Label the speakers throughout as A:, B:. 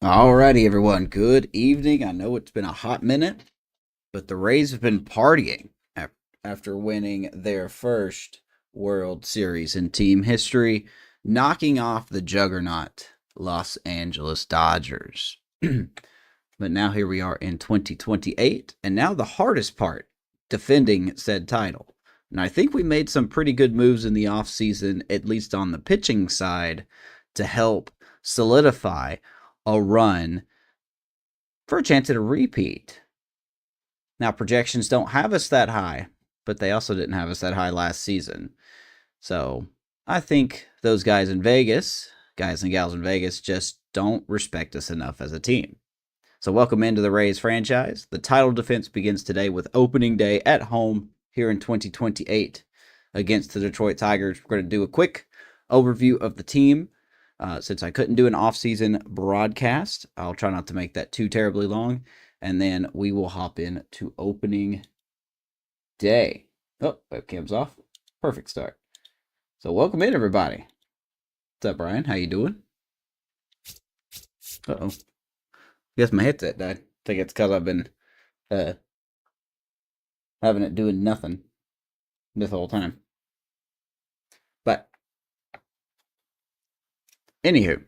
A: Alrighty, everyone. Good evening. I know it's been a hot minute, but the Rays have been partying after winning their first World Series in team history, knocking off the juggernaut Los Angeles Dodgers. But now here we are in 2028, and now the hardest part, defending said title. And I think we made some pretty good moves in the offseason, at least on the pitching side, to help solidify a run for a chance at a repeat. Now, projections don't have us that high, but they also didn't have us that high last season. So I think those guys and gals in Vegas, just don't respect us enough as a team. So welcome into the Rays franchise. The title defense begins today with opening day at home here in 2028 against the Detroit Tigers. We're going to do a quick overview of the team. Since I couldn't do an off-season broadcast, I'll try not to make that too terribly long, and then we will hop in to opening day. Oh, webcam's off. Perfect start. So welcome in, everybody. What's up, Brian? How you doing? Uh-oh. Guess my headset died. I think it's because I've been having it doing nothing this whole time. But anywho,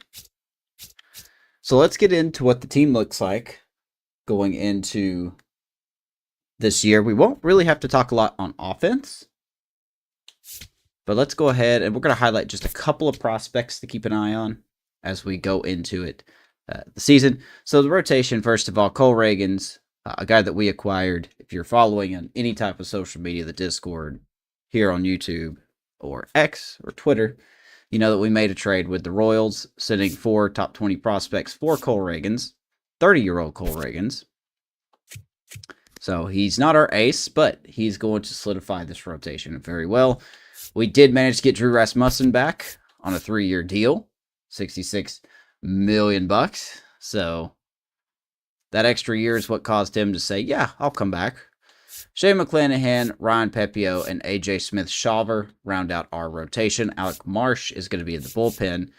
A: so let's get into what the team looks like going into this year. We won't really have to talk a lot on offense, but let's go ahead and we're going to highlight just a couple of prospects to keep an eye on as we go into it, the season. So the rotation, first of all, Cole Reagans, a guy that we acquired. If you're following on any type of social media, the Discord, here on YouTube or X or Twitter, you know that we made a trade with the Royals, sending 4 top 20 prospects for Cole Reagans, 30-year-old Cole Reagans. So he's not our ace, but he's going to solidify this rotation very well. We did manage to get Drew Rasmussen back on a 3-year deal, $66 million. So that extra year is what caused him to say, yeah, I'll come back. Shane McClanahan, Ryan Pepio, and A.J. Smith-Shawver round out our rotation. Alec Marsh is going to be in the bullpen.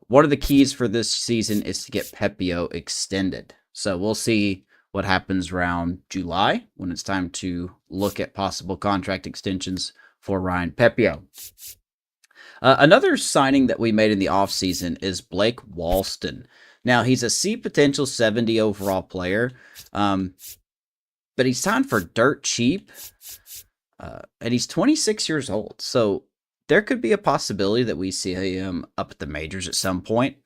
A: One of the keys for this season is to get Pepio extended. So we'll see what happens around July when it's time to look at possible contract extensions for Ryan Pepio. Another signing that we made in the offseason is Blake Walston. Now, he's a C potential 70 overall player. But he's signed for dirt cheap, and he's 26 years old. So there could be a possibility that we see him up at the majors at some point.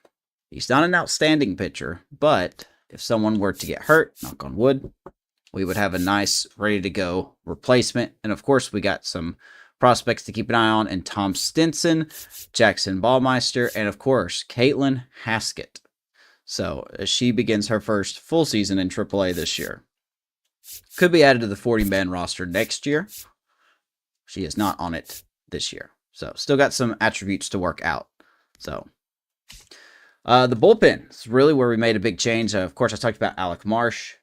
A: He's not an outstanding pitcher, but if someone were to get hurt, knock on wood, we would have a nice, ready-to-go replacement. And, of course, we got some prospects to keep an eye on, and Tom Stinson, Jackson Ballmeister, and, of course, Caitlin Haskett. So she begins her first full season in AAA this year. Could be added to the 40-man roster next year. She is not on it this year. So still got some attributes to work out. So the bullpen is really where we made a big change. Of course, I talked about Alec Marsh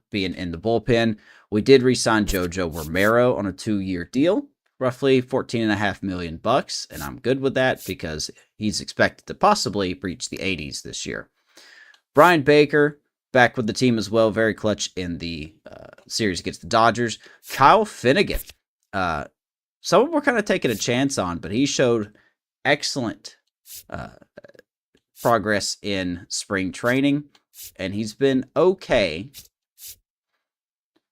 A: being in the bullpen. We did re-sign JoJo Romero on a 2-year deal, roughly $14.5 million. And I'm good with that because he's expected to possibly breach the 80s this year. Brian Baker, back with the team as well, very clutch in the series against the Dodgers. Kyle Finnegan, someone we're kind of taking a chance on, but he showed excellent progress in spring training, and he's been okay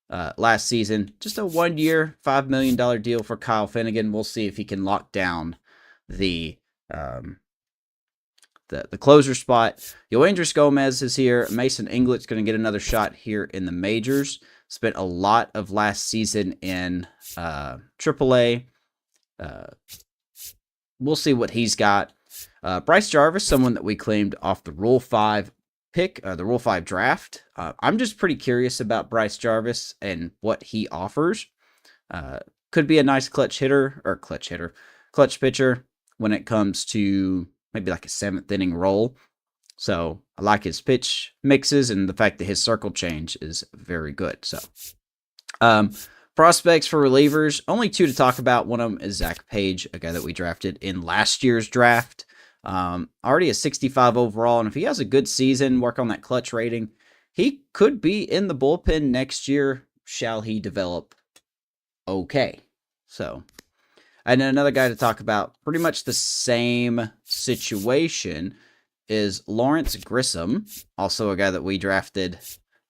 A: last season. Just a 1-year, $5 million deal for Kyle Finnegan. We'll see if he can lock down the closer spot. Yoendris Gomez is here. Mason Inglett's going to get another shot here in the majors. Spent a lot of last season in AAA. We'll see what he's got. Bryce Jarvis, someone that we claimed off the Rule 5 pick, the Rule 5 draft. I'm just pretty curious about Bryce Jarvis and what he offers. Could be a nice clutch pitcher when it comes to maybe like a 7th inning role. So I like his pitch mixes and the fact that his circle change is very good. So prospects for relievers, only 2 to talk about. One of them is Zach Page, a guy that we drafted in last year's draft. Already a 65 overall, and if he has a good season, work on that clutch rating, he could be in the bullpen next year. Shall he develop okay? So, and then another guy to talk about, pretty much the same situation, is Lawrence Grissom, also a guy that we drafted,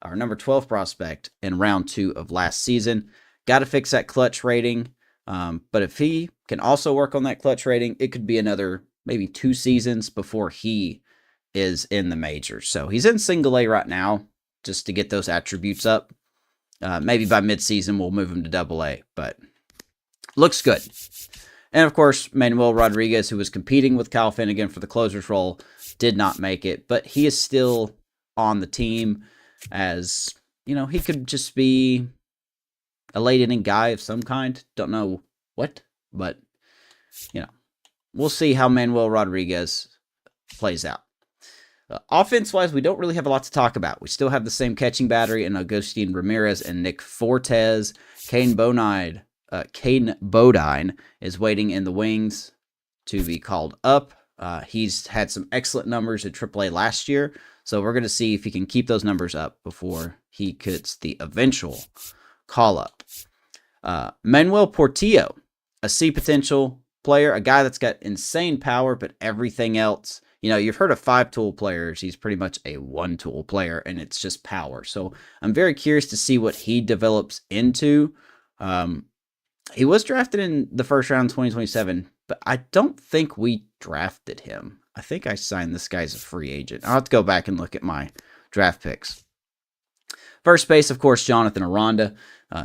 A: our number 12 prospect, in round 2 of last season. Got to fix that clutch rating. But if he can also work on that clutch rating, it could be another maybe 2 seasons before he is in the majors. So he's in single A right now just to get those attributes up. Maybe by midseason we'll move him to double A, but looks good. And of course, Manuel Rodriguez, who was competing with Kyle Finnegan for the closer's role, did not make it, but he is still on the team as, he could just be a late inning guy of some kind. Don't know what, but, we'll see how Manuel Rodriguez plays out. Offense-wise, we don't really have a lot to talk about. We still have the same catching battery in Agustin Ramirez and Nick Fortes. Kane Bodine is waiting in the wings to be called up. He's had some excellent numbers at AAA last year, so we're going to see if he can keep those numbers up before he gets the eventual call-up. Manuel Portillo, a C potential player, a guy that's got insane power, but everything else, you've heard of 5-tool players. He's pretty much a 1-tool player, and it's just power. So I'm very curious to see what he develops into. He was drafted in the first round 2027, but I don't think we drafted him. I think I signed this guy as a free agent. I'll have to go back and look at my draft picks. First base, of course, Jonathan Aranda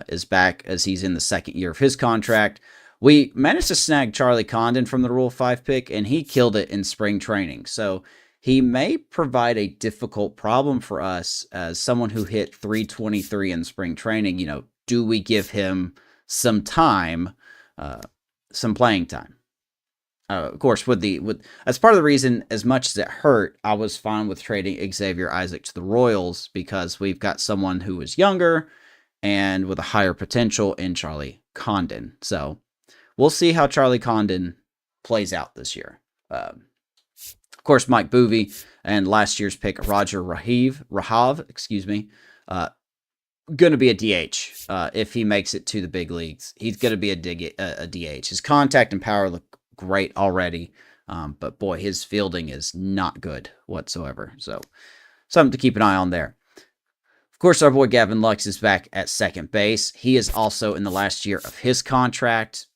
A: is back as he's in the second year of his contract. We managed to snag Charlie Condon from the Rule 5 pick, and he killed it in spring training. So he may provide a difficult problem for us as someone who hit 323 in spring training. Do we give him some time, some playing time? Of course, as part of the reason, as much as it hurt, I was fine with trading Xavier Isaac to the Royals because we've got someone who is younger and with a higher potential in Charlie Condon. So we'll see how Charlie Condon plays out this year. Of course, Mike Boovey and last year's pick, Roger Rahav, going to be a DH if he makes it to the big leagues. He's going to be a DH. His contact and power look great already, but boy, his fielding is not good whatsoever. So something to keep an eye on there. Of course, our boy Gavin Lux is back at second base. He is also in the last year of his contract.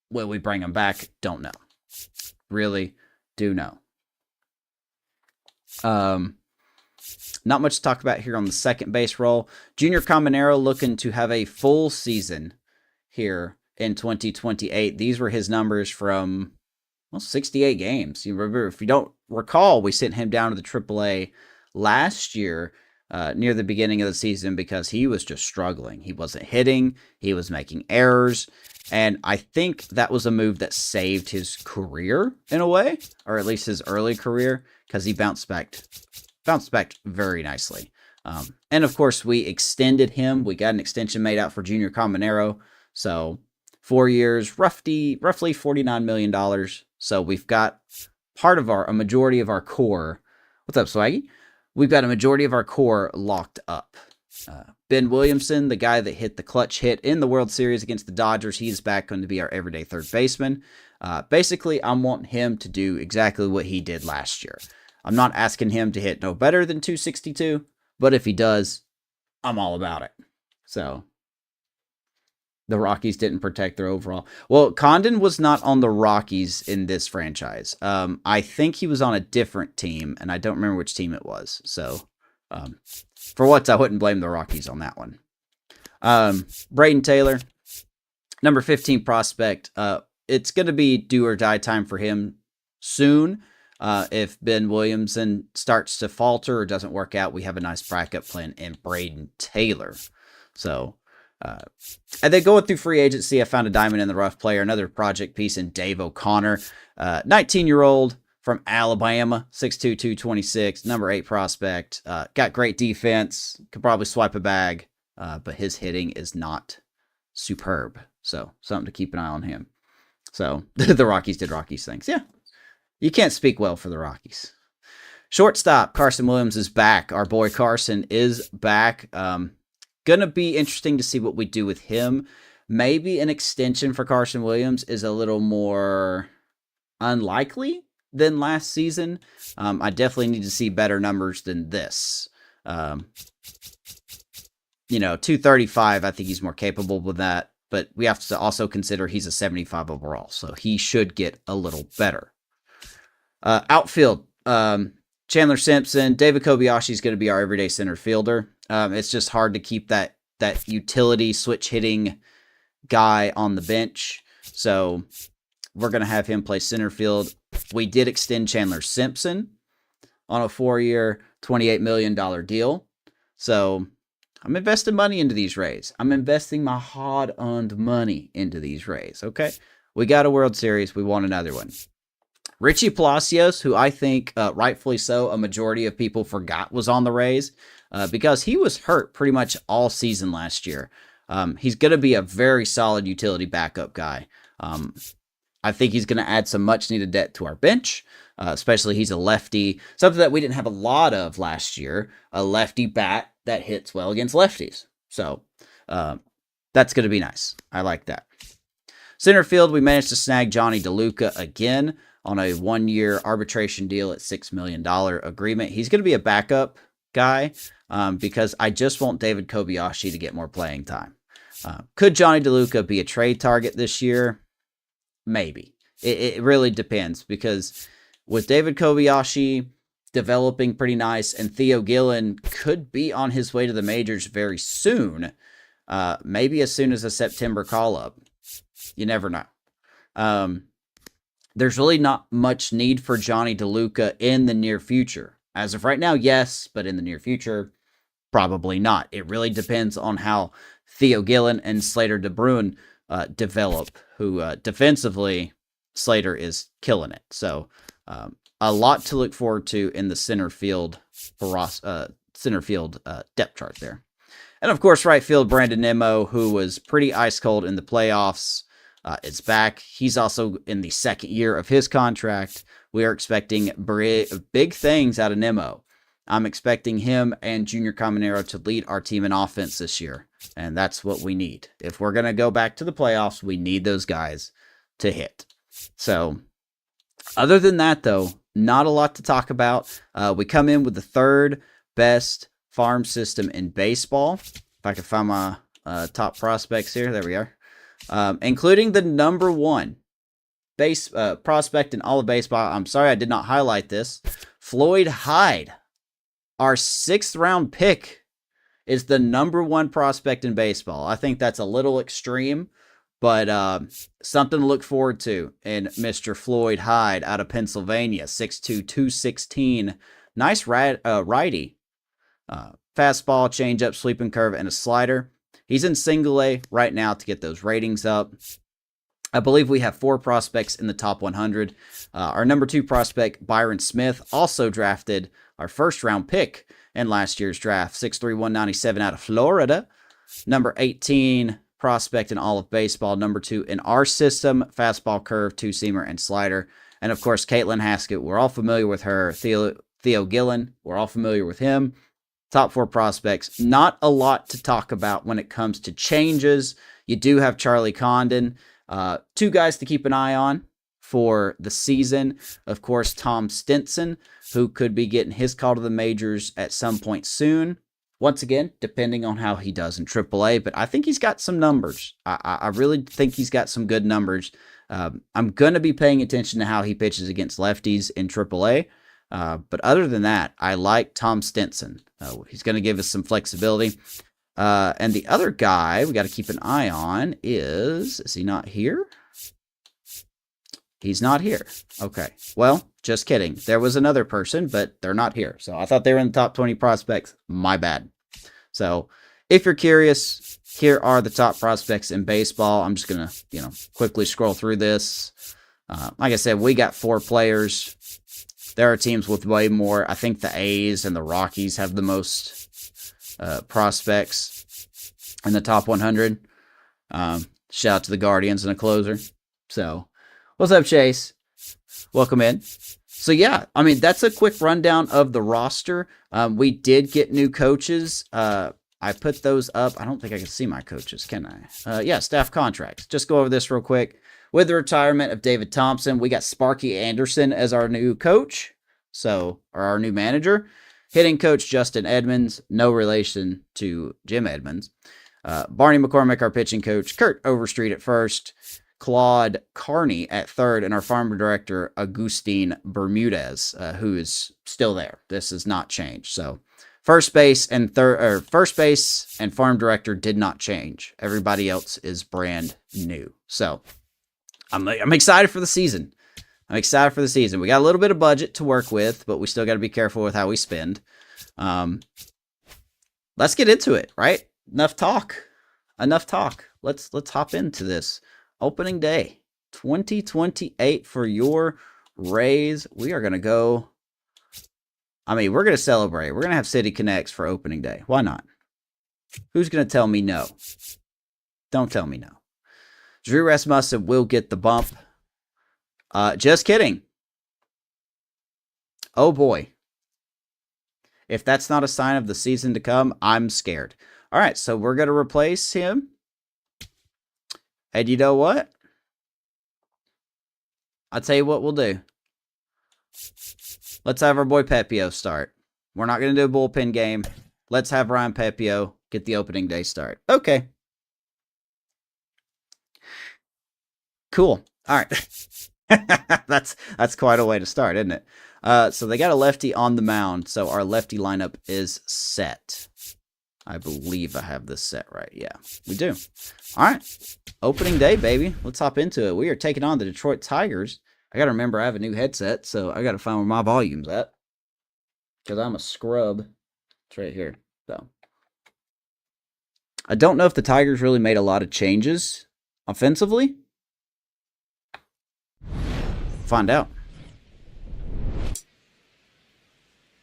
A: Will we bring him back? Don't know. Really do know. Not much to talk about here on the second base role. Junior Caminero looking to have a full season here in 2028. These were his numbers from 68 games. You remember, if you don't recall, we sent him down to the AAA last year near the beginning of the season because he was just struggling. He wasn't hitting. He was making errors. And I think that was a move that saved his career in a way, or at least his early career, because he bounced back very nicely. And of course, we extended him. We got an extension made out for Junior Caminero. So 4 years, roughly $49 million. So we've got a majority of our core. What's up, Swaggy? We've got a majority of our core locked up. Ben Williamson, the guy that hit the clutch hit in the World Series against the Dodgers, he's back going to be our everyday third baseman. Basically, I'm wanting him to do exactly what he did last year. I'm not asking him to hit no better than 262, but if he does, I'm all about it. So the Rockies didn't protect their overall. Well, Condon was not on the Rockies in this franchise. I think he was on a different team, and I don't remember which team it was. So for once, I wouldn't blame the Rockies on that one. Braden Taylor, number 15 prospect. It's going to be do or die time for him soon. If Ben Williamson starts to falter or doesn't work out, we have a nice backup plan in Braden Taylor. So, and then going through free agency, I found a diamond in the rough player, another project piece in Dave O'Connor, 19-year-old from Alabama, 6'2", 226, number 8 prospect. Got great defense, could probably swipe a bag, but his hitting is not superb. So something to keep an eye on him. So the Rockies did Rockies things. Yeah. You can't speak well for the Rockies. Shortstop, Carson Williams is back. Our boy Carson is back. Gonna be interesting to see what we do with him. Maybe an extension for Carson Williams is a little more unlikely than last season. I definitely need to see better numbers than this. 235, I think he's more capable with that. But we have to also consider he's a 75 overall, so he should get a little better. Outfield, Chandler Simpson, David Kobayashi is going to be our everyday center fielder. It's just hard to keep that utility switch hitting guy on the bench. So we're going to have him play center field. We did extend Chandler Simpson on a 4-year, $28 million deal. So I'm investing money into these Rays. I'm investing my hard-earned money into these Rays, okay? We got a World Series. We want another one. Richie Palacios, who I think, rightfully so, a majority of people forgot was on the Rays because he was hurt pretty much all season last year. He's going to be a very solid utility backup guy. I think he's going to add some much-needed depth to our bench, especially he's a lefty, something that we didn't have a lot of last year, a lefty bat that hits well against lefties. So that's going to be nice. I like that. Center field, we managed to snag Johnny DeLuca again on a 1-year arbitration deal at $6 million agreement. He's going to be a backup guy because I just want David Kobayashi to get more playing time. Could Johnny DeLuca be a trade target this year? Maybe. It really depends because with David Kobayashi developing pretty nice and Theo Gillen could be on his way to the majors very soon, maybe as soon as a September call-up. You never know. There's really not much need for Johnny DeLuca in the near future. As of right now, yes, but in the near future, probably not. It really depends on how Theo Gillen and Slater DeBruin develop, who defensively, Slater is killing it. So a lot to look forward to in the center field depth chart there. And of course, right field, Brandon Nimmo, who was pretty ice cold in the playoffs, is back. He's also in the second year of his contract. We are expecting big things out of Nimmo. I'm expecting him and Junior Caminero to lead our team in offense this year, and that's what we need. If we're going to go back to the playoffs, we need those guys to hit. So, other than that, though, not a lot to talk about. We come in with the third best farm system in baseball. If I can find my top prospects here, there we are. Including the number one base prospect in all of baseball. I'm sorry I did not highlight this. Floyd Hyde, our 6th round pick, is the number one prospect in baseball. I think that's a little extreme, but something to look forward to in Mr. Floyd Hyde out of Pennsylvania, 6'2", 216. Nice righty. Fastball, changeup, sweeping curve, and a slider. He's in single A right now to get those ratings up. I believe we have 4 prospects in the top 100. Our number 2 prospect, Byron Smith, also drafted our 1st round pick in last year's draft, 6'3", 197 out of Florida. Number 18 prospect in all of baseball, number 2 in our system, fastball, curve, 2-seamer, and slider. And of course, Caitlin Haskett, we're all familiar with her. Theo Gillen, we're all familiar with him. Top 4 prospects. Not a lot to talk about when it comes to changes. You do have Charlie Condon. 2 guys to keep an eye on for the season. Of course, Tom Stinson, who could be getting his call to the majors at some point soon. Once again, depending on how he does in AAA, but I think he's got some numbers. I really think he's got some good numbers. I'm going to be paying attention to how he pitches against lefties in AAA. But other than that, I like Tom Stinson. He's going to give us some flexibility. And the other guy we got to keep an eye on is he not here? He's not here. Okay. Well, just kidding. There was another person, but they're not here. So I thought they were in the top 20 prospects. My bad. So if you're curious, here are the top prospects in baseball. I'm just going to, quickly scroll through this. Like I said, we got 4 players. There are teams with way more. I think the A's and the Rockies have the most prospects in the top 100. Shout out to the Guardians and a closer. So, what's up, Chase? Welcome in. So yeah, I mean, that's a quick rundown of the roster. We did get new coaches. I put those up. I don't think I can see my coaches, can I? Yeah, staff contracts. Just go over this real quick. With the retirement of David Thompson, we got Sparky Anderson as our new coach, or our new manager. Hitting coach Justin Edmonds, no relation to Jim Edmonds. Barney McCormick, our pitching coach. Kurt Overstreet at first. Claude Carney at third, and our farm director, Agustin Bermudez, who is still there. This has not changed. So first base and farm director did not change. Everybody else is brand new. So I'm excited for the season. We got a little bit of budget to work with, but we still got to be careful with how we spend. Let's get into it, right? Enough talk. Let's hop into this. Opening day 2028 for your Rays. We are going to go. I mean, we're going to celebrate. We're going to have City Connects for opening day. Why not? Who's going to tell me no? Don't tell me no. Drew Rasmussen will get the bump. Just kidding. Oh boy. If that's not a sign of the season to come, I'm scared. All right, so we're going to replace him. And you know what? I'll tell you what we'll do. Let's have our boy Pepio start. We're not going to do a bullpen game. Let's have Ryan Pepio get the opening day start. Okay. Cool. All right. That's quite a way to start, isn't it? So they got a lefty on the mound. So our lefty lineup is set. I believe I have this set right. Yeah, we do. All right. Opening day, baby. Let's hop into it. We are taking on the Detroit Tigers. I got to remember I have a new headset, so I got to find where my volume's at. Because I'm a scrub. It's right here. So I don't know if the Tigers really made a lot of changes offensively. Find out.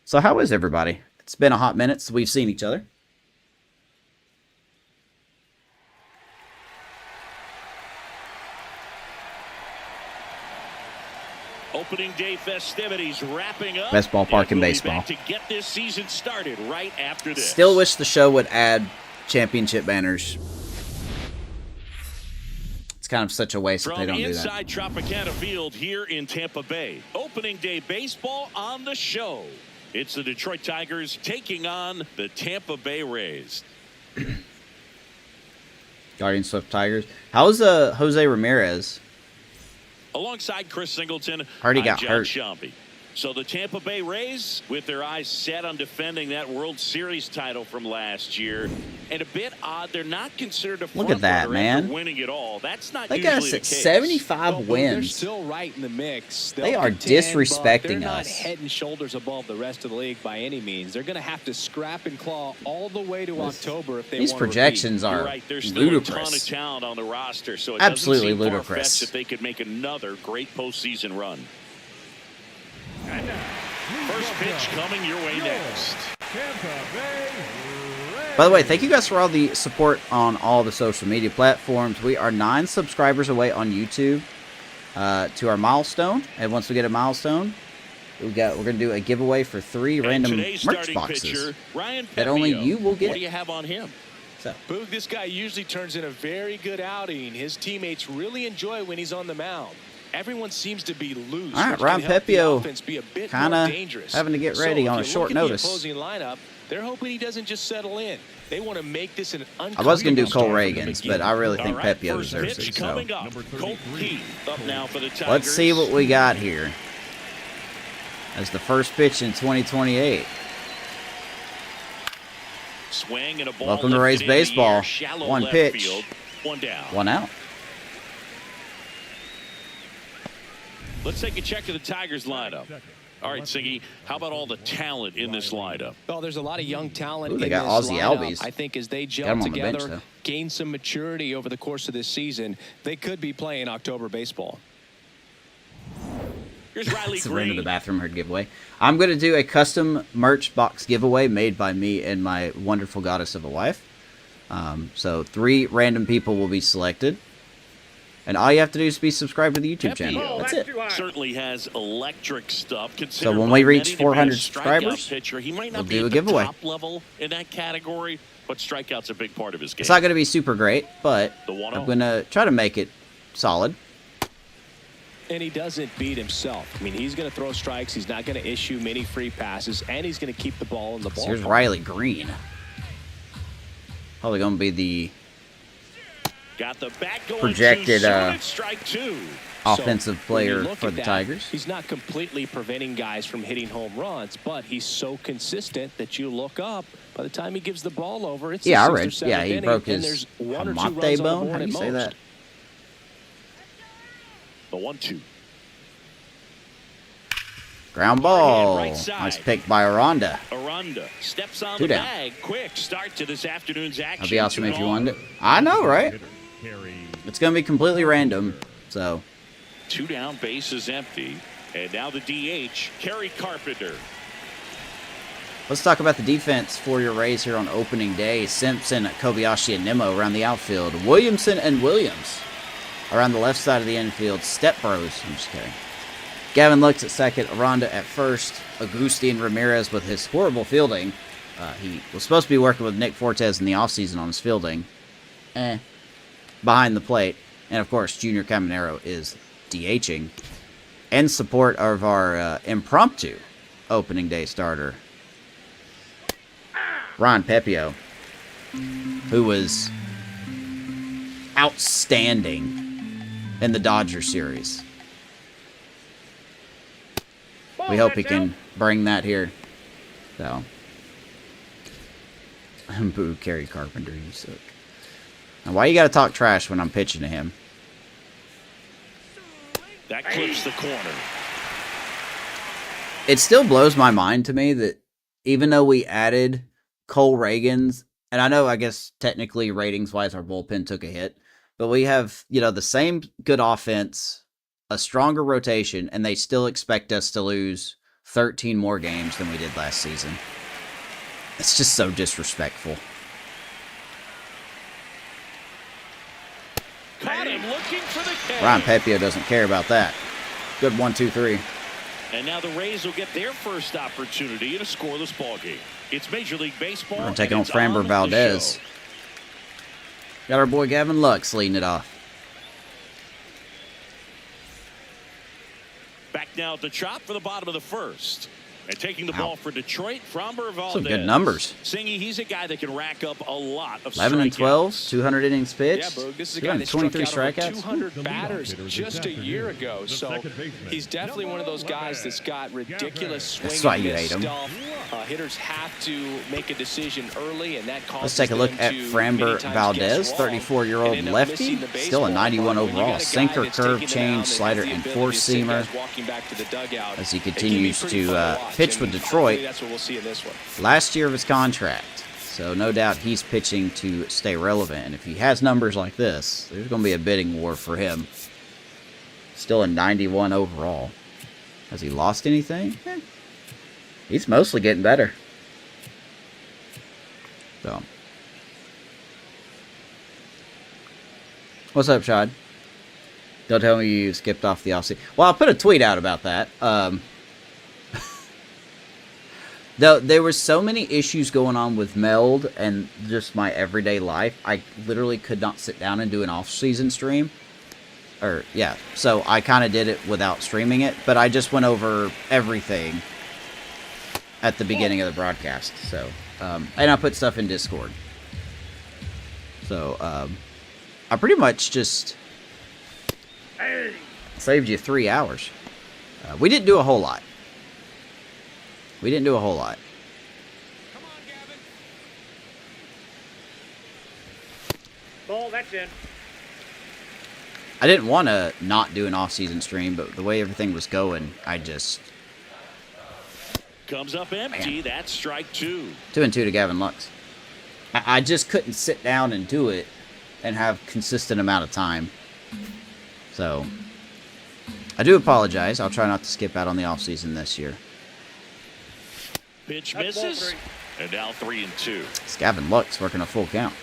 A: So how is everybody? It's been a hot minute since we've seen each other.
B: Opening day festivities wrapping up.
A: Best ballpark in baseball.
B: To get this season started right after this.
A: Still wish the show would add championship banners. It's kind of such a waste if they don't do that.
B: From inside Tropicana Field here in Tampa Bay, opening day baseball on the show. It's the Detroit Tigers taking on the Tampa Bay Rays.
A: Guardian Swift Tigers. How's Jose Ramirez?
B: Alongside Chris Singleton,
A: already got
B: John
A: hurt.
B: Sciambi. So the Tampa Bay Rays, with their eyes set on defending that World Series title from last year, and a bit odd, they're not considered a front
A: Look at that, man.
B: winning it all. That's not
A: they
B: usually
A: got us
B: the
A: at
B: case.
A: 75 wins.
C: They're still right in the mix.
A: They are disrespecting
C: they're not
A: us.
C: Head and shoulders above the rest of the league by any means. They're going to have to scrap and claw all the way to October if they want
A: These projections are
B: right. There's still
A: ludicrous.
B: a ton of talent on the roster, so it
A: Absolutely
B: doesn't seem
A: ludicrous.
B: far-fetched if they could make another great postseason run. First pitch coming your way next.
A: By the way, thank you guys for all the support on all the social media platforms. We are 9 subscribers away on YouTube to our milestone. And once we get a milestone, we're going to do a giveaway for 3 random merch boxes
B: pitcher, Ryan
A: that only you will get.
B: What do you have on him?
C: So. Boog, this guy usually turns in a very good outing. His teammates really enjoy when he's on the mound. Everyone seems to be loose.
A: All right, Ryan Pepio kind of having to get ready on a short notice.
C: Opposing lineup, they're hoping he doesn't just settle in. They want to make this an
A: I was going to do Cole Reagans, but I really think Pepio deserves it. So let's see what we got here as the first pitch in 2028.
B: Swing and a ball.
A: Welcome to Rays baseball. One pitch,
B: field, one down,
A: one out.
B: Let's take a check of the Tigers lineup. All right, Siggy, how about all the talent in this lineup?
C: Well, there's a lot of young talent.
A: They
C: in
A: got
C: this
A: Ozzy
C: lineup.
A: Albies.
C: I think as they gel together, gain some maturity over the course of this season, they could be playing October baseball.
B: Here's Riley
A: It's a
B: Green.
A: Ring of the Bathroom Herd giveaway. I'm going to do a custom merch box giveaway made by me and my wonderful goddess of a wife. So 3 random people will be selected. And all you have to do is be subscribed to the YouTube
B: Pepe
A: channel. That's it.
B: certainly has electric stuff.
A: So when we reach 400 subscribers,
B: pitcher, he might not
A: we'll
B: be
A: do
B: at
A: a giveaway.
B: the top level in that category, but strikeout's a big part of his game.
A: It's not going to be super great, but
B: The 1-0.
A: I'm going to try to make it solid.
C: And he doesn't beat himself. I mean, he's going to throw strikes. He's not going to issue many free passes, and he's going to keep the ball in the ball.
A: So here's Riley Green. Probably going to be the
B: Got the bat going
A: projected
B: strike two.
A: offensive
C: So, when you
A: player
C: look
A: for
C: at
A: the
C: that,
A: Tigers.
C: He's not completely preventing guys from hitting home runs, but he's so consistent that you look up. By the time he gives the ball over, it's
A: Yeah, I
C: the
A: read.
C: sixth or
A: Yeah,
C: seventh
A: he
C: inning,
A: broke
C: and
A: his
C: there's one or two
A: hamate
C: runs on the
A: bone.
C: board
A: How do
C: at
A: you say
C: most.
A: that?
B: The 1-2.
A: Ground ball.
B: Right side.
A: Nice pick by Aranda.
B: Aranda steps on
A: Two
B: the
A: down.
B: bag. Quick start to this afternoon's action.
A: That'd be awesome if you
B: 2-0.
A: wanted it. I know, right? It's going to be completely random. So
B: 2 down, base is empty. And now the DH, Kerry Carpenter.
A: let's talk about the defense for your Rays here on opening day. Simpson, Kobayashi, and Nimmo around the outfield. Williamson and Williams around the left side of the infield. Step Bros. I'm just kidding. Gavin looks at second. Aranda at first. Agustin Ramirez with his horrible fielding. He was supposed to be working with Nick Fortes in the offseason on his fielding. Behind the plate. And, of course, Junior Caminero is DHing. In support of our impromptu opening day starter, Ron Pepio, who was outstanding in the Dodger series. We hope he can bring that here. So, boo, Kerry Carpenter, you suck. Now, why you got to talk trash when I'm pitching to him?
B: That clips the corner.
A: It still blows my mind to me that even though we added Cole Reagans, and I know, I guess, technically ratings-wise, our bullpen took a hit, but we have, the same good offense, a stronger rotation, and they still expect us to lose 13 more games than we did last season. It's just so disrespectful.
B: Caught him looking for the catch.
A: Ron Pepio doesn't care about that. Good 1-2-3.
B: And now the Rays will get their first opportunity in a scoreless ballgame. It's Major League Baseball.
A: We're going to take
B: and
A: on
B: it's
A: Framber
B: the
A: Valdez.
B: show.
A: Got our boy Gavin Lux leading it off.
B: Back now at the chop for the bottom of the first. And taking the ball for Detroit, Framber Valdez.
A: Some good numbers.
B: Singy, he's a guy that can rack up a lot of
A: 11 and 12,
B: strikeouts.
A: 200 innings pitched.
C: Yeah, Boog, this is a guy that struck
A: 23
C: out over
A: strikeouts.
C: 200 batters just a year ago. So he's definitely one of those guys that's got ridiculous swing
A: That's why
C: and
A: you
C: miss
A: hate him.
C: stuff. Hitters have to make a decision early, and that causes
A: Let's take a look
C: them
A: at
C: to
A: Framber
C: many times
A: Valdez,
C: guess wrong
A: 34-year-old
C: and end up
A: lefty,
C: missing the
A: still a
C: baseball.
A: 91
C: But when you
A: overall.
C: got a guy
A: Sinker,
C: that's
A: curve,
C: taking the
A: change,
C: mound and
A: slider,
C: has
A: and
C: the ability to send
A: four-seamer
C: guys walking back to the dugout,
A: as he
C: it can be
A: continues
C: pretty
A: to
C: fun watch,
A: pitch with
C: and
A: Detroit.
C: hopefully that's what we'll see in this one.
A: Last year of his contract, so no doubt he's pitching to stay relevant. And if he has numbers like this, there's going to be a bidding war for him. Still a 91 overall. Has he lost anything? He's mostly getting better. So, what's up, Shad? Don't tell me you skipped off the offseason. Well, I'll put a tweet out about that. Though there were so many issues going on with Meld and just my everyday life, I literally could not sit down and do an off-season stream. So I kind of did it without streaming it, but I just went over everything at the beginning of the broadcast. So, and I put stuff in Discord. So, I pretty much just saved you 3 hours. We didn't do a whole lot. Come on, Gavin.
D: Ball, that's in.
A: I didn't want to not do an off-season stream, but the way everything was going, I just...
B: Comes up empty.
A: Man.
B: That's strike two.
A: 2-2 to Gavin Lux. I just couldn't sit down and do it and have consistent amount of time. So, I do apologize. I'll try not to skip out on the off-season this year.
B: Pitch
D: That's ball
B: misses.
D: three.
B: And now 3-2.
A: It's Gavin Lux working a full count.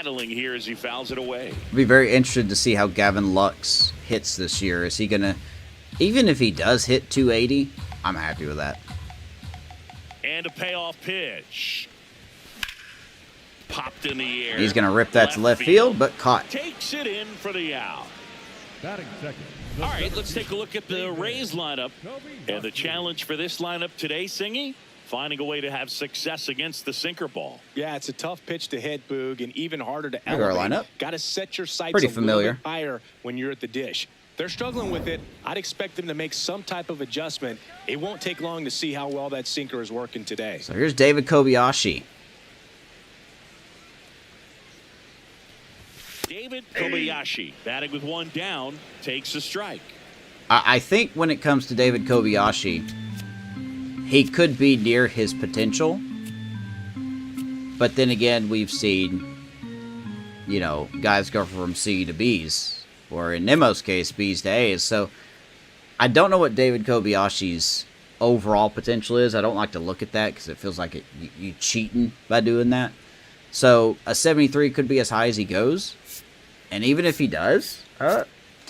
B: rattling here as he fouls it away.
A: I'd be very interested to see how Gavin Lux hits this year. Is he going to, even if he does hit 280, I'm happy with that.
B: And a payoff pitch. Popped in the air.
A: He's going to rip that to left field, but caught.
B: Takes it in for the out. All right, let's take a look at the Rays lineup. And the challenge for this lineup today, Singy, finding a way to have success against the sinker ball.
C: Yeah, it's a tough pitch to hit, Boog, and even harder to
A: Look at our
C: elevate.
A: lineup.
C: Got to set your sights
A: Pretty
C: a
A: familiar.
C: little bit higher when you're at the dish. They're struggling with it. I'd expect them to make some type of adjustment. It won't take long to see how well that sinker is working today.
A: So here's David Kobayashi.
B: David Kobayashi, batting with one down, takes a strike.
A: I think when it comes to David Kobayashi, he could be near his potential. But then again, we've seen, you know, guys go from C to B's, or in Nemo's case, B's to A's. So I don't know what David Kobayashi's overall potential is. I don't like to look at that because it feels like you cheating by doing that. So a 73 could be as high as he goes. And even if he does,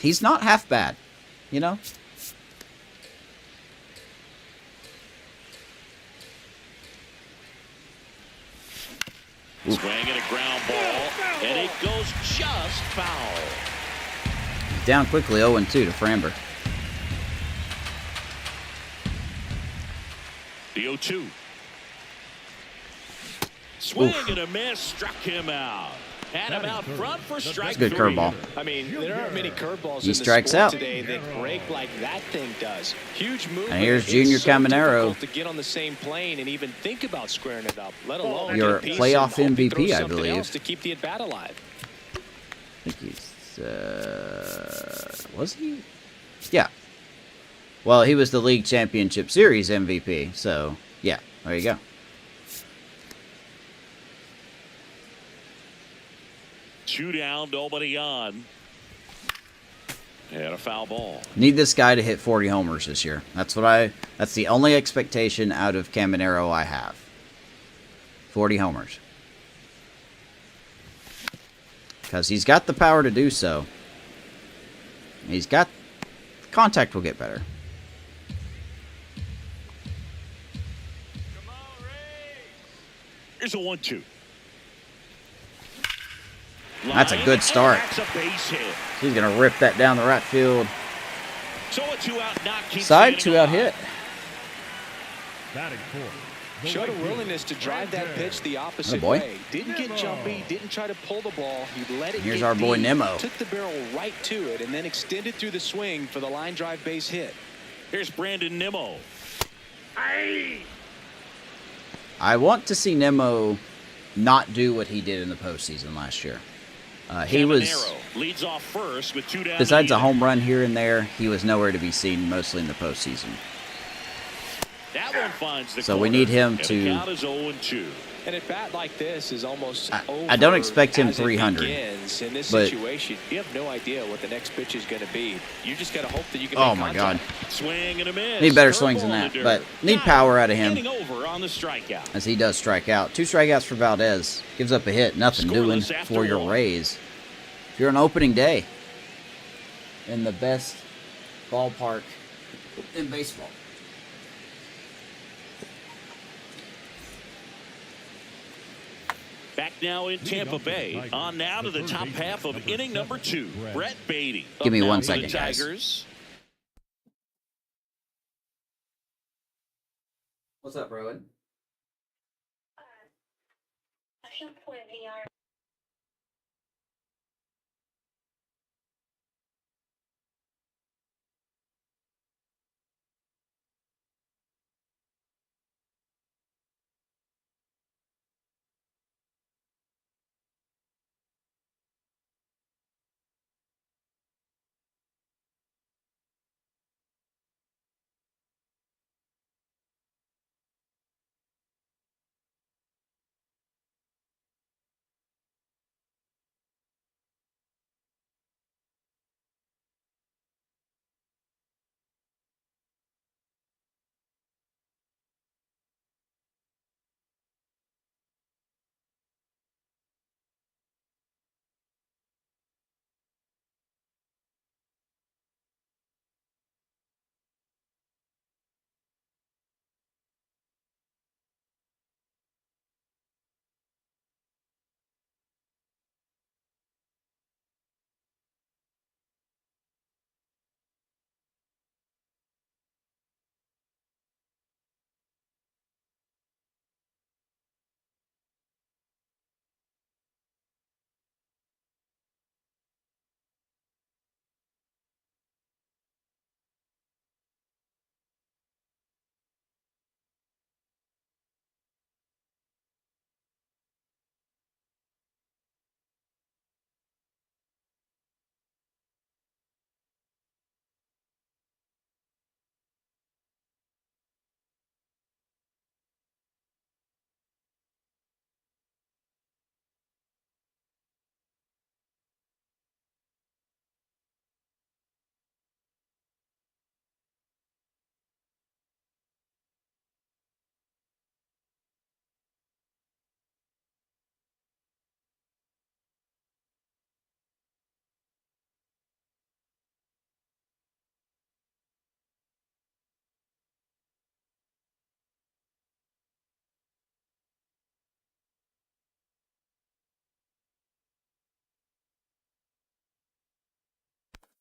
A: he's not half bad, you know?
B: Swing and a ground ball, and it goes just foul.
A: Down quickly, 0-2 to Framber.
B: The 0-2. Swing
A: Oof.
B: and a miss, struck him out. Had him out front for strike
A: Good
B: 3.
A: curveball.
C: I mean, there aren't many curveballs
A: He
C: in the
A: strikes
C: sport
A: out.
C: today that break like that thing does. Huge move.
A: And here's Junior Caminero.
C: To get on the same plane and even think about squaring it up, let alone
A: Your
C: get a piece
A: playoff
C: and hope he
A: MVP,
C: throws
A: I
C: something
A: believe.
C: else to keep the at bat alive.
A: I think he's, was he? Yeah. Well, he was the League Championship Series MVP, so, yeah, there you go.
B: Two down, nobody on. And a foul ball.
A: Need this guy to hit 40 homers this year. That's the only expectation out of Caminero I have. 40 homers. Because he's got the power to do so. He's got... Contact will get better.
B: Here's a 1-2.
A: That's a good start.
B: That's a base hit.
A: He's going to rip that down the right field.
B: So a 2-out knock keeps
A: Side,
B: getting
A: 2-out
B: alive.
A: hit.
C: Showed a willingness to drive that pitch the opposite
A: Atta boy.
C: way. Didn't get jumpy, didn't try to pull the ball. He let it
A: Here's
C: get
A: our boy
C: deep,
A: Nemo.
C: took the barrel right to it, and then extended through the swing for the line drive base hit.
B: Here's Brandon Nimmo.
A: I want to see Nemo not do what he did in the postseason last year. He was,
B: Caminero leads off first with 2 down.
A: besides
B: in
A: a
B: the
A: home run here and there, he was nowhere to be seen mostly in the postseason.
B: That one finds the
A: So we
B: corner,
A: need him
B: and
A: to-
B: The count is 0-2.
C: And at bat like this is almost
A: I don't expect him
C: over as it
A: 300,
C: begins. In this
A: but-
C: situation, you have no idea what the next pitch is going to be. You just got to hope that you can
A: Oh
C: make
A: my
C: contact.
A: God.
B: Swing and a miss.
A: Need better
B: Curveball
A: swings than
B: in
A: that,
B: the
A: but
B: dirt.
A: need
B: Got
A: power out of him.
B: Getting over on the strikeout.
A: As he does strike out. 2 strikeouts for Valdez. Gives up a hit. Nothing doing
B: Scoreless after
A: for your
B: 1.
A: Rays. If you're on opening day in the best ballpark in baseball.
B: Back now in Tampa Bay. On now to the top half of inning number 2. Brett Beatty.
A: Give me
B: Up now
A: 1
B: for
A: second,
B: the
A: guys.
B: Tigers.
A: What's up, Rowan?
E: I should play VR.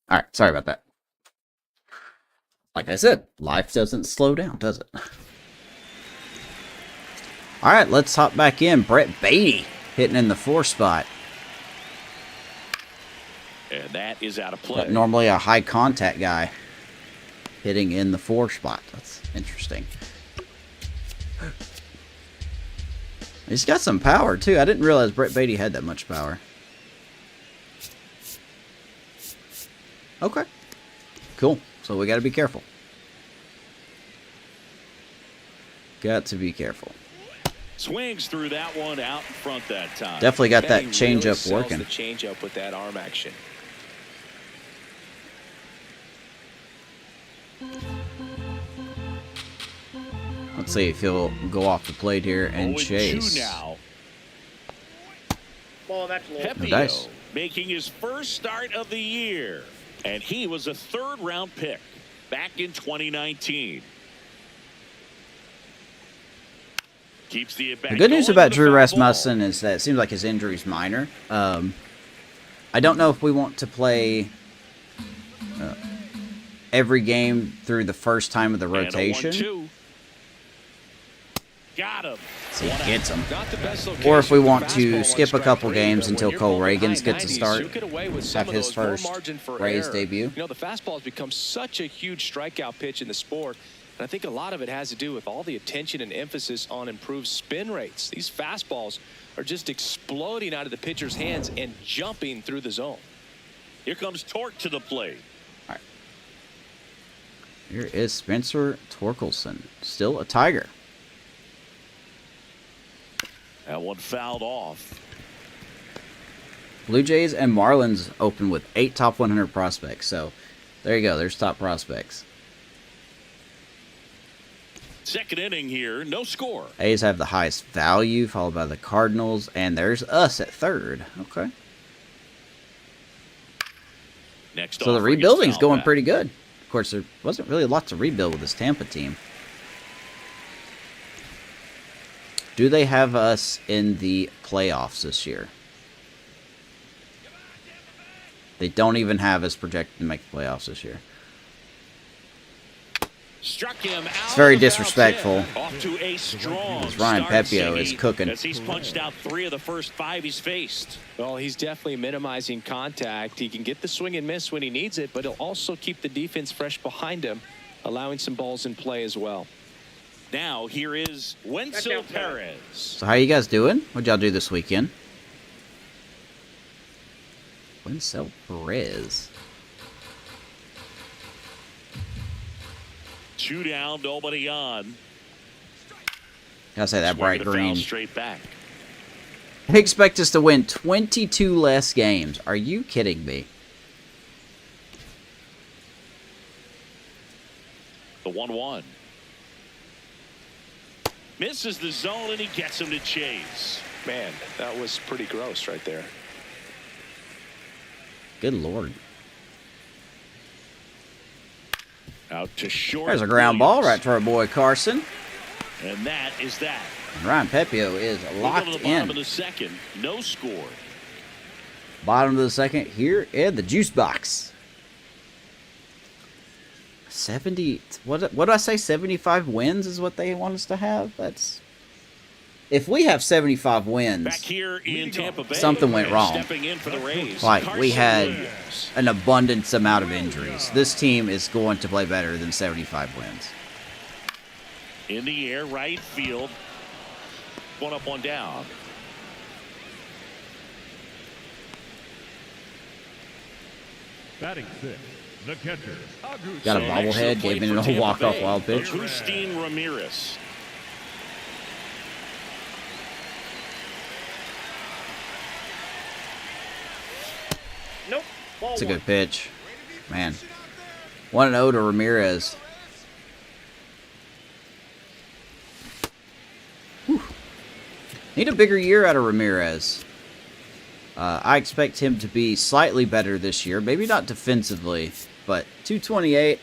A: All right, sorry about that. Like I said, life doesn't slow down, does it? All right, let's hop back in. Brett Beatty hitting in the 4 spot.
B: And that is out of play.
A: But normally a high contact guy hitting in the 4 spot. That's interesting. He's got some power, too. I didn't realize Brett Beatty had that much power. Okay. Cool. So we got to be careful. Got to be careful.
B: Swings through that one out in front that time.
A: Definitely got that
C: Benny
A: changeup
C: really
A: working.
C: The changeup with that arm action.
A: Let's see if he'll go off the plate here and
B: 0-2
A: chase.
B: now.
D: Ball, that's low.
B: Pepio
A: Nice.
B: making his first start of the year. And he was a 3rd-round pick back in 2019. Keeps the at-bat
A: The good news
B: going
A: about
B: with a
A: Drew
B: foul
A: Rasmussen is that it seems like his injury's minor. I don't know if we want to play every game through the first time of the
B: ball. And a
A: rotation.
B: 1-2. Got him.
A: See if he gets him.
C: Not the best
A: Or if we
C: location
A: want
C: for
A: to
C: fastball on
A: skip a
C: strike
A: couple
C: 3,
A: games
C: but
A: until
C: when you're
A: Cole
C: going
A: Reagans
C: high
A: gets a
C: 90s,
A: start,
C: you get away with some
A: have
C: of
A: his
C: those, more
A: first
C: margin for
A: Rays
C: error.
A: debut.
C: You know, the fastball has become such a huge strikeout pitch in the sport. And I think a lot of it has to do with all the attention and emphasis on improved spin rates. These fastballs are just exploding out of the pitcher's hands and jumping through the zone.
B: Here comes Torque to the plate.
A: Here is Spencer Torkelson, still a Tiger.
B: That one fouled off.
A: Blue Jays and Marlins open with 8 top 100 prospects. So there you go. There's top prospects.
B: Second inning here, no score.
A: A's have the highest value, followed by the Cardinals, and there's us at 3rd. Okay.
B: Next
A: So the
B: offering is
A: rebuilding's
B: foul
A: going
B: back.
A: pretty good. Of course, there wasn't really a lot to rebuild with this Tampa team. Do they have us in the playoffs this year? They don't even have us projected to make the playoffs this year.
B: Struck him out.
A: It's very
B: of the foul
A: disrespectful.
B: tip. Off to a strong
A: As Ryan
B: start,
A: Pepio is
B: Siggy,
A: cooking.
B: as he's punched out 3 of the first 5 he's faced.
C: Well, he's definitely minimizing contact. He can get the swing and miss when he needs it, but he'll also keep the defense fresh behind him, allowing some balls in play as well.
B: Now here is Wenzel Perez.
A: So how you guys doing? What'd y'all do this weekend? Wenzel Perez.
B: 2 down, nobody on.
A: Gotta say that bright
B: Swing and a foul
A: green.
B: straight back.
A: They expect us to win 22 less games. Are you kidding me?
B: The 1-1. Misses the zone and he gets him to chase.
C: Man, that was pretty gross right there.
A: Good lord.
B: Out to short.
A: There's a ground ball
B: Williams.
A: right to our boy Carson.
B: And that is that.
A: And Ryan Pepio is
B: We'll
A: locked
B: go to the bottom
A: in.
B: of the second. No score.
A: Bottom of the second here in the juice box. 70. What do I say? 75 wins is what they want us to have? That's. If we have 75
B: Back
A: wins,
B: here in Tampa Bay.
A: something went
B: and
A: wrong.
B: Stepping in for the Rays.
A: like we
B: Carson
A: had
B: Williams.
A: an abundance amount of injuries. This team is going to play better than 75 wins.
B: In the air, right field. 1 up, 1 down.
F: Batting 6, the catcher, Agustin.
A: Got a
B: So next to the
A: bobblehead,
B: plate
A: gave it
B: for
A: a
B: Tampa
A: walk-off
B: Bay,
A: wild pitch.
B: Agustin Ramirez.
D: Nope. Ball
A: It's a
D: 1.
A: good pitch. Man. 1-0 to Ramirez. Whew. Need a bigger year out of Ramirez. I expect him to be slightly better this year. Maybe not defensively, but 228.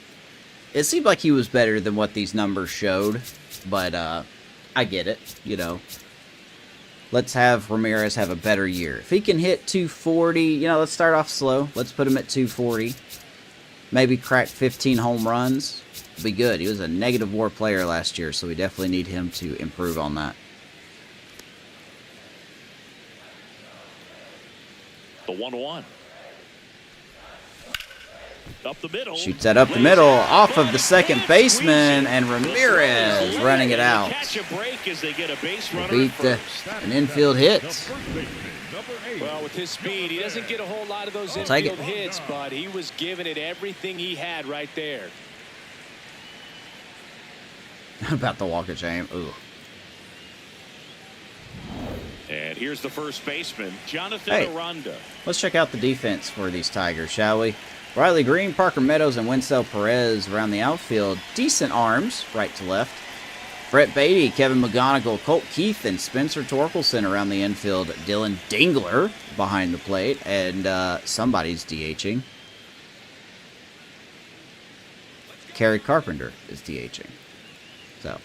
A: It seemed like he was better than what these numbers showed, but I get it, you know. Let's have Ramirez have a better year. If he can hit 240, you know, let's start off slow. Let's put him at 240. maybe crack 15 home runs, be good. He was a negative WAR player last year, so we definitely need him to improve on that.
B: The 1-1. Up the middle.
A: Shoots that up the middle, off of the second baseman, and Ramirez running it out.
B: Catch a break as they get a base runner
A: Beat
B: at first.
A: an infield hit.
C: Well, with his speed, he doesn't get a whole lot of those
A: Take
C: infield
A: it.
C: hits, but he was giving it everything he had right there.
A: About the walk of shame. Ooh.
B: And here's the first baseman, Jonathan
A: Hey.
B: Aranda.
A: Let's check out the defense for these Tigers, shall we? Riley Green, Parker Meadows, and Winsell Perez around the outfield. Decent arms, right to left. Brett Beatty, Kevin McGonigal, Colt Keith, and Spencer Torkelson around the infield. Dylan Dingler behind the plate, and somebody's DHing. Kerry Carpenter is DHing. So,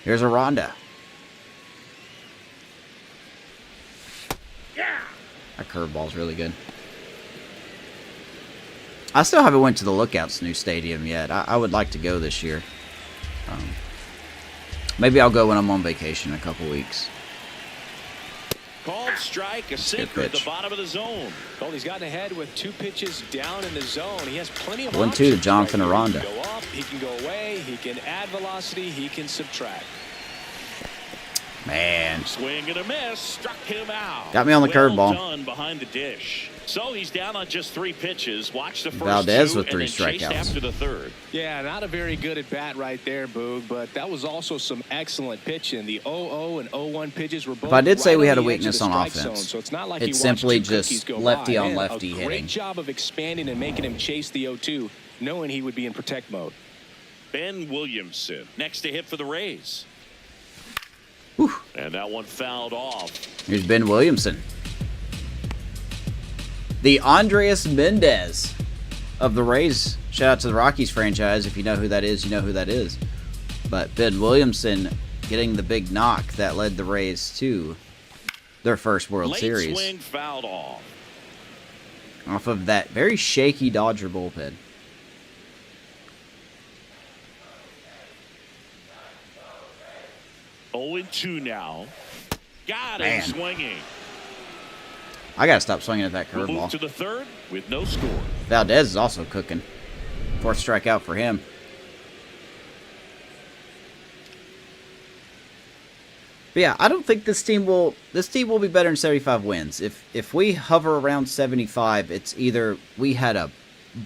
A: here's Aranda. That curveball's really good. I still haven't went to the Lookouts new stadium yet. I would like to go this year. Maybe I'll go when I'm on vacation in a couple weeks.
B: Called strike, a sinker at the
A: pitch.
B: bottom of the zone.
C: Well, he's gotten ahead with 2 pitches down in the zone. He has plenty of
A: 1-2 to
C: options
A: Jonathan
C: right here.
A: Aranda.
C: He can go up, he can go away, he can add velocity, he can subtract.
A: Man.
B: Swing and a miss, struck him out.
A: Got me on the
B: Well
A: curveball.
B: done behind the dish. So he's down on just 3 pitches. Watch the first
A: Valdez
B: 2
A: with
B: and
A: 3
B: then chased
A: strikeouts.
B: after the third.
C: Yeah, not a very good at bat right there, Boog, but that was also some excellent pitching. The 0-0 and 0-1 pitches were both
A: If I did say
C: right
A: we
C: on
A: had a
C: the edge of
A: weakness
C: the
A: on
C: strike
A: offense,
C: zone, so it's not like
A: it's
C: he watched
A: simply
C: 2
A: just
C: cookies go
A: lefty
C: by.
A: on
C: Man,
A: lefty
C: a
A: hitting.
C: Great job of expanding and making him chase the 0-2, knowing he would be in protect mode.
B: Ben Williamson next to hit for the Rays.
A: Whew.
B: And that one fouled off.
A: Here's Ben Williamson. The Andres Mendez of the Rays. Shout out to the Rockies franchise. If you know who that is, you know who that is. But Ben Williamson getting the big knock that led the Rays to their first World
B: Late
A: Series.
B: swing fouled off.
A: Off of that very shaky Dodger bullpen.
B: Oh, 0-2 now. Got
A: Man.
B: him swinging.
A: I gotta stop swinging at that
B: We'll move
A: curveball.
B: to the third with no score.
A: Valdez is also cooking. 4th strikeout for him. But yeah, I don't think this team will be better than 75 wins. If we hover around 75, it's either we had a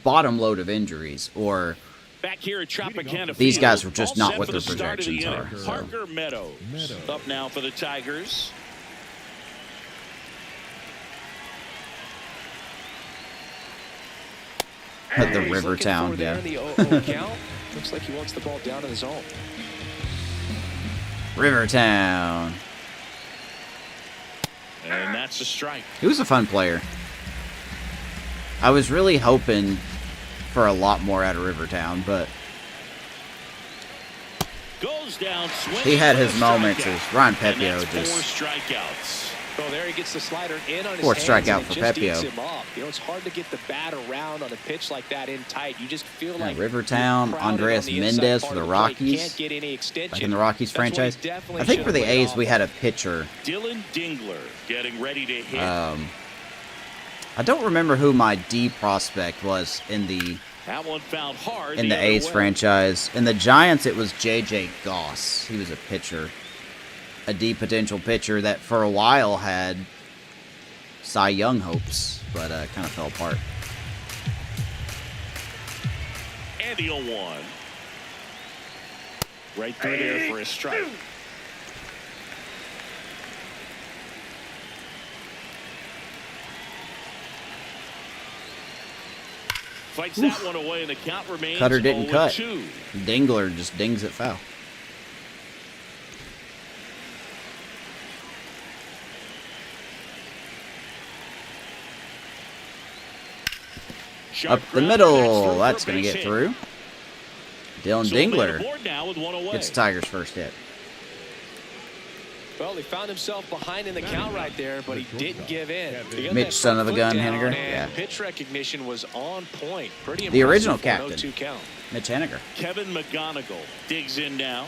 A: bottom load of injuries or
B: Back here at Tropicana
A: these
B: Field,
A: guys were just
B: all
A: not
B: set
A: what
B: for
A: their
B: the start of the
A: projections
B: inning.
A: are, so.
B: Parker Meadows up now for the Tigers.
A: at the
C: He's looking
A: Rivertown,
C: for there
A: yeah.
C: in the 0-0 count. Looks like he wants the ball down in the zone.
A: Rivertown.
B: And that's a strike.
A: He was a fun player. I was really hoping for a lot more out of Rivertown, but
B: Goes down swinging.
A: he had
B: for
A: his
B: a
A: moments
B: strikeout.
A: as Ryan
B: And
A: Pepio
B: that's 4
A: just...
B: strikeouts.
C: Oh, there he gets the slider in on his
A: 4th
C: hands,
A: strikeout
C: and it
A: for
C: just
A: Pepio.
C: eats him up. You know, it's hard to get the bat around on a pitch like that in tight. You just feel
A: Yeah,
C: like
A: Rivertown,
C: you're crowded
A: Andres
C: on the inside
A: Mendez
C: part
A: for the
C: of plate.
A: Rockies.
C: Can't get any extension.
A: Back in the Rockies
C: That's what he
A: franchise.
C: definitely
A: I think for
C: should've
A: the
C: went
A: A's,
C: off
A: we
C: of.
A: had a pitcher.
B: Dylan Dingler getting ready to hit.
A: I don't remember who my D prospect was in the
B: That one found hard.
A: the
B: other
A: A's
B: way.
A: franchise. In the Giants, it was J.J. Goss. He was a pitcher. A D potential pitcher that for a while had Cy Young hopes, but kind of fell apart.
B: And the 0-1. Right through there for a strike. Fights that one away, and the count remains
A: Cutter didn't cut.
B: 0-2.
A: Dingler just dings it foul.
B: Sharp
A: Up the
B: ground,
A: middle.
B: for
A: That's
B: a
A: going to
B: base
A: get
B: hit.
A: through. Dylan
B: So lead
A: Dingler
B: aboard now with one away.
A: gets Tigers' first hit.
C: Well, he found himself behind in the count right there, but he didn't give in. He got
A: Mitch,
C: that
A: son of a
C: foot
A: gun,
C: down,
A: Henniger.
C: and
A: Yeah.
C: pitch recognition was on point. Pretty
A: The original
C: impressive for an
A: captain.
C: 0-2 count.
A: Mitch Henniger.
B: Kevin McGonigal digs in now.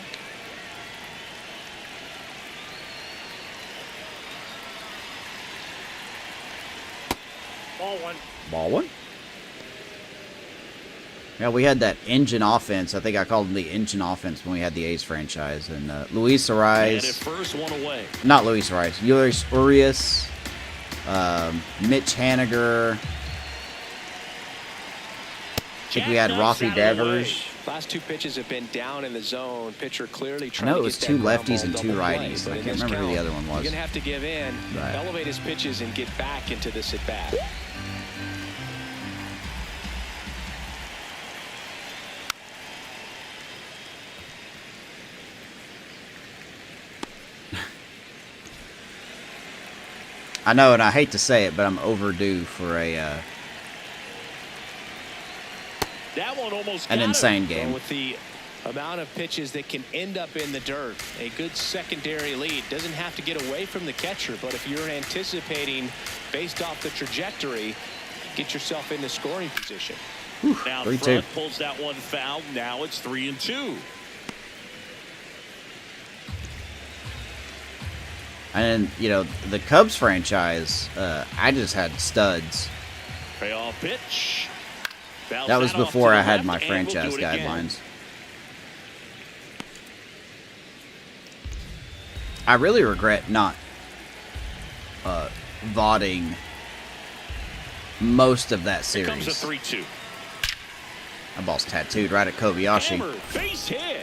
D: Ball one.
A: Ball one. Yeah, we had that engine offense. I think I called them the engine offense when we had the A's franchise. And Luis
B: And
A: Ariz.
B: at first, one away.
A: Not Luis Ariz. Luis Urias. Mitch Haniger. I think we had Rafi Devers.
C: Last two pitches have been down in the zone. Pitcher clearly
A: I
C: trying
A: know
C: to
A: it was
C: get
A: two
C: that ground
A: lefties
C: ball
A: and two
C: double play,
A: righties.
C: but
A: I
C: in
A: can't
C: this
A: remember who the
C: count,
A: other one was.
C: You're going to have to give in,
A: Right.
C: elevate his pitches, and get back into this at bat.
A: I know, and I hate to say it, but I'm overdue for a
B: That one almost
A: an
B: got him.
A: insane
C: Well,
A: game.
C: with the amount of pitches that can end up in the dirt, a good secondary lead doesn't have to get away from the catcher, but if you're anticipating based off the trajectory, get yourself into scoring position.
B: Now
A: 3-2.
B: front pulls that one foul. Now it's 3-2.
A: And, you know, the Cubs franchise, I just had studs.
B: Payoff pitch. Fouls
A: That was
B: off to
A: before
B: the
A: I had
B: left,
A: my
B: and we'll
A: franchise
B: do it again.
A: guidelines. I really regret not vodding most of that
B: Here comes
A: series.
B: a 3-2.
A: That ball's tattooed right at Kobayashi.
B: Hammer, base hit.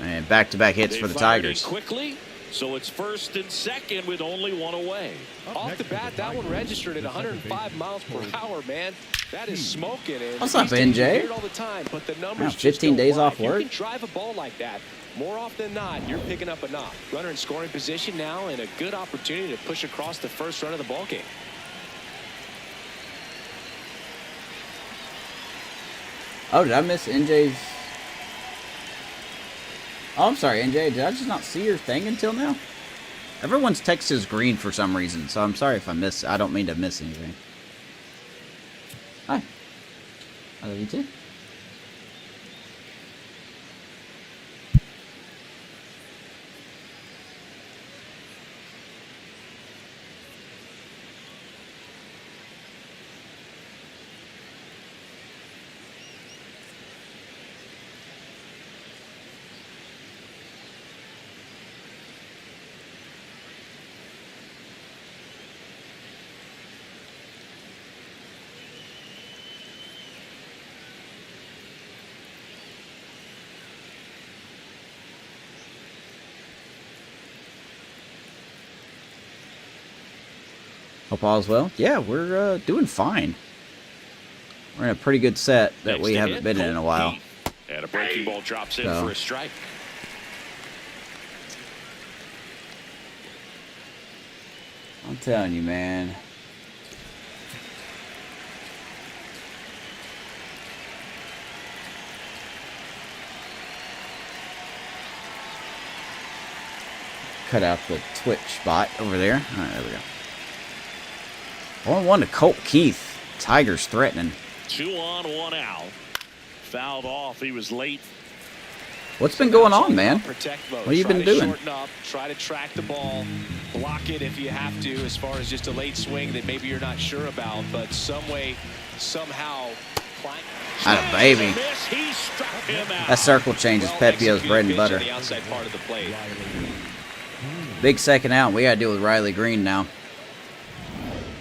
A: And back-to-back hits
B: They
A: for the
B: fired it
A: Tigers.
B: quickly, so it's first and second with only one away.
C: Off the bat, that one registered at 105 miles per hour, man. That is smoking. And
A: What's up,
C: these days you
A: NJ?
C: hear it all the time, but the numbers
A: Wow,
C: just
A: 15
C: don't
A: days
C: lie.
A: off
C: If you
A: work?
C: can drive a ball like that, more often than not, you're picking up a knock. Runner in scoring position now, and a good opportunity to push across the first run of the ball game.
A: Oh, did I miss NJ's? Oh, I'm sorry, NJ. Did I just not see your thing until now? Everyone's text is green for some reason, so I'm sorry if I miss. I don't mean to miss anything. Hi. I love you too. Hope all is well. Yeah, we're doing fine. We're in a pretty good set that
B: Next
A: we
B: to
A: haven't
B: hit,
A: been in a while.
B: Heath. And a breaking ball drops in
A: So.
B: for a strike.
A: I'm telling you, man. Cut out the Twitch spot over there. All right, there we go. 1-1 to Colt Keith. Tigers threatening.
B: 2 on, 1 out. Fouled off. He was late.
A: What's been going on, man?
C: Protect mode.
A: What have you
C: Try
A: been
C: to
A: doing?
C: Shorten up, try to track the ball, block it if you have to, as far as just a late swing that maybe you're not sure about, but some way, somehow,
A: Atta baby.
B: Miss, he struck him out.
A: That circle change is Pepio's
C: executed
A: bread and
C: pitch
A: butter.
C: on the outside part of the plate.
A: Big second out. We got to deal with Riley Green now.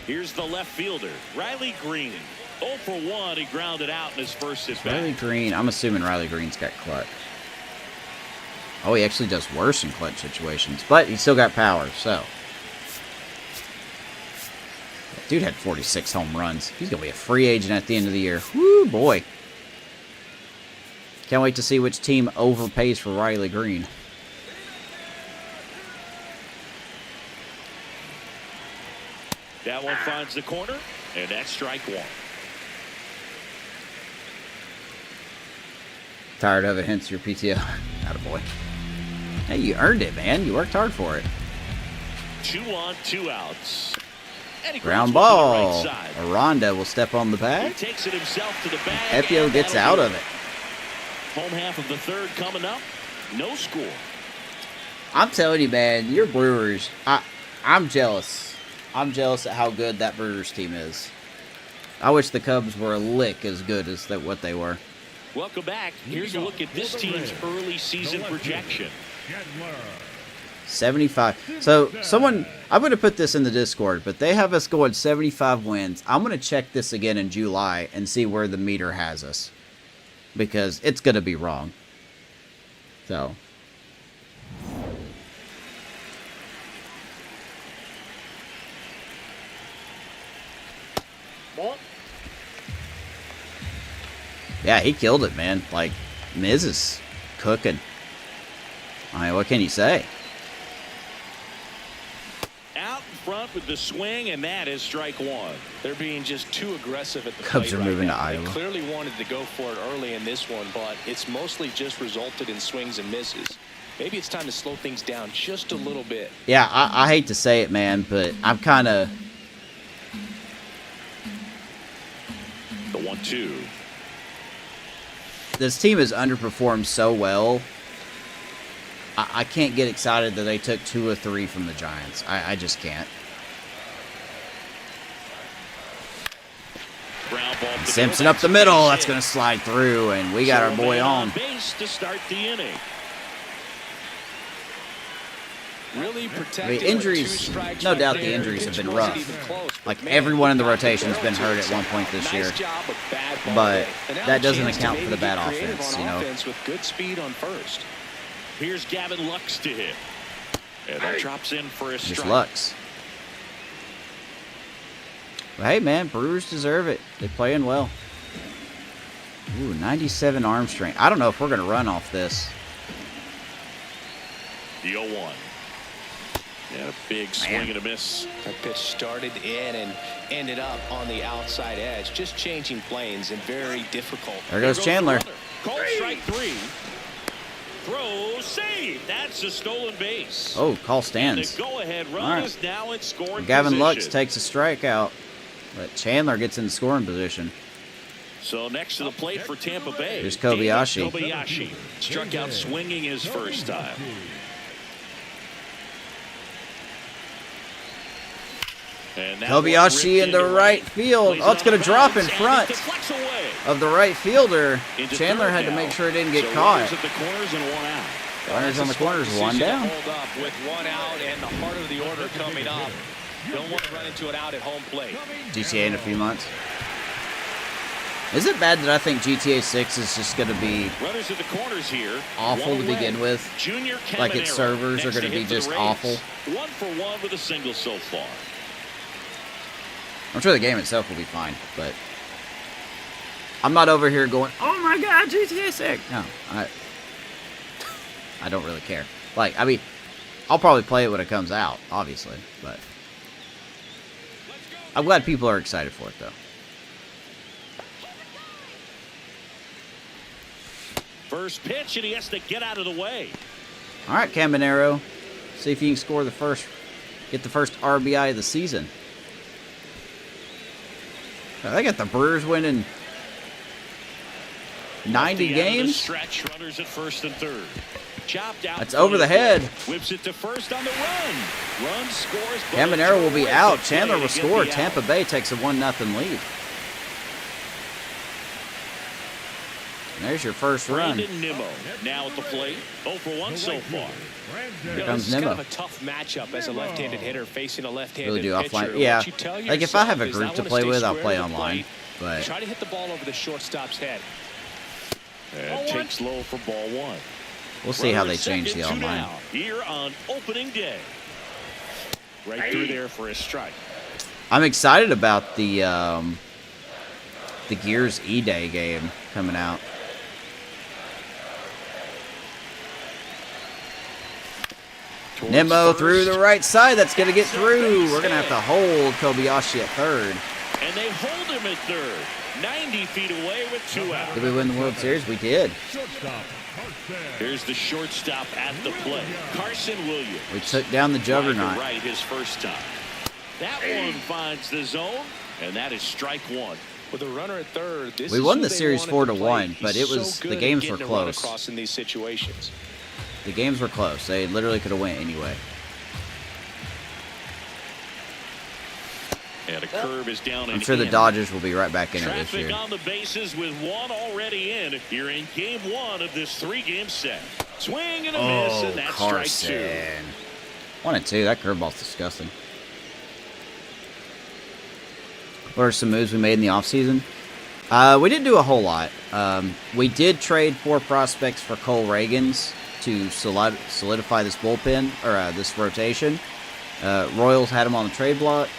B: Here's the left fielder, Riley Green. 0 for 1. He grounded out in his first at
A: Riley
B: bat.
A: Green. I'm assuming Riley Green's got clutch. Oh, he actually does worse in clutch situations, but he's still got power, so. Dude had 46 home runs. He's going to be a free agent at the end of the year. Woo, boy. Can't wait to see which team overpays for Riley Green.
B: That one finds the corner, and that's strike 1.
A: Tired of it, hence your PTO. Attaboy. Hey, you earned it, man. You worked hard for it.
B: 2 on, 2 outs. And he
A: Ground
B: grounds one to the
A: ball.
B: right side.
A: Aranda will step on the
B: He
A: bag.
B: takes it himself to the bag.
A: Epio
B: and
A: gets
B: that'll
A: out
B: do
A: of it.
B: Home half of the third coming up. No score.
A: I'm telling you, man, your Brewers, I'm jealous. I'm jealous at how good that Brewers team is. I wish the Cubs were a lick as good as what they were.
B: Welcome back. Here's a look at this team's early season projection.
A: 75. So, I'm going to put this in the Discord, but they have us going 75 wins. I'm going to check this again in July and see where the meter has us. Because it's going to be wrong. So.
D: Ball.
A: Yeah, he killed it, man. Like, Miz is cooking. I mean, what can you say?
B: Out in front with the swing, and that is strike 1.
C: They're being just too aggressive at the
A: Cubs
C: plate
A: are moving
C: right
A: to
C: now.
A: Iowa.
C: They clearly wanted to go for it early in this one, but it's mostly just resulted in swings and misses. Maybe it's time to slow things down just a little bit.
A: Yeah, I hate to say it, man, but I'm kind of...
B: The 1-2.
A: This team has underperformed so well. I can't get excited that they took 2 or 3 from the Giants. I just can't.
B: Ground ball to
A: Simpson
B: middle.
A: up the middle. That's going to slide through, and we got our boy on.
B: Base to start the inning.
C: Really
A: I
C: protected.
A: mean, injuries, no doubt the injuries have been rough. Like, everyone in the rotation has been hurt at one point this year. But that doesn't account for the bad offense, you know.
C: With good speed on first.
B: Here's Gavin Lux to hit. And that drops in for a strike.
A: Just Lux. But hey, man, Brewers deserve it. They're playing well. Ooh, 97 arm strength. I don't know if we're going to run off this.
B: The 0-1. And a big swing and a miss.
C: That pitch started in and ended up on the outside edge. Just changing planes and very difficult.
A: There goes Chandler.
B: Called strike 3. Throw, save. That's a stolen base.
A: Oh, call
B: And
A: stands.
B: the go-ahead run
A: All right.
B: is now in scoring
A: Gavin Lux
B: position.
A: takes a strikeout, but Chandler gets in scoring position.
B: So next to the plate for Tampa Bay.
A: Here's Kobayashi.
B: David Kobayashi struck out swinging his first time. And that
A: Kobayashi
B: one
A: in the
B: ripped
A: right
B: into
A: field.
B: Plays
A: Oh, it's
B: it on
A: going to
B: the
A: drop in
B: bounce, and
A: front
B: it deflects away.
A: of the right fielder.
B: Into
A: Chandler
B: third
A: had to
B: now.
A: make sure it didn't get
B: So
A: caught.
B: runners at the corners and 1 out.
A: Runners on the corners,
C: Decision
A: 1
C: to
A: down.
C: Hold up with 1 out and the heart of the order coming up. Don't want to run into an out at home plate.
A: GTA in a few months. Is it bad that I think GTA 6 is just going to be
B: Runners at the corners here.
A: awful to
B: One away.
A: begin with?
B: Junior
A: Like its
B: Caminero
A: servers are
B: next
A: going to be
B: hit for the
A: just
B: Rays.
A: awful?
B: 1 for 1 with a single so far.
A: I'm sure the game itself will be fine, but I'm not over here going, oh my god, GTA 6. No, I don't really care. Like, I mean, I'll probably play it when it comes out, obviously, but I'm glad people are excited for it, though.
B: First pitch, and he has to get out of the way.
A: All right, Caminero, see if you can score get the first RBI of the season. They got the Brewers winning 90
B: Lefty out of the
A: games.
B: stretch, runners at first and third. Chopped out.
A: That's over the head.
B: Whips it to first on the run. Run scores. but
A: Caminero will be out.
B: terrific
A: Chandler
B: play
A: will
B: to get
A: score.
B: the out.
A: Tampa Bay takes a 1-0 lead. And there's your first run.
B: Brandon Nimmo now at the plate. 0 for 1 so far.
A: Here comes
C: This is kind
A: Nimmo.
C: of a tough matchup as a left-handed hitter facing a left-handed
A: Really do
C: pitcher.
A: offline. Yeah,
C: What you tell
A: like if I have a
C: yourself is,
A: group to
C: wanna
A: play
C: stay
A: with, I'll
C: square
A: play
C: to the
A: online.
C: plate.
A: But
C: Try to hit the ball over the shortstop's head.
B: And takes low for ball 1.
A: we'll see how they
B: Runners
A: change the
B: second, 2
A: online.
B: down here on opening day. Right through there for a strike.
A: I'm excited about the Gears E-Day game coming out.
B: Towards
A: Nimmo
B: first.
A: through the right side. That's going to get through. We're going to have to hold Kobayashi at third.
B: And they hold him at third. 90 feet away with 2 out.
A: Did we win the World Series? We did.
F: Shortstop,
B: Here's the shortstop at the plate, Carson Williams.
A: We took down the juggernaut.
B: Right his first time. That one finds the zone, and that is strike one.
C: With a runner at third, this
A: We
C: is
A: won
C: who
A: the
C: they
A: series
C: wanted to
A: 4-1,
C: play.
A: but
C: He's
A: it was
C: so
A: the
C: good at
A: games were
C: getting a run
A: close.
C: across in these situations.
A: The games were close. They literally could have went anyway.
B: And a curve is down.
A: I'm sure the Dodgers will be right back in it this year.
B: Traffic on the bases with one already in here in game one of this 3-game set. Swing and a miss, and that's strike two.
A: 1-2. That curveball's disgusting. What are some moves we made in the offseason? We didn't do a whole lot. We did trade 4 prospects for Cole Reagans to solidify this bullpen, or this rotation. Royals had him on the trade block.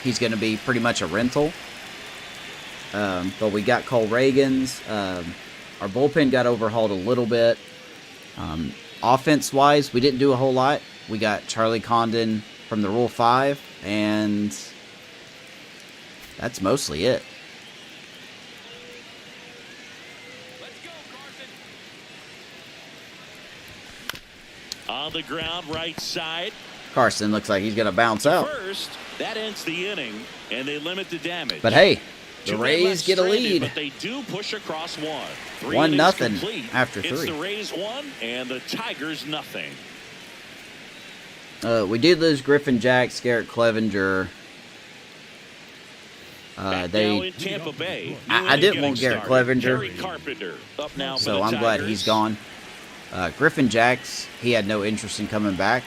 A: He's going to be pretty much a rental. But we got Cole Reagans. Our bullpen got overhauled a little bit. Offense-wise, we didn't do a whole lot. We got Charlie Condon from the Rule 5, and that's mostly it.
B: On the ground, right side.
A: Carson looks like he's going to bounce out.
B: First, that ends the inning, and they limit the damage.
A: But hey, the
B: Two men
A: Rays
B: left
A: get a
B: stranded,
A: lead.
B: But they do push across one. 3
A: 1-0
B: innings complete.
A: after
B: It's
A: 3.
B: the Rays 1 and the Tigers nothing.
A: We did lose Griffin Jacks, Garrett Clevenger.
B: Back now in Tampa Bay.
A: I didn't want Garrett Clevenger,
B: Kerry Carpenter up now for
A: so
B: the
A: I'm glad
B: Tigers.
A: he's gone. Griffin Jacks, he had no interest in coming back.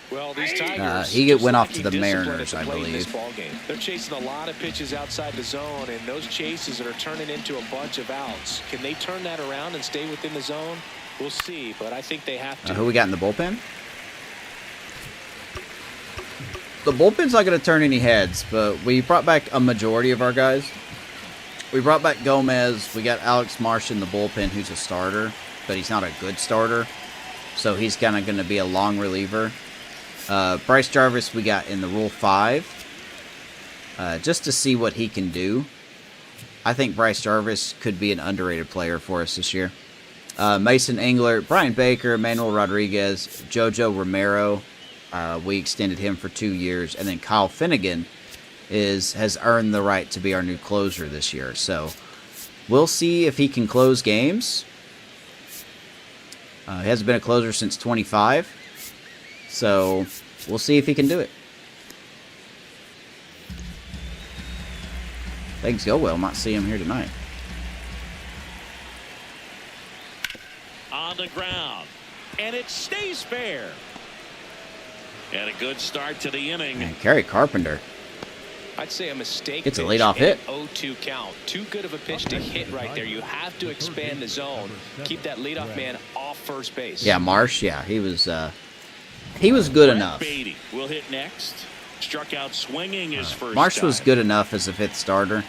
C: Well, these Tigers
A: He
C: just
A: went
C: like
A: off to
C: he
A: the
C: disciplined
A: Mariners,
C: at
A: I
C: the plate in this
A: believe.
C: ball game. They're chasing a lot of pitches outside the zone, and those chases are turning into a bunch of outs. Can they turn that around and stay within the zone? We'll see, but I think they have to.
A: Who we got in the bullpen? The bullpen's not going to turn any heads, but we brought back a majority of our guys. We brought back Gomez. We got Alex Marsh in the bullpen, who's a starter, but he's not a good starter. So he's kind of going to be a long reliever. Bryce Jarvis we got in the Rule 5. Just to see what he can do. I think Bryce Jarvis could be an underrated player for us this year. Mason Engler, Brian Baker, Manuel Rodriguez, Jojo Romero. We extended him for 2 years. And then Kyle Finnegan has earned the right to be our new closer this year. So we'll see if he can close games. He hasn't been a closer since 25. So we'll see if he can do it. Things go well. Might see him here tonight.
B: On the ground, and it stays fair. And a good start to the inning.
A: And Kerry Carpenter.
C: I'd say a mistake.
A: It's a
C: pitch
A: leadoff hit.
C: and 0-2 count. Too good of a pitch to hit right there. You have to expand the zone. Keep that leadoff man off first base.
A: Yeah, Marsh. Yeah, he was good enough.
B: Beatty will hit next. Struck out swinging his first
A: Marsh was
B: time.
A: good enough as a 5th starter,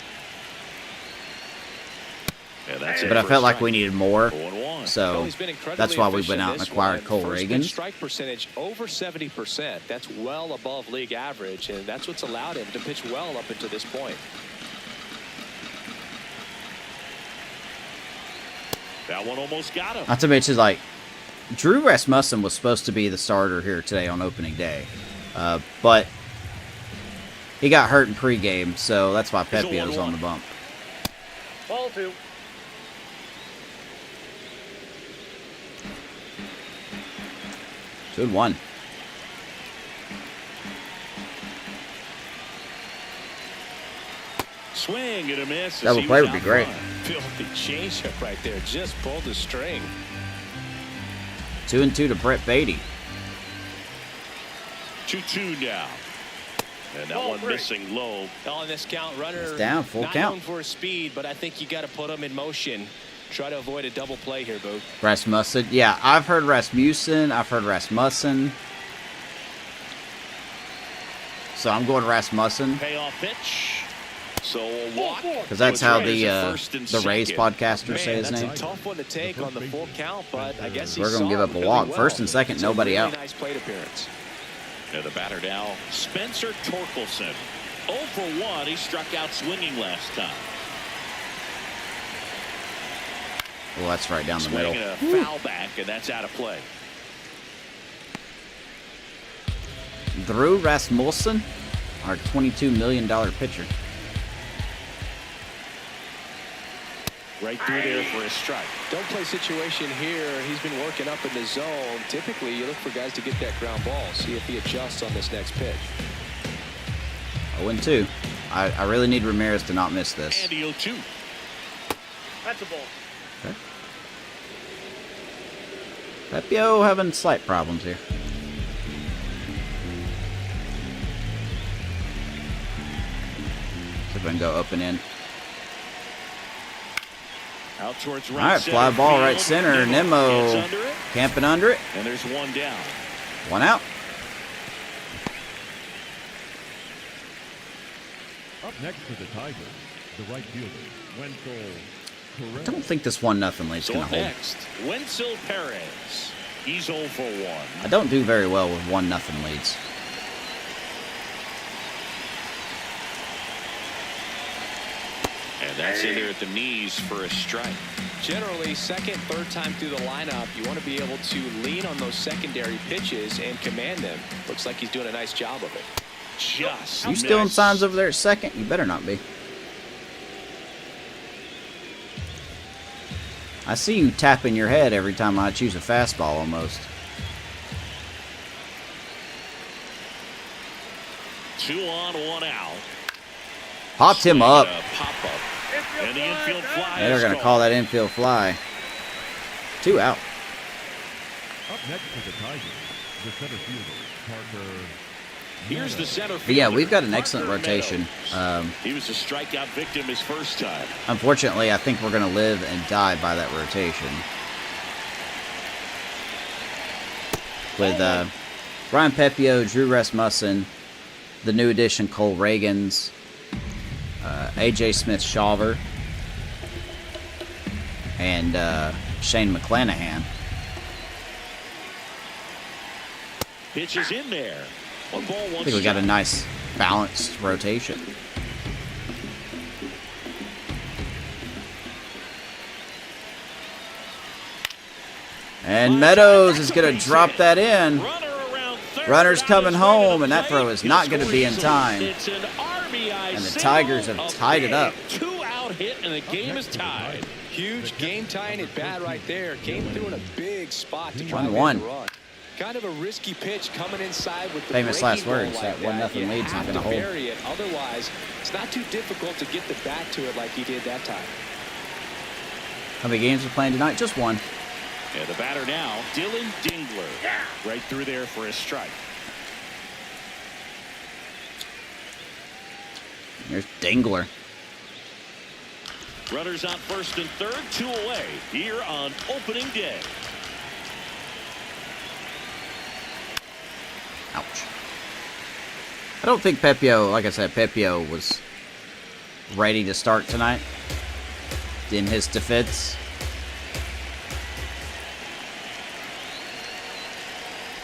B: Yeah, that's it
A: but I
B: for
A: felt
B: a
A: like we
B: strike.
A: needed more.
B: 0-1.
C: Well,
A: So
C: he's been incredibly
A: that's why we
C: efficient
A: went out
C: in
A: and
C: this
A: acquired
C: one.
A: Cole
C: First pitch
A: Reagan.
C: strike percentage over 70%. That's well above league average, and that's what's allowed him to pitch well up until this point.
B: That one almost got him.
A: Not to mention, like, Drew Rasmussen was supposed to be the starter here today on opening day, but he got hurt in pregame, so that's why
B: It's a
A: Pepe was
B: 1-1.
A: on the bump.
D: Ball 2.
A: Good one.
B: Swing and a miss. as
A: Double
B: he
A: play
B: was
A: would be
B: out
A: great.
B: front.
C: Filthy changeup right there. Just pulled the string.
A: 2-2 to Brett Beatty.
B: 2-2 now. And that
D: Ball
B: one
D: 3.
B: missing low.
C: On this count, runner
A: It's down, full
C: not
A: count.
C: known for his speed, but I think you got to put him in motion. Try to avoid a double play here, Boo.
A: Rasmussen. Yeah, I've heard Rasmussen. I've heard Rasmussen. So I'm going Rasmussen
B: Payoff pitch. So a walk.
A: because that's
B: with
A: how
B: Rays
A: the
B: at first and
A: Rays
B: second.
A: podcasters say
C: Man,
A: his
C: that's
A: name.
C: a tough one to take on the full count, but I guess he
A: We're gonna
C: saw
A: give
C: it
A: up a
C: really
A: walk.
C: well.
A: First and second,
C: It's a
A: nobody
C: really
A: out.
C: Nice plate appearance.
B: And the batter now, Spencer Torkelson. 0 for 1. He struck out swinging last time.
A: Well, that's right down the
B: Swing
A: middle.
B: and a foul back, and that's out of play.
A: Drew Rasmussen, our $22 million pitcher.
B: Right through there for a strike.
C: Don't play situation here. He's been working up in the zone. Typically, you look for guys to get that ground ball. See if he adjusts on this next pitch.
A: 0-2. I really need Ramirez to not miss this.
B: And 0-2.
D: That's a ball.
A: Okay. Pepio having slight problems here. See if I can go up and in.
B: Out towards right.
A: All right, fly ball right center. Nemo camping under it.
B: And there's one down.
A: One out.
F: Up next for the Tigers, the right fielder, Wenzel
A: I
F: Perez.
A: don't think this 1-0 lead's
B: So
A: going
B: up
A: to hold.
B: next, Wenzel Perez. He's 0 for 1.
A: I don't do very well with 1-0 leads.
B: And that's in there at the knees for a strike.
C: Generally, second, third time through the lineup, you want to be able to lean on those secondary pitches and command them. Looks like he's doing a nice job of it.
B: Just
A: You stealing
B: missed.
A: signs over there at second? You better not be. I see you tapping your head every time I choose a fastball almost.
B: 2 on, 1 out.
A: Popped him
B: Swing
A: up.
B: and a pop-up. And the infield fly.
A: They're
B: is
A: going to
B: gone.
A: call that infield fly. 2 out.
F: Up next for the Tigers, the center fielder, Parker.
B: Here's the center
A: But
B: fielder.
A: yeah, we've got an excellent
B: Parker
A: rotation.
B: Meadows. He was a strikeout victim his first time.
A: Unfortunately, I think we're going to live and die by that rotation. With Ryan Pepio, Drew Rasmussen, the new addition Cole Reagans, AJ Smith-Shawver, and Shane McClanahan.
B: Pitch is in there. 1 ball, 1
A: I think we got a
B: strike.
A: nice balanced rotation. And Meadows is going to drop that in.
B: Runner around third.
A: Runner's
B: On
A: coming
B: his way to the
A: home, and that
B: plate.
A: throw is
B: He
A: not going to
B: scores
A: be in
B: easily.
A: time.
B: It's an RBI
A: And the
B: single,
A: Tigers have
B: a
A: tied it up.
B: big 2-out hit, and the game is tied.
C: Huge game-tying at bat right there. Came through in a big spot to drive in
A: 1-1.
C: the run. Kind of a risky pitch coming inside with the
A: Famous
C: breaking
A: last
C: ball
A: words,
C: like
A: that 1-0
C: You
A: lead's not
C: have
A: gonna
C: to
A: hold.
C: bury it. Otherwise, it's not too difficult to get the bat to it like he did that time.
A: How many games we're playing tonight? Just one.
B: And the batter now, Dylan Dingler. Right through there for a strike.
A: There's Dingler.
B: Runners on first and third, 2 away here on opening day.
A: Ouch. I don't think Pepio, like I said, Pepio was ready to start tonight in his defense.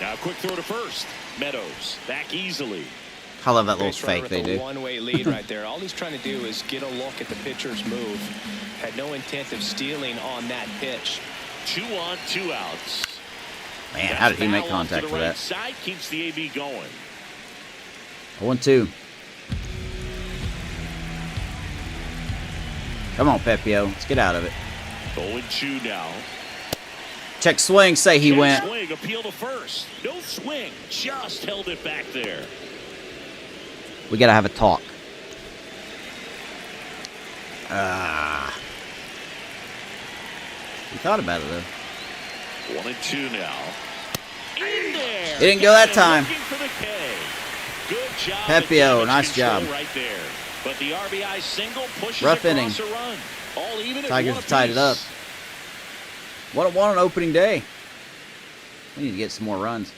B: Now quick throw to first. Meadows back easily.
A: I love that little
C: Base runner
A: fake
C: with
A: they
C: a
A: do.
C: one-way lead right there. All he's trying to do is get a look at the pitcher's move. Had no intent of stealing on that pitch.
B: 2 on, 2 outs.
A: Man, how did he make
B: Foul off to
A: contact
B: the
A: for
B: right
A: that?
B: side keeps the AB going.
A: 1-2. Come on, Pepio. Let's get out of it.
B: 0-2 now.
A: Check swing, say he
B: Check
A: went.
B: Swing, appeal to first. No swing, just held it back there.
A: We got to have a talk. We thought about it, though.
B: 1-2 now. In there.
A: He didn't go that
B: And
A: time.
B: looking for the K. Good job.
A: Pepio,
B: of damage
A: nice
B: control
A: job.
B: right there. But the RBI single pushes
A: Rough
B: across
A: inning.
B: a run. All even at
A: Tigers
B: one
A: have tied it up.
B: apiece.
A: 1-1 on opening day. We need to get some more runs.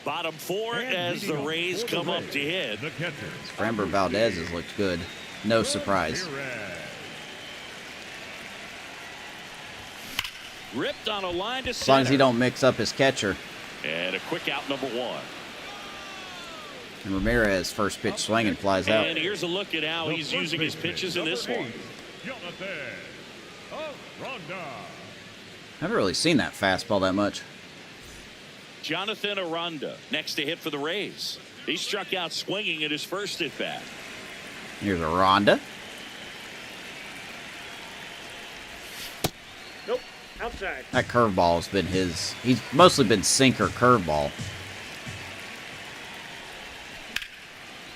B: Bottom 4
F: And
B: as the
F: leading off
B: Rays
F: for the
B: come up
F: Rays,
B: to hit.
F: The catcher.
A: Framber Valdez has looked good. No surprise.
F: Perez.
B: Ripped on a line to
A: As long as he
B: center.
A: don't mix up his catcher.
B: And a quick out, number 1.
A: And Ramirez, first pitch swinging, flies out.
B: And here's a look at how
F: The
B: he's
F: first
B: using his
F: baseman,
B: pitches in this
F: number
B: one.
F: 8, Jonathan Ronda.
A: I haven't really seen that fastball that much.
B: Jonathan Aranda next to hit for the Rays. He struck out swinging at his first at bat.
A: Here's a Ronda.
D: Nope. Outside.
A: That curveball has been his. He's mostly been sinker curveball.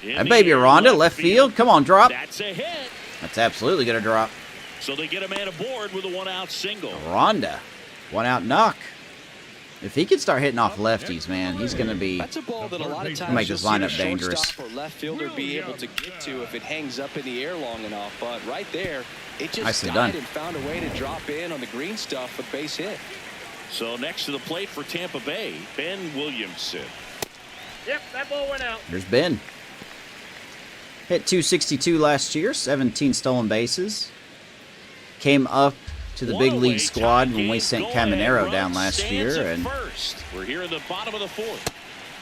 A: That baby Ronda, left field. Come on, drop.
B: That's a hit.
A: That's absolutely going to drop.
B: So they get a man aboard with a one-out single.
A: Ronda. One out knock. If he can start hitting off lefties, man, he's going to be.
C: That's a ball that a lot of times
A: make
C: you'll
A: this
C: see the
A: lineup dangerous.
C: shortstop or left fielder be able to get to if it hangs up in the air long enough. But right there, it just
A: Nicely
C: died
A: done.
C: and found a way to drop in on the green stuff with base hit.
B: So next to the plate for Tampa Bay, Ben Williamson.
D: Yep, that ball went out.
A: There's Ben. Hit 262 last year, 17 stolen bases. Came up to the big league squad when we sent Caminero down last year, and
B: we're here in the bottom of the fourth.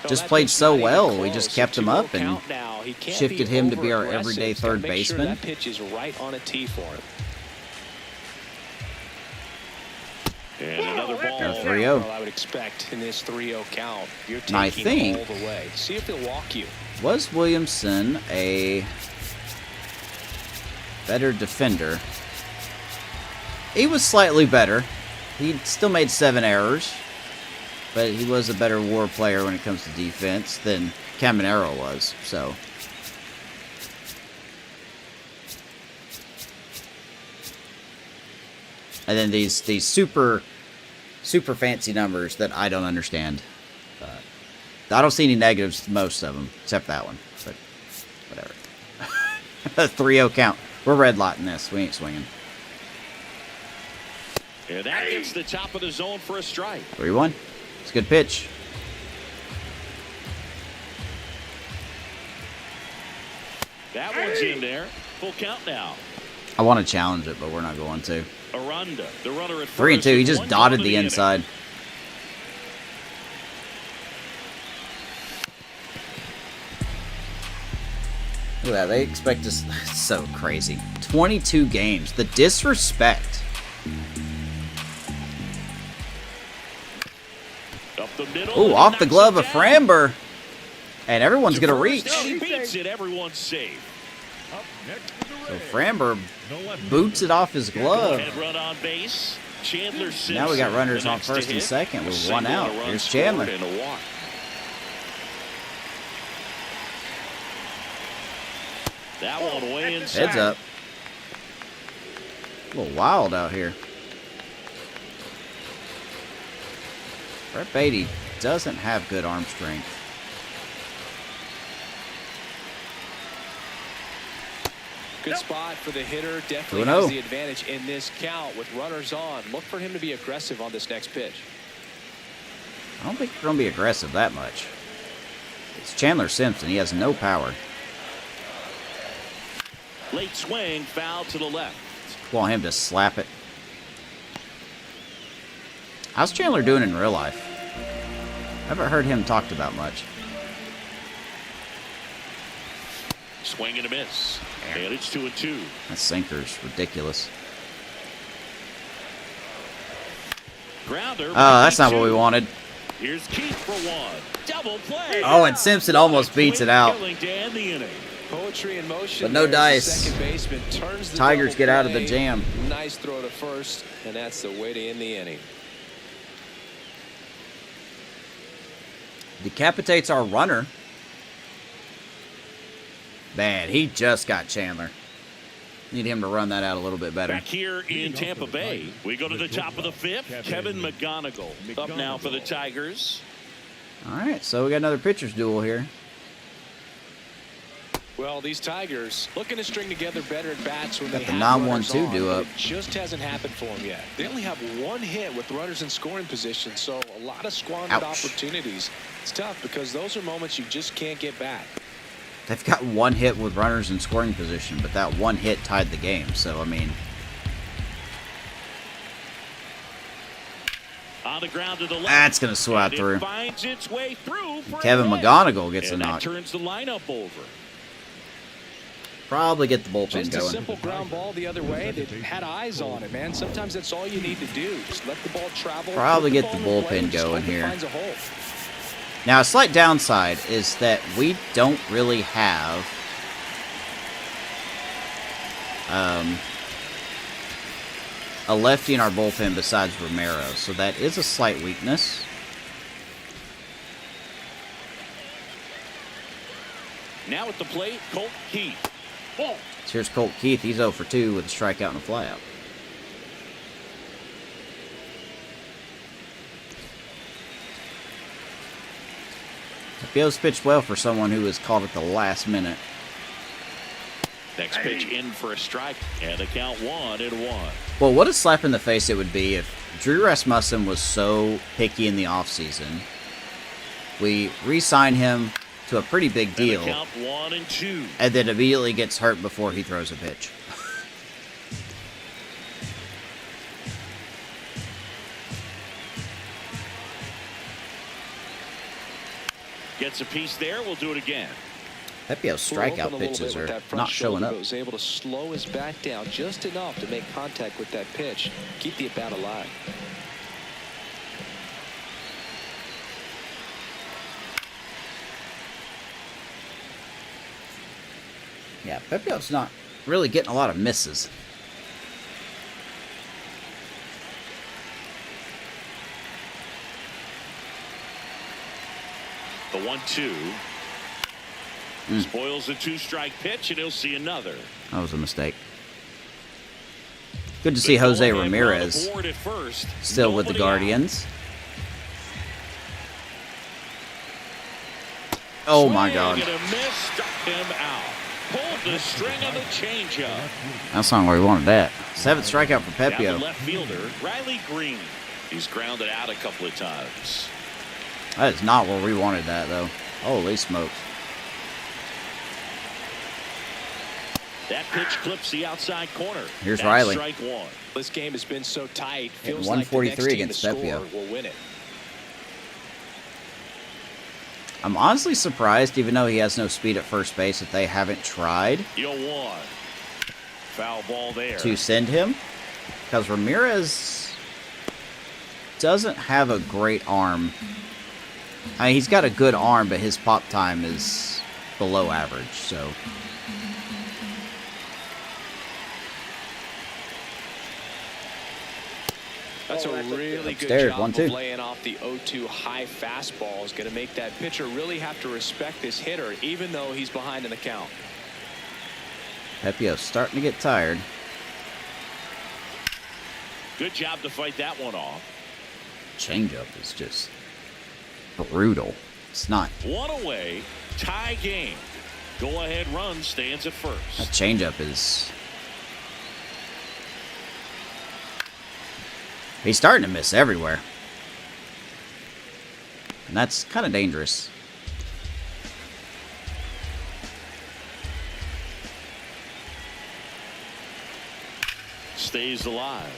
A: just played so well. We just kept him up and shifted him to be our everyday third baseman.
C: That pitch is right on a tee for him.
B: And another ball.
A: Got a 3-0.
C: Well, I would expect in this 3-0 count, you're
A: And I
C: taking
A: think
C: all the way. See if they'll walk you.
A: Was Williamson a better defender? He was slightly better. He still made 7 errors, but he was a better WAR player when it comes to defense than Caminero was. So, and then these super fancy numbers that I don't understand. I don't see any negatives to most of them, except that one. But whatever. A 3-0 count. We're red lighting this. We ain't swinging.
B: And that gets the top of the zone for a strike.
A: 3-1. It's a good pitch.
B: That one's in there. Full count now.
A: I want to challenge it, but we're not going to.
B: Aranda, the runner at
A: 3-2. He just dotted the inside. Look at that. They expect us. It's so crazy. 22 games. The disrespect.
B: Up the middle.
A: Oh, off the glove of Framber. And everyone's going to reach.
B: He beats it. Everyone's safe.
F: Up next for the
A: So
F: Rays.
A: Framber
F: The left
A: boots it off his glove.
B: Head run on base. Chandler Simpson.
A: Now we got runners
B: the
A: on
B: next to
A: first and
B: hit.
A: second with
B: A
A: one
B: single,
A: out.
B: a run
A: Here's
B: scored,
A: Chandler.
B: and a walk. That one way inside.
A: Heads up. A little wild out here. Brett Beatty doesn't have good arm strength.
C: Good spot for the hitter. Definitely
A: 2-0.
C: has the advantage in this count with runners on. Look for him to be aggressive on this next pitch.
A: I don't think they're going to be aggressive that much. It's Chandler Simpson. He has no power.
B: Late swing, foul to the left.
A: Want him to slap it. How's Chandler doing in real life? I haven't heard him talked about much.
B: Swing and a miss. And it's 2-2.
A: That sinker's ridiculous.
B: Grounder.
A: Oh, that's not what we wanted.
B: Here's Keith for one. Double play.
A: Oh, and Simpson almost beats it out.
B: Killing to end the inning.
C: Poetry in motion.
A: But no
C: there as the
A: dice.
C: Second baseman turns the
A: Tigers
C: double
A: get out of the
C: play.
A: jam.
C: Nice throw to first, and that's the way to end the inning.
A: Decapitates our runner. Man, he just got Chandler. Need him to run that out a little bit better.
B: Back here in Tampa Bay, we go to the top of the fifth. Kevin McGonigal up now for the Tigers.
A: All right, so we got another pitcher's duel here.
C: Well, these Tigers looking to string together better at bats when
A: Got
C: they
A: the
C: have
A: 9-1-2
C: runners on,
A: due
C: but
A: up.
C: It just hasn't happened for them yet. They only have one hit with runners in scoring position, so a lot of squandered
A: Ouch.
C: opportunities. It's tough because those are moments you just can't get back.
A: They've got one hit with runners in scoring position, but that one hit tied the game. So, I mean,
B: On the ground to the left.
A: that's going to swat
B: And it
A: through.
B: finds its way through for
A: Kevin
B: a hit.
A: McGonigal gets a
B: And that
A: knock.
B: turns the lineup over.
A: Probably get the bullpen
C: Just a
A: going.
C: simple ground ball the other way that had eyes on it, man. Sometimes that's all you need to do. Just let the ball travel.
A: Probably
C: put
A: get the
C: ball in play,
A: bullpen
C: and just
A: going
C: hope it
A: here.
C: finds a hole.
A: Now, a slight downside is that we don't really have a lefty in our bullpen besides Romero, so that is a slight weakness.
B: Now at the plate, Colt Keith. Ball.
A: So here's Colt Keith. He's 0 for 2 with a strikeout and a flyout. Tapio's pitched well for someone who was called at the last minute.
B: Next pitch in for a strike, and the count 1-1.
A: Well, what a slap in the face it would be if Drew Rasmussen was so picky in the offseason. We re-sign him to a pretty big deal,
B: And the count 1-2.
A: and then immediately gets hurt before he throws a pitch.
B: Gets a piece there. We'll do it again.
A: Pepio's
C: Flew open a
A: strikeout
C: little
A: pitches
C: bit with
A: are
C: that front
A: not showing
C: shoulder,
A: up.
C: but was able to slow his back down just enough to make contact with that pitch. Keep the at-bat alive.
A: Yeah, Pepio's not really getting a lot of misses.
B: The 1-2. Spoils the 2-strike pitch, and he'll see another.
A: That was a mistake. Good to see Jose
B: Go ahead,
A: Ramirez
B: run aboard at first.
A: still with the
B: Nobody out.
A: Guardians. Oh my God.
B: Swing and a miss, struck him out. Pulled the string on the changeup.
A: That's not where we wanted that. 7th strikeout for
B: Down the
A: Pepio.
B: left fielder, Riley Green. He's grounded out a couple of times.
A: That is not where we wanted that, though. Holy smokes.
B: That pitch clips the outside corner.
A: Here's
B: That's
A: Riley.
B: Strike one.
C: This game has been so tight.
A: Hitting
C: Feels like the
A: 143
C: next team to
A: against
C: score
A: Pepio.
C: will win it.
A: I'm honestly surprised, even though he has no speed at first base, that they haven't tried
B: 0-1. Foul ball there.
A: to send him. Because Ramirez doesn't have a great arm. I mean, he's got a good arm, but his pop time is below average, so...
C: That's a really good
A: Upstairs,
C: job
A: 1-2.
C: of laying off the 0-2 high fastball. Is going to make that pitcher really have to respect this hitter, even though he's behind in the count.
A: Pepio's starting to get tired.
B: Good job to fight that one off.
A: Changeup is just brutal. It's not...
B: One away. Tie game. Go ahead run stands at
A: That
B: first.
A: changeup is... He's starting to miss everywhere. And that's kind of dangerous.
B: Stays alive.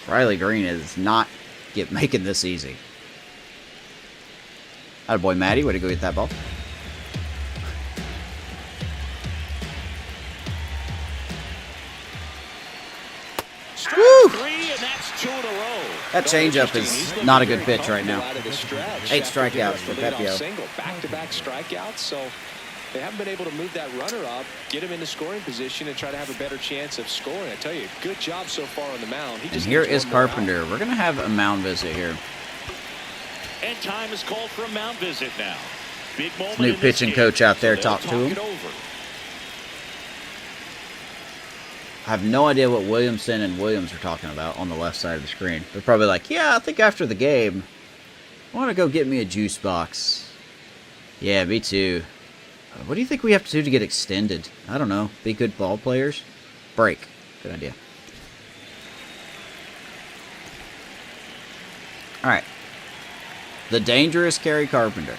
A: Riley Green is not making this easy. Attaboy, Matty. Way to go get that ball.
B: Strike
A: Woo!
B: 3, and that's 2 in a row.
A: That changeup is not a good pitch right now. 8 strikeouts for Pepio.
C: Back-to-back strikeouts, so they haven't been able to move that runner up, get him into scoring position, and try to have a better chance of scoring. I tell you, good job so far on the mound. He
A: And
C: just
A: here
C: needs
A: is
C: one more out.
A: Carpenter. We're going to have a mound visit here.
B: And time is called for a mound visit now. Big moment
A: New
B: in this
A: pitching
B: game,
A: coach out there
B: so
A: talk
B: they'll
A: to him.
B: it over.
A: I have no idea what Williamson and Williams are talking about on the left side of the screen. They're probably like, yeah, I think after the game, I want to go get me a juice box. Yeah, me too. What do you think we have to do to get extended? I don't know. Be good ball players? Break. Good idea. Alright. The dangerous Kerry Carpenter.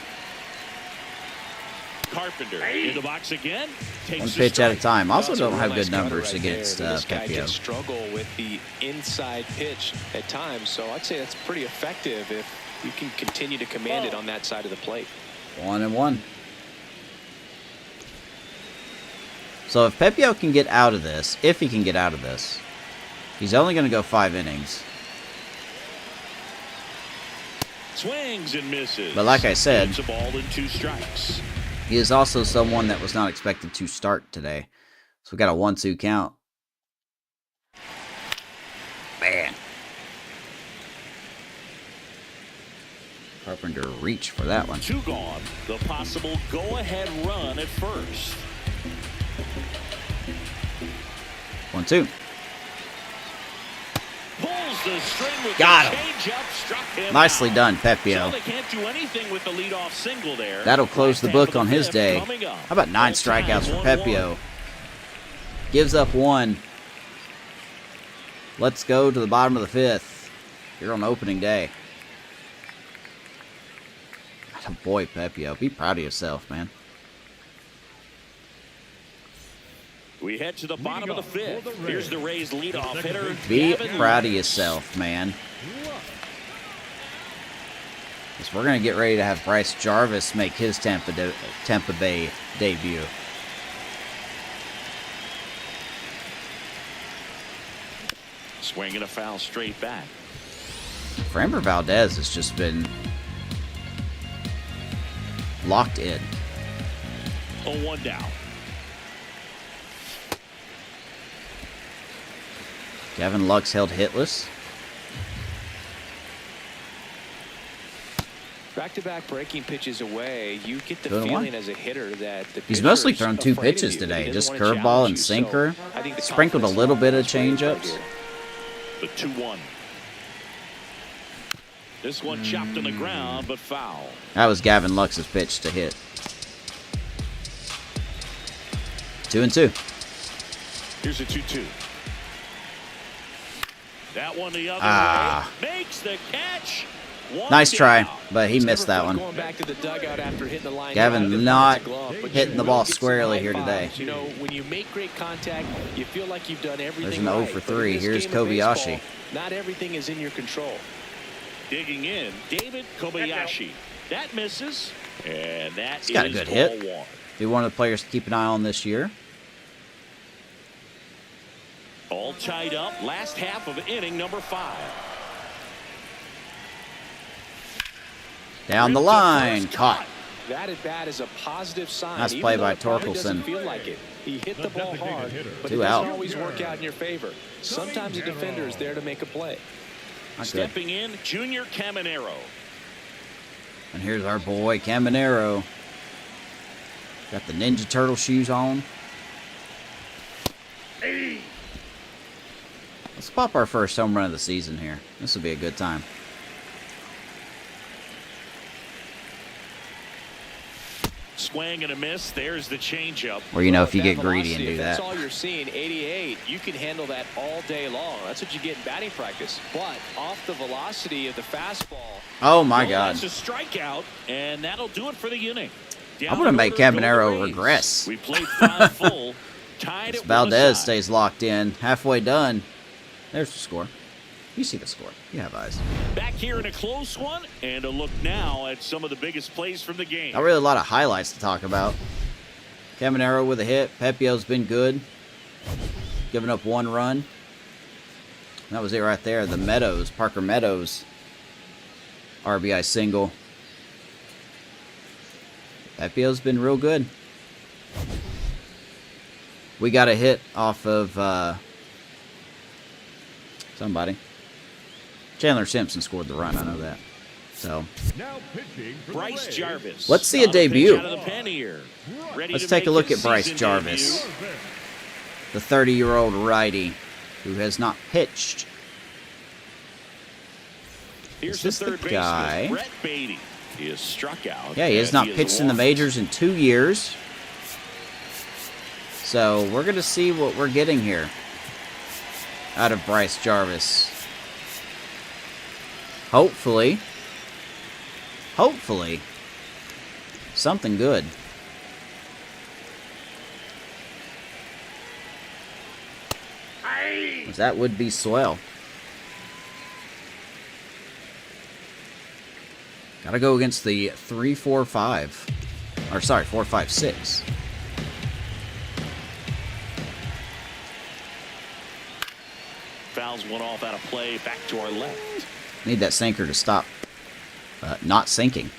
B: Carpenter in the box again. Takes
A: One
B: the
A: pitch at a
B: strike.
A: time. Also
C: That's a
A: don't
C: real
A: have
C: nice
A: good
C: cutter
A: numbers
C: right there.
A: against
C: This guy can
A: Pepio.
C: struggle with the inside pitch at times, so I'd say that's pretty effective if you can continue to command it on that side of the plate.
A: 1-1. So if Pepio can get out of this, if he can get out of this, he's only going to go 5 innings.
B: Swings and misses.
A: But like I said,
B: it's a ball and 2 strikes.
A: He is also someone that was not expected to start today. So we got a 1-2 count. Man. Carpenter reached for that one.
B: 2 gone. The possible go-ahead run at first.
A: 1-2.
B: Pulls the string with
A: Got
B: the
A: him.
B: changeup, struck him
A: Nicely
B: out.
A: done,
B: So
A: Pepio.
B: they can't do anything with the leadoff single there.
A: That'll close the
B: Last
A: book
B: half of
A: on
B: the
A: his
B: fifth
A: day.
B: coming up.
A: How about 9
B: All time,
A: strikeouts for
B: 1-1.
A: Pepio? Gives up 1. Let's go to the bottom of the 5th. Here on opening day. Oh boy, Pepio. Be proud of yourself, man.
B: We head to the bottom of the 5th. Here's the Rays leadoff hitter.
A: Be
B: Gavin
A: proud of
B: Lux.
A: yourself, man. Because we're going to get ready to have Bryce Jarvis make his Tampa Bay debut.
B: Swinging a foul straight back.
A: Framber Valdez has just been locked in.
B: 0-1 down.
A: Gavin Lux held hitless.
C: Back-to-back breaking pitches away, you get the
A: 2-1.
C: feeling as a hitter that the
A: He's mostly
C: pitcher's
A: thrown 2
C: afraid of
A: pitches
C: you.
A: today.
C: He
A: Just
C: doesn't wanna
A: curveball
C: challenge
A: and
C: you,
A: sinker.
C: so I think the
A: Sprinkled a
C: confidence
A: little bit of
C: is right
A: changeups.
C: here.
B: The 2-1. This one chopped on the ground, but foul.
A: That was Gavin Lux's pitch to hit. 2-2.
B: Here's a 2-2. That one the other way. Makes the catch. One
A: Nice try,
B: down.
A: but he
C: It's
A: missed
C: never
A: that
C: fun
A: one.
C: Going back to the dugout after hitting the line
A: Gavin
C: drive,
A: not
C: it's a glove, but
A: hitting
C: you
A: the
C: will
A: ball
C: get some
A: squarely
C: high
A: here today.
C: fives. You know, when you make great contact, you feel like you've done everything
A: There's an 0
C: right.
A: for
C: But in
A: 3.
C: this
A: Here's
C: game of baseball,
A: Kobayashi.
C: Not everything is in your control.
B: Digging in, David Kobayashi. That misses, and that
A: He's got a
B: is
A: good hit.
B: ball 1.
A: Be one of the players to keep an eye on this year.
B: All tied up. Last half of inning number 5.
A: Down the
B: Ripped to
A: line.
B: first,
A: Caught.
C: That at bat is a positive sign.
A: Nice
C: even
A: play
C: though
A: by
C: it probably doesn't
A: Torkelson.
C: feel like it. He hit the ball hard, but it
A: 2
C: doesn't
A: out.
C: always work out in your favor. Sometimes a defender is there to make a play.
A: Not good.
B: Stepping in, Junior Caminero.
A: And here's our boy, Caminero. Got the Ninja Turtle shoes on. Let's pop our first home run of the season here. This will be a good time.
B: Swing and a miss. There's the changeup.
A: Or, you know,
C: Well,
A: if you
C: that
A: get greedy and
C: velocity,
A: do
C: if
A: that.
C: That's all you're seeing, 88. You can handle that all day long. That's what you get in batting practice. But off the velocity of the fastball.
A: Oh, my
B: Well,
A: God.
B: That's a strikeout, and that'll do it for the inning.
A: I'm going to make Caminero
B: Rays.
A: regress.
B: We played 5 full. Tied
A: As
B: at 1
A: Valdez
B: aside.
A: stays locked in. Halfway done. There's the score. You see the score. You have eyes.
B: Back here in a close one, and a look now at some of the biggest plays from the game.
A: Not really a lot of highlights to talk about. Caminero with a hit. Pepio's been good. Giving up 1 run. That was it right there. The Meadows, Parker Meadows, RBI single. Pepio's been real good. We got a hit off of somebody. Chandler Simpson scored the run. I know that. So
F: Now pitching for the
B: Bryce
F: Rays,
B: Jarvis.
A: Let's see a
B: On pitch
A: debut.
B: out of the pen here. Ready
A: Let's
B: to
A: take a
B: make
A: look
B: his
A: at Bryce
B: season
A: Jarvis.
B: debut.
A: the 30-year-old righty who has not pitched.
B: Here's
A: Is this
B: the
A: the
B: third baseman,
A: guy?
B: Brett Beatty. He is struck out.
A: Yeah, he has
B: and
A: not
B: is
A: pitched in the
B: walked.
A: majors in 2 years. So we're going to see what we're getting here out of Bryce Jarvis. Hopefully, something good. 'Cause that would be swell. Gotta go against the 3-4-5. Or sorry, 4-5-6.
B: fouls one off out of play back to our left.
A: Need that sinker to stop not sinking.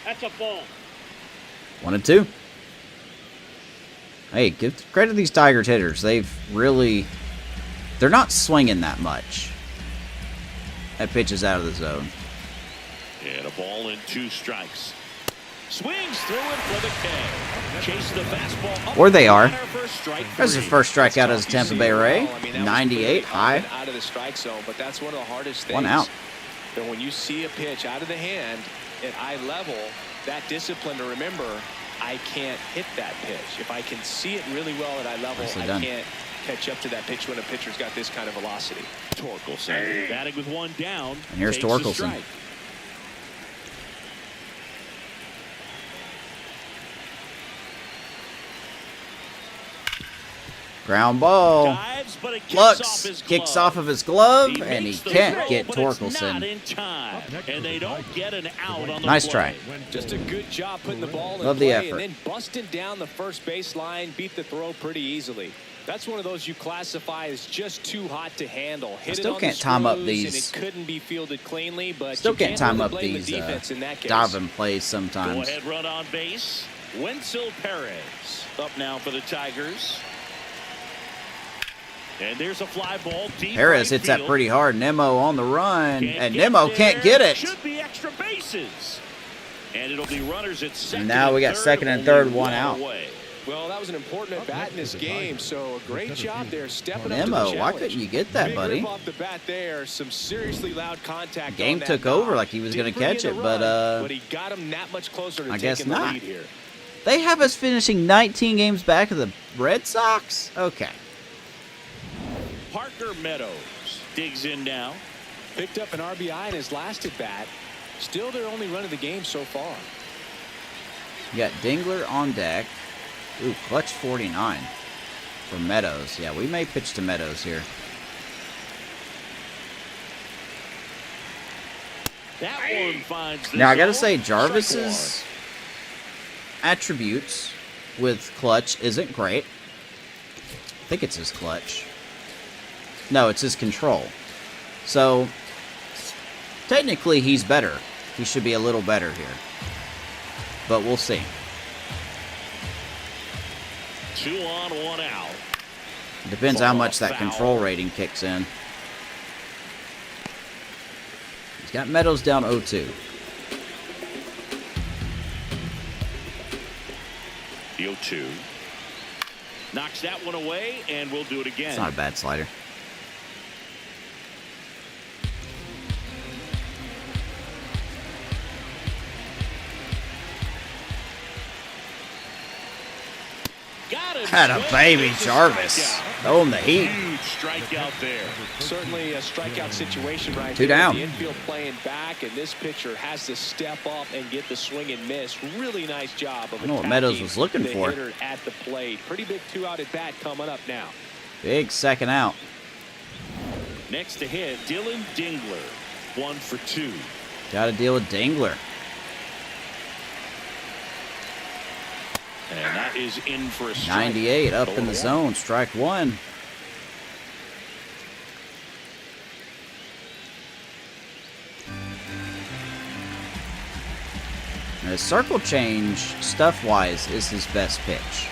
D: That's a ball.
A: 1-2. Hey, give credit to these Tigers hitters. They're not swinging that much. That pitch is out of the zone.
B: And a ball and 2 strikes. Swings through it for the K. Chase the fastball up.
A: Or they are.
B: That's
A: his first strikeout as a Tampa Bay Ray. 98 high.
C: Out of the strike zone, but that's one of the hardest things.
A: 1 out.
C: But when you see a pitch out of the hand at eye level, that discipline to remember, I can't hit that pitch. If I can see it really well at eye level, I can't catch up to that pitch when a pitcher's got this kind of velocity.
B: Torkelson batting with 1 down.
A: And here's Torkelson. Ground ball.
B: Dives, but it
A: kicks off of his glove,
B: He
A: and he
B: makes the
A: can't
B: throw,
A: get
B: but it's not
A: Torkelson.
B: in time, and they don't get an out on the
A: Nice
B: play.
A: try.
C: Just a good job putting the ball in
A: Love the
C: play
A: effort.
C: and then busting down the first base line, beat the throw pretty easily. That's one of those you classify as just too hot to handle. Hit
A: still
C: it on
A: can't
C: the
A: time up
C: screws,
A: these-
C: And it couldn't be fielded cleanly, but
A: Still
C: you
A: can't time
C: really
A: up
C: blame
A: these
C: the defense in that case.
A: diving plays
B: Go
A: sometimes.
B: ahead run on base. Wenzel Perez up now for the Tigers. And there's a fly ball deep.
A: Perez
B: right
A: hits that
B: field.
A: pretty hard. Nemo on the run,
B: Can't
A: and
B: get
A: Nemo
B: there.
A: can't get it.
B: Should be extra bases. And it'll be runners at second.
A: And now we got second and third,
B: only
A: 1 out.
B: away.
C: Well, that was an important at bat in this game, so a great job there stepping up to the
A: Nemo,
C: challenge.
A: why couldn't you get that,
C: Big
A: buddy?
C: rip off the bat there, some seriously loud contact.
A: Game
C: on that
A: took over
C: knock.
A: like he was
C: Didn't
A: gonna
C: bring
A: catch
C: in
A: it,
C: the
A: but,
C: run, but he got him that much closer to
A: I guess
C: taking the
A: not.
C: lead here.
A: They have us finishing 19 games back of the Red Sox? Okay.
B: Parker Meadows digs in now.
C: Picked up an RBI in his last at bat. Still their only run of the game so far.
A: You got Dingler on deck. Ooh, clutch 49 for Meadows. Yeah, we may pitch to Meadows here.
B: That one finds the
A: Now, I gotta
B: zone.
A: say,
B: Strike
A: Jarvis's attributes with clutch isn't great. I think it's his clutch. No, it's his control. So, technically, he's better. He should be a little better here. But we'll see.
B: 2 on, 1 out.
A: Depends how much that
B: Foul.
A: control rating kicks in. He's got Meadows down 0-2.
B: The 0-2. Knocks that one away, and we'll do it again.
A: It's not a bad slider.
B: Got him.
A: Had a
B: Swing,
A: baby
B: it's a
A: Jarvis.
B: strikeout.
A: Throwing the heat.
B: Huge strikeout there.
C: Certainly a strikeout situation right
A: 2
C: there.
A: down.
C: The infield playing back, and this pitcher has to step up and get the swing and miss. Really nice job of
A: I know what Meadows was looking
C: the
A: for.
C: hitter at the plate. Pretty big 2-out at bat coming up now.
A: Big second out.
B: Next to hit, Dylan Dingler. 1 for 2.
A: Got to deal with Dingler.
B: And that is in for a strike.
A: 98 up in the zone. Strike 1. Now, his circle change, stuff-wise, is his best pitch.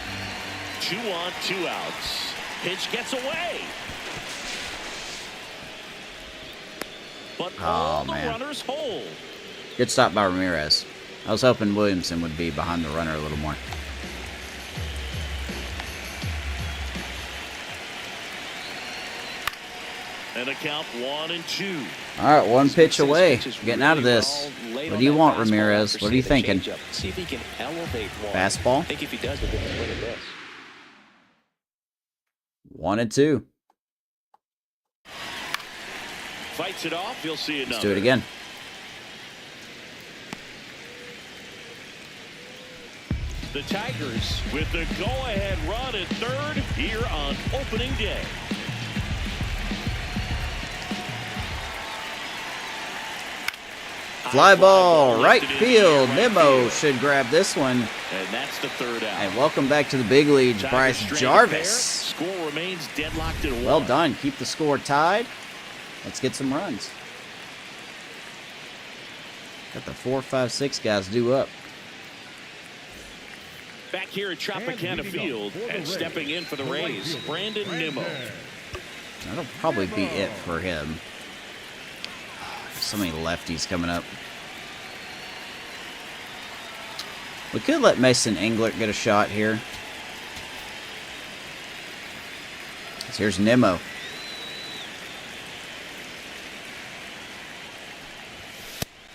B: 2 on, 2 outs. Pitch gets away. But all the
A: man.
B: runners hold.
A: Good stop by Ramirez. I was hoping Williamson would be behind the runner a little more.
B: And a count 1-2.
A: All right, one pitch
C: Six
A: away.
C: pitches
A: Getting out of
C: really
A: this.
C: well laid
A: What
C: on
A: do you
C: that
A: want,
C: fastball
A: Ramirez?
C: after
A: What are you
C: seeing the
A: thinking?
C: changeup. See if he can elevate one.
A: Fastball?
C: I think if he does, we'll get the swing of this.
A: 1-2.
B: Fights it off. You'll see another.
A: Let's do it again.
B: The Tigers with the go-ahead run at third here on opening day.
A: Fly ball, right field. Nimmo should grab this one.
B: And that's the third out.
A: And welcome back to the big leagues, Bryce Jarvis.
B: Score remains deadlocked at 1.
A: Well done. Keep the score tied. Let's get some runs. Got the 4, 5, 6 guys due up.
B: Back here at Tropicana Field and stepping in for the Rays, Brandon Nimmo.
A: That'll probably be it for him. So many lefties coming up. We could let Mason Englert get a shot here. So here's Nimmo.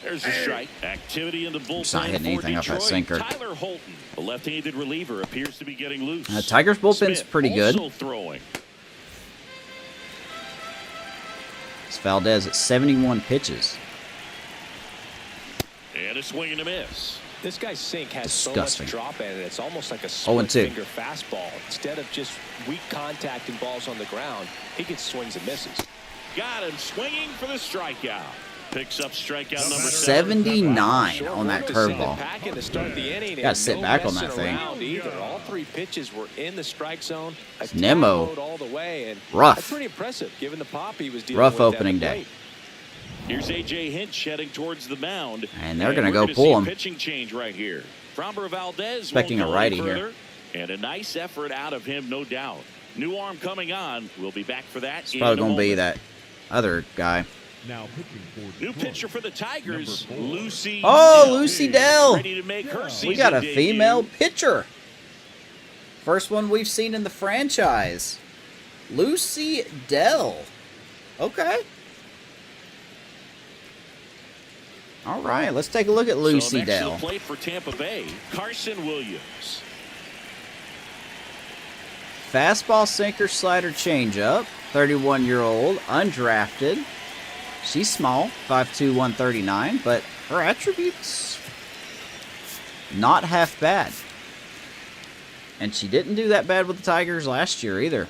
B: There's a strike. Activity in the bullpen.
A: It's not hitting anything off that sinker.
B: Tyler Holton, a left-handed reliever, appears to be getting loose.
A: Tigers bullpen's
B: Smith
A: pretty good.
B: also throwing.
A: It's Valdez at 71 pitches.
B: And a swing and a miss.
C: This guy's sink has
A: Disgusting.
C: so much drop in it. It's almost like a
A: 0-2.
C: split-finger fastball. Instead of just weak contact and balls on the ground, he gets swings and misses.
B: Got him swinging for the strikeout. Picks up strikeout number
A: 79 on that curveball.
C: Got
A: to sit back on that thing.
C: All 3 pitches were in the strike zone.
A: Nimmo.
C: All the way, and
A: Rough.
C: That's pretty impressive given the pop he was dealing
A: Rough
C: with
A: opening
C: at the
A: day.
C: plate.
B: Here's A.J. Hinch heading towards the mound.
A: And they're going to
B: we're
A: go pull
B: see
A: him.
B: Pitching change right here. Framber Valdez
A: Expecting
B: won't
A: a
B: go
A: righty
B: any
A: here.
B: further, and a nice effort out of him, no doubt. New arm coming on. We'll be back for that.
A: It's probably going to be that other guy.
F: Now pitching for
B: New pitcher for the Tigers, Lucy.
A: Oh,
B: Dell.
A: Lucy Dell.
B: Ready to make her
A: We got a
B: season
A: female
B: debut.
A: pitcher. First one we've seen in the franchise. Lucy Dell. Okay. All right, let's take a look at
B: So
A: Lucy
B: next to
A: Dell.
B: the plate for Tampa Bay, Carson Williams.
A: Fastball, sinker, slider, changeup. 31-year-old, undrafted. She's small, 5'2", 139, but her attributes not half bad. And she didn't do that bad with the Tigers last year either.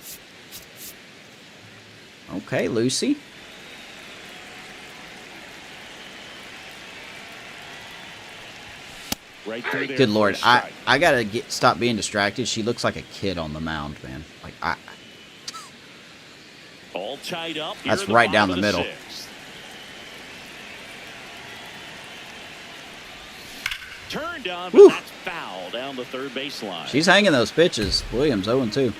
A: Okay, Lucy.
B: Right through there
A: Good
B: for
A: Lord,
B: a strike.
A: I gotta stop being distracted. She looks like a kid on the mound, man. Like
B: All tied up. here
A: That's
B: in the
A: right down
B: bottom
A: the
B: of
A: middle.
B: 6th. Turned on, but
A: Whew.
B: that's foul down the third baseline.
A: she's hanging those pitches. Williams 0-2.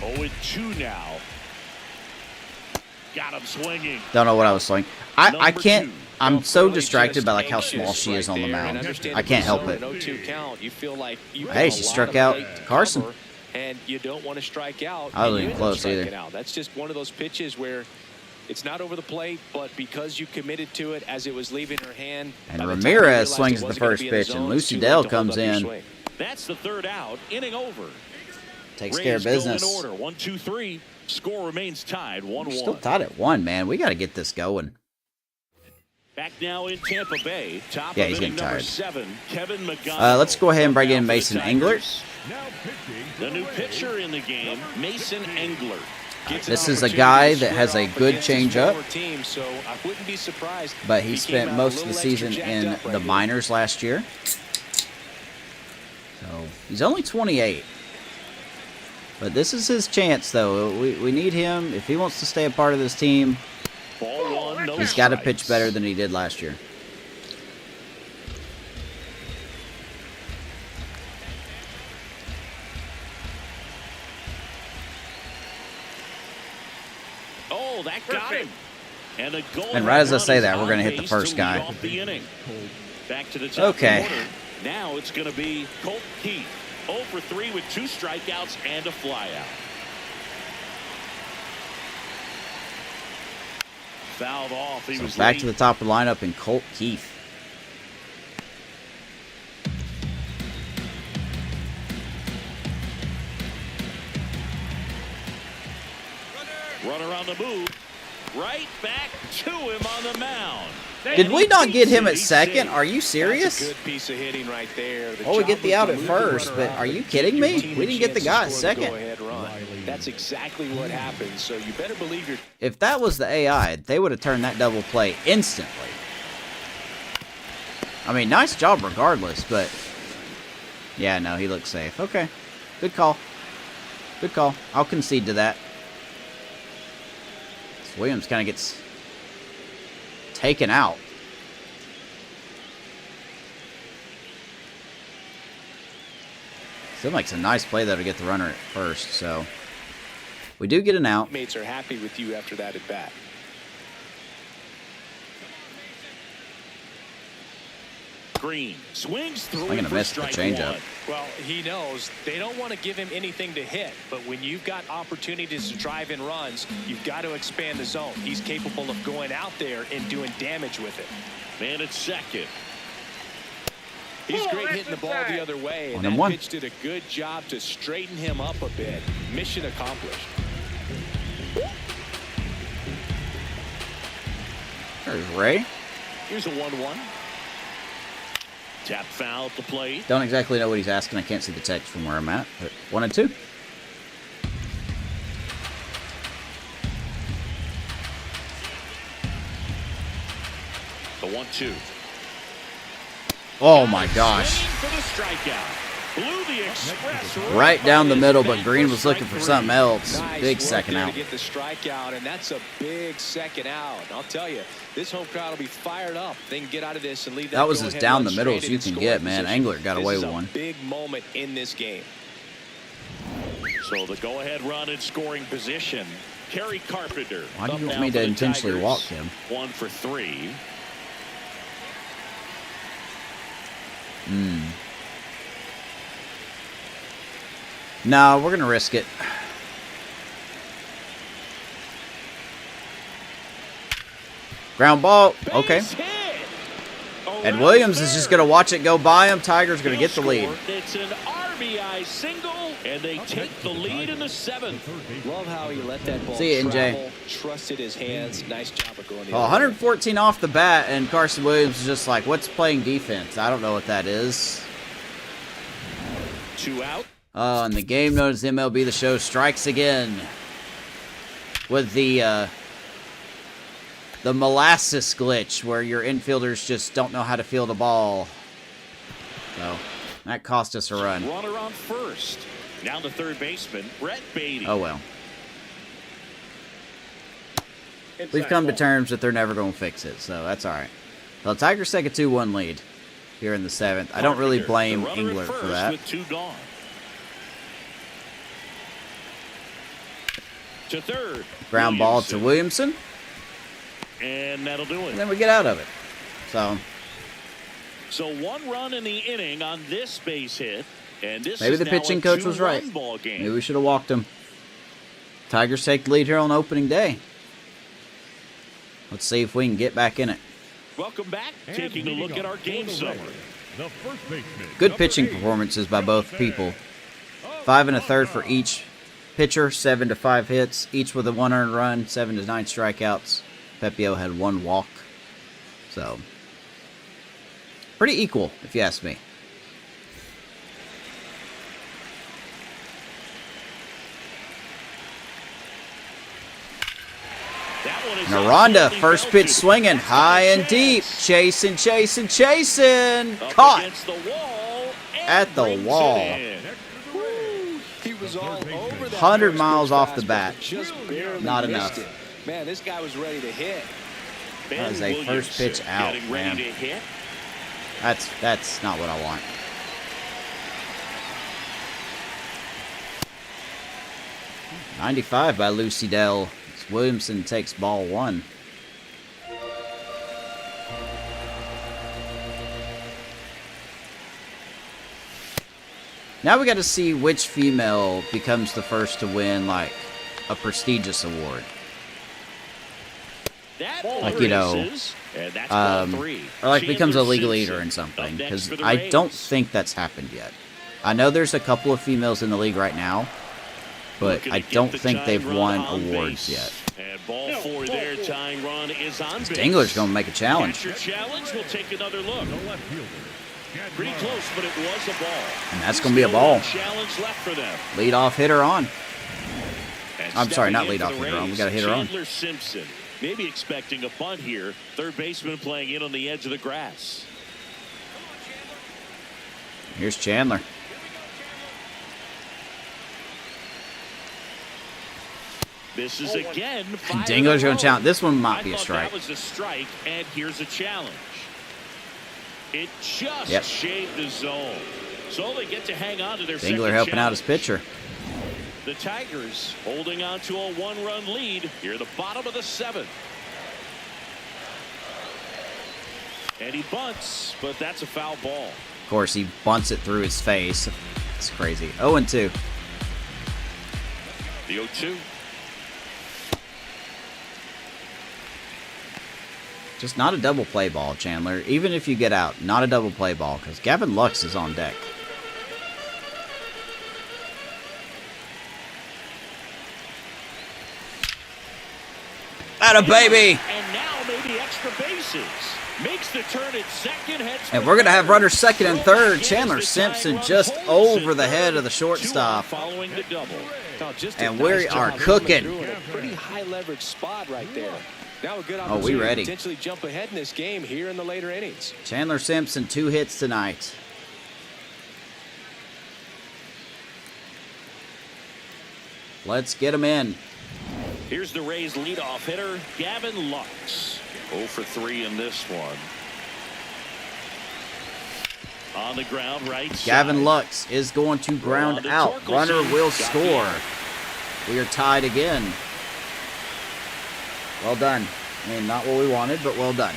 B: Oh, 2 now. Got him swinging.
A: Don't know what I was saying. I
B: Number
A: can't.
B: 2.
A: I'm so
C: Really
A: distracted
C: just
A: by like how
C: anxious
A: small she is
C: right
A: on the
C: there, and
A: mound.
C: understandably
A: I can't help
C: so,
A: it.
C: an 0-2 count, you feel like you
A: Hey,
C: have
A: she
C: a lot
A: struck
C: of
A: out
C: plate to
A: Carson.
C: cover, and you don't want to strike out.
A: I wasn't
C: and you
A: even
C: end up
A: close
C: striking
A: either.
C: out. That's just one of those pitches where it's not over the plate, but because you committed to it as it was leaving her hand.
A: And
C: by the time you
A: Ramirez
C: realized
A: swings
C: it
A: the
C: wasn't gonna
A: first
C: be in the
A: pitch, and
C: zone,
A: Lucy
C: it's too
A: Dell
C: late to hold
A: comes
C: up your
A: in.
C: swing.
B: That's the third out. Inning over.
A: Takes
B: Rays
A: care of
B: go in
A: business.
B: order. 1, 2, 3. Score remains tied. 1-1.
A: We're still tied at 1, man. We got to get this going.
B: Back now in Tampa Bay. Top
A: Yeah,
B: of
A: he's
B: inning
A: getting
B: number
A: tired.
B: 7. Kevin McGonigal.
A: Let's go ahead and bring in
B: Now for the
A: Mason
B: Tigers.
A: Englert.
F: now pitching
B: The
F: for
B: new
F: Rays,
B: pitcher in the game, Mason Englert.
C: Gets an
A: This is a
C: opportunity
A: guy
C: to
A: that
C: square
A: has a
C: off
A: good
C: against his
A: changeup.
C: former team, so I wouldn't be surprised
A: But he
C: if came
A: spent
C: out a
A: most of the
C: little extra
A: season
C: jacked
A: in
C: up right
A: the
C: here.
A: minors last year. So he's only 28. But this is his chance, though. We need him. If he wants to stay a part of this team,
B: Ball 1, no
A: he's got to
B: strikes.
A: pitch better than he did last year.
B: Oh, that got him. And, a goal
A: And right as I
B: run
A: say
B: is
A: that, we're
B: on
A: gonna hit the
B: base
A: first
B: to
A: guy.
B: lead off the inning. Back to the top
A: Okay.
B: of the order. Now it's going to be Colt Keith. 0 for 3 with 2 strikeouts and a flyout. Fouled off. He
A: So
B: was
A: back
B: late.
A: to the top of the lineup in Colt Keith.
B: Runner on the move. Right back to him on the mound.
A: Did we not get him at
B: He's
A: second?
B: safe.
A: Are you
C: That's
A: serious?
C: a good piece of hitting right there. The
A: Oh, we
C: job
A: get the
C: was
A: out
C: to
A: at
C: move
A: first,
C: runner
A: but
C: out
A: are
C: and
A: you
C: give
A: kidding
C: your
A: me?
C: team
A: We
C: a
A: didn't get the
C: chance
A: guy
C: to
A: at
C: score the
A: second.
C: go-ahead run.
F: Riley
C: That's exactly what happened. So you better believe you're...
A: If that was the AI, they would have turned that double play instantly. I mean, nice job regardless, but... Yeah, no, he looks safe. Okay. Good call. Good call. I'll concede to that. Williams kind of gets taken out. Still makes a nice play, though, to get the runner at first, so... We do get an out.
C: Mates are happy with you after that at bat.
B: Green swings through.
A: I'm going to miss the changeup.
C: Well, he knows they don't want to give him anything to hit, but when you've got opportunities to drive in runs, you've got to expand the zone. He's capable of going out there and doing damage with it.
B: Man at second.
C: He's great hitting the ball the other way, and that pitch did a good job to straighten him up a bit. Mission accomplished.
A: There's Ray.
B: Here's a 1-1. Tap foul at the plate.
A: Don't exactly know what he's asking. I can't see the text from where I'm at. But 1-2.
B: The 1-2.
A: Oh my gosh.
B: For the strikeout. Blew the express
A: Right down the middle, but Green was looking for something else. Big second out.
C: To get the strikeout, and that's a big second out. I'll tell you, this home crowd will be fired up. They can get out of this and leave
A: that was as down the middle as you can get, man. Angler got away with one.
C: Big moment in this game.
B: So the go-ahead run in scoring position. Kerry Carpenter.
A: Why do you want me to intentionally walk him?
B: 1 for 3.
A: No, we're going to risk it. Ground ball. Okay. Ed Williams is just going to watch it go by him. Tiger's going to get the lead.
B: It's an RBI single, and they take the lead in the 7th.
C: Love how he let that ball
A: See you, NJ.
C: travel, trusted his hands. Nice job of going.
A: 114 off the bat, and Carson Williams is just like, what's playing defense? I don't know what that is.
B: 2 out.
A: And the game known as MLB The Show strikes again with the molasses glitch where your infielders just don't know how to field a ball. So that cost us a run.
B: Runner on first. Now the third baseman, Brett Beatty.
A: Oh well. We've come to terms that they're never going to fix it, so that's all right. Well, Tigers take a 2-1 lead here in the 7th. I don't really blame Engler for that.
B: With 2 gone. To third.
A: Ground ball to Williamson.
B: And that'll do it.
A: And then we get out of it. So
B: 1 run in the inning on this base hit. And this
A: maybe
B: is
A: the
B: now
A: pitching
B: a
A: coach was right. Maybe we should have walked him. Tigers take the lead here on opening day. Let's see if we can get back in it.
B: Welcome back. Taking a look at our game summary.
A: Good pitching performances by both people. 5 1/3 for each pitcher, 7 to 5 hits, each with a 1 earned run, 7 to 9 strikeouts. Pepio had 1 walk. So, pretty equal, if you ask me. Naranda, first pitch swinging, high and deep. Chasing. Caught at the wall.
C: He was all over that
A: 100 miles off the bat.
C: Just barely
A: Not
C: missed
A: enough.
C: it. Man, this guy was ready to hit.
A: That is a first pitch out, man. That's not what I want. .95 by Lucy Dell. Williamson takes ball 1. Now we got to see which female becomes the first to win, like, a prestigious award. Like, you know, or like becomes a league leader in something. Because I don't think that's happened yet. I know there's a couple of females in the league right now, but I don't think they've won awards yet.
B: And ball 4 there, tying run is on base.
A: Stingler's going to make a challenge.
B: Challenge, we'll take another look. Pretty close, but it was a ball.
A: And that's going to be a ball.
B: Challenge left for them.
A: Leadoff hitter on. I'm sorry, not
B: stepping in
A: lead off,
B: for the
A: hitter on. We
B: Rays,
A: got a hitter on.
B: Chandler Simpson. Maybe expecting a bunt here. Third baseman playing in on the edge of the grass.
A: Here's Chandler.
B: This is again.
A: Dingler's going to challenge. This one might be a strike.
B: That was a strike, and here's a challenge. It just shaved the zone. So they get to hang on to their second
A: Dingler helping out
B: challenge.
A: his pitcher.
B: The Tigers holding on to a one-run lead here at the bottom of the seventh. And he bunts, but that's a foul ball.
A: Of course, he bunts it through his face. It's crazy. 0-2.
B: The 0-2.
A: Just not a double play ball, Chandler. Even if you get out, not a double play ball, because Gavin Lux is on deck. Atta baby!
B: And now maybe extra bases. Makes the turn at second.
A: And we're going to have runners second and third. Chandler Simpson just over the head of the shortstop.
B: Following the double.
A: And we are cooking.
C: A pretty high leverage spot right there. Now a good
A: we
C: opportunity
A: ready.
C: to potentially jump ahead in this game here in the later innings.
A: Chandler Simpson, 2 hits tonight. Let's get him in.
B: Here's the Rays leadoff hitter, Gavin Lux. 0 for 3 in this one. On the ground, right side.
A: Gavin Lux is going to ground out. Runner will score. We are tied again. Well done. I mean, not what we wanted, but well done.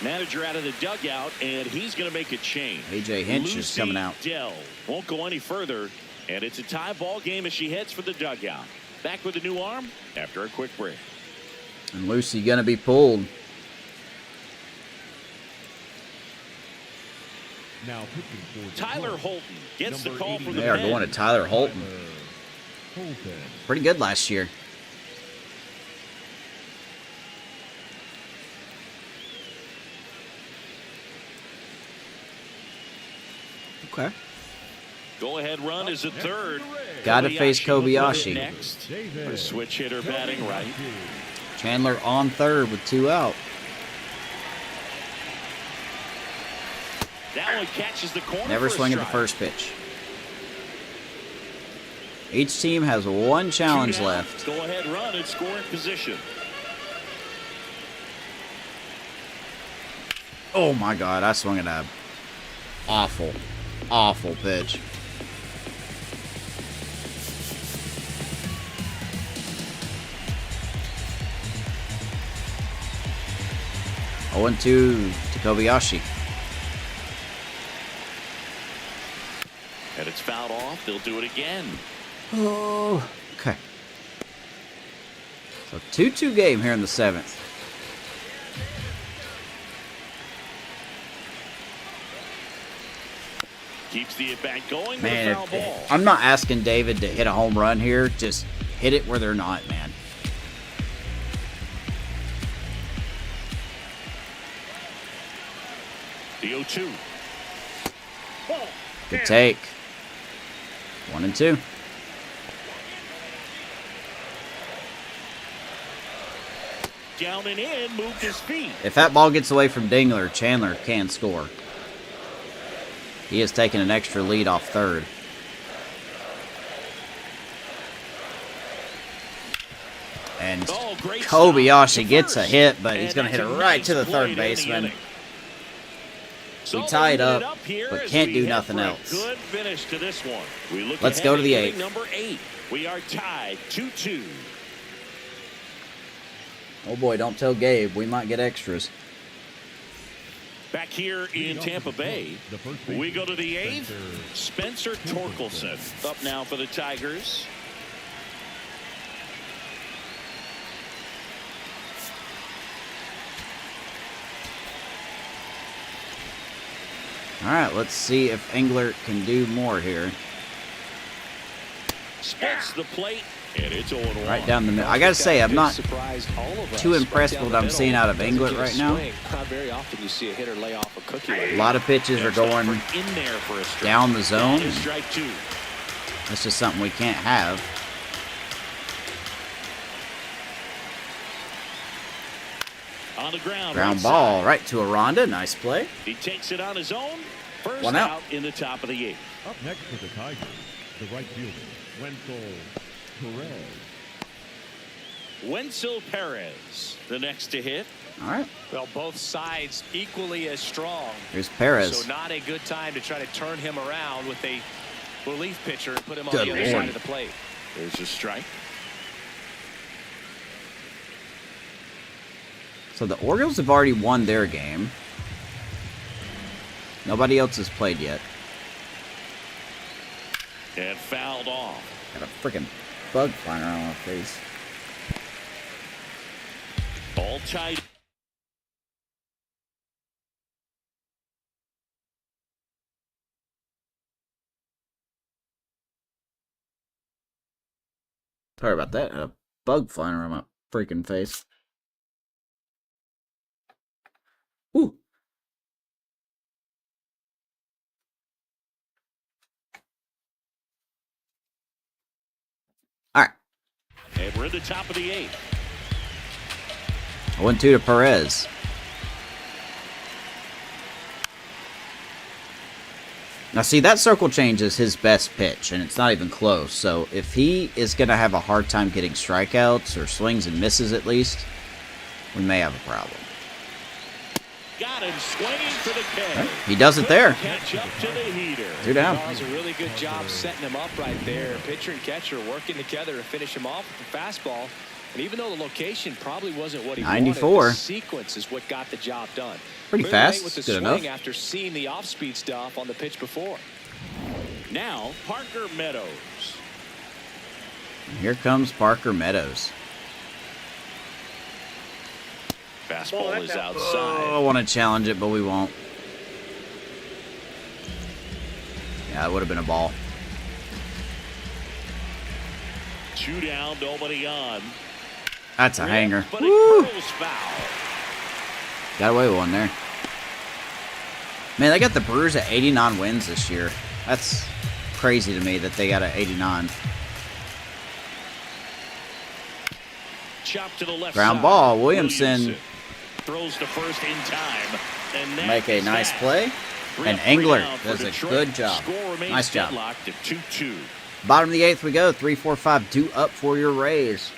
B: Manager out of the dugout, and he's going to make a change.
A: A.J. Hinch is coming out.
B: Dell won't go any further, and it's a tie ball game as she heads for the dugout. Back with a new arm after a quick break.
A: And Lucy going to be pulled.
F: Now pitching for the
B: Tyler
F: Cubs,
B: Holton gets the
F: number
B: call for the
A: They are
B: pen.
A: going to Tyler Holton.
F: Holton.
A: Pretty good last year. Okay.
B: Go-ahead run is at third.
A: Got to face Kobayashi.
B: Next. A switch hitter batting right.
A: Chandler on third with 2 out.
B: That one catches the corner.
A: Never
B: for a
A: swing at the
B: strike.
A: first pitch. Each team has 1 challenge
B: 2 down.
A: left.
B: Go-ahead run in scoring position.
A: Oh my God, I swung at a awful, awful pitch. Oh, 0-2 to Kobayashi.
B: And it's fouled off. They'll do it again.
A: Oh, okay. So 2-2 game here in the 7th.
B: Keeps the at-bat going.
A: Man,
B: Foul ball.
A: I'm not asking David to hit a home run here. Just hit it where they're not, man.
B: The 0-2.
A: Good take. 1-2.
B: Down and in, moved his feet.
A: If that ball gets away from Dingler, Chandler can score. He has taken an extra lead off third. And
B: Great
A: Kobayashi
B: stop.
A: gets a
B: First.
A: hit, but he's
B: And
A: going to hit it
B: that's a
A: right
B: nice
A: to the
B: play
A: third
B: to end the
A: baseman.
B: inning. So
A: We tie it
B: we're
A: up,
B: here
A: but
B: as
A: can't
B: we
A: do
B: head
A: nothing
B: for a
A: else.
B: Good finish to this one. We look
A: Let's
B: ahead
A: go to the
B: inning
A: 8th.
B: Number 8. We are tied 2-2.
A: Oh boy, don't tell Gabe. We might get extras.
B: Back here in Tampa Bay, we go to the 8th. Spencer Torkelson up now for the Tigers.
A: All right, let's see if Englert can do more here.
B: Splits the plate, and it's 0-1.
A: Right down the middle. I got to say, I'm not
C: Surprised all of us.
A: too impressed
C: Right
A: with
C: down
A: what I'm
C: the
A: seeing
C: middle.
A: out of
C: Doesn't
A: Englert
C: get a
A: right now.
C: swing. Not very often you see a hitter lay off a cookie.
A: A lot of pitches are going
B: In there for a strike.
A: down the zone.
B: That is strike 2.
A: That's just something we can't have.
B: On the ground.
A: Ground
B: right
A: ball
B: side.
A: right to Aranda. Nice play.
B: He takes it on his own. First
A: One out.
B: out in the top of the 8th.
F: Up next for the Tigers, the right fielder, Wenzel Perez.
B: Wenzel Perez, the next to hit.
A: All right.
C: Well, both sides equally as strong.
A: Here's Perez.
C: So not a good time to try to turn him around with a relief pitcher and put him on
A: Good
C: the other
A: Lord.
C: side of the plate.
B: There's a strike.
A: So the Orioles have already won their game. Nobody else has played yet.
B: And fouled off.
A: Got a freaking bug flying around my face.
B: All tied.
A: Sorry about that. A bug flying around my freaking face. Ooh. All right.
B: And we're in the top of the 8th.
A: 1-2 to Perez. Now, see, that circle change is his best pitch, and it's not even close. So, if he is going to have a hard time getting strikeouts or swings and misses at least, we may have a problem.
B: Got him swinging for the K.
A: He does it there.
B: Catch up to the heater.
A: 2 down.
C: Does a really good job setting him up right there. Pitcher and catcher working together to finish him off with the fastball. And even though the location probably wasn't what he
A: 94.
C: wanted, the sequence is what got the job done.
A: Pretty
C: Clearly
A: fast.
C: late with the
A: Good
C: swing
A: enough.
C: after seeing the off-speed stuff on the pitch before.
B: Now, Parker Meadows.
A: And here comes Parker Meadows.
B: Fastball
D: that's
B: is
D: out.
B: outside.
A: I want to challenge it, but we won't. Yeah, it would have been a ball.
B: 2 down, nobody on.
A: That's a hanger.
B: But it
A: Woo!
B: curls foul.
A: Got away with one there. Man, they got the Brewers at 89 wins this year. That's crazy to me that they got at 89.
B: Chop to the left
A: Ground
B: side.
A: ball. Williamson.
B: Throws to first in time. And that
A: Make a
B: is
A: nice
B: that.
A: play.
B: 3
A: And
B: up, 3
A: Engler
B: down for
A: does a
B: Detroit.
A: good job.
B: Score remains
A: Nice job.
B: deadlocked at 2-2.
A: Bottom of the 8th we go. 3-4-5. 2 up for your Rays.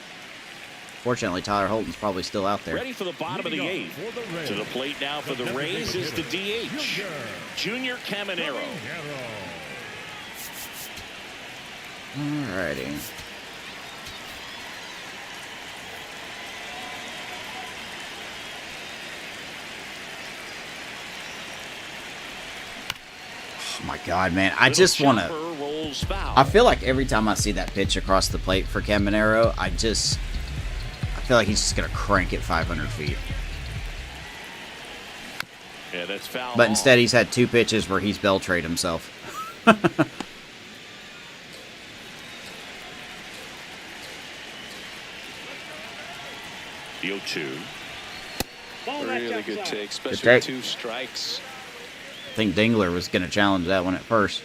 A: Fortunately, Tyler Holton's probably still out there.
B: Ready for the bottom of the 8th. To the plate now for the Rays is the DH, Junior Caminero.
A: Alrighty. Oh my God, man. I just want to...
B: Rolls foul.
A: I feel like every time I see that pitch across the plate for Caminero, I feel like he's just going to crank it 500 feet.
B: Yeah, that's foul.
A: But instead, he's had 2 pitches where he's Beltrade himself.
B: The 0-2.
D: Ball back
C: Really good
D: outside.
C: take, especially
A: take.
C: with 2 strikes.
A: I think Dingler was going to challenge that one at first.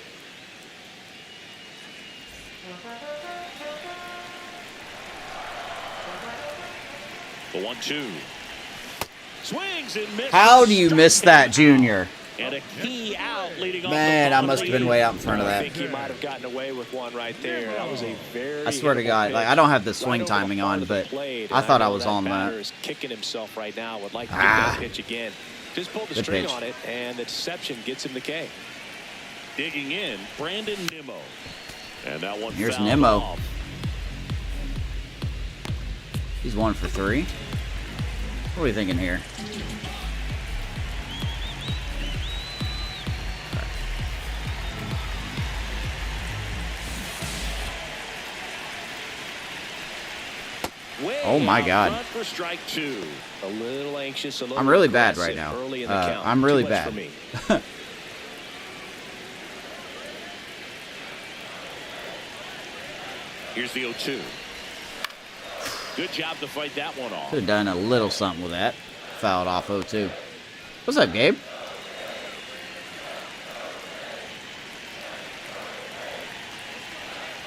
B: The 1-2. Swings and misses.
A: How do you miss that, Junior?
B: And a key out leading off
A: Man,
B: the
A: I
B: bottom
A: must
B: of
A: have
B: the
A: been
B: 8th.
A: way out in front of
C: I
A: that.
C: think he might have gotten away with one right there. That was a very
A: I swear to
C: hittable
A: God, like
C: pitch
A: I don't have the
C: right
A: swing
C: over the
A: timing
C: front
A: on,
C: of the
A: but
C: plate,
A: I
C: and
A: thought I
C: know
A: was
C: that
A: on
C: batter
A: that.
C: is kicking himself right now. Would like to get
A: Ah.
C: that pitch again. Just pulled the
A: Good
C: string
A: pitch.
C: on it, and the deception gets him the K.
B: Digging in, Brandon Nimmo. And that one
A: Here's
B: fouled
A: Nimmo.
B: off.
A: He's 1 for 3. What are we thinking here?
B: Way
A: Oh, my
B: out
A: God.
B: front for strike 2.
C: A little anxious, a little
A: I'm really bad right
C: aggressive
A: now.
C: early in the count.
A: I'm really
C: Too much
A: bad.
C: for me.
B: Here's the 0-2. Good job to fight that one off.
A: Could have done a little something with that. Fouled off 0-2. What's up, Gabe?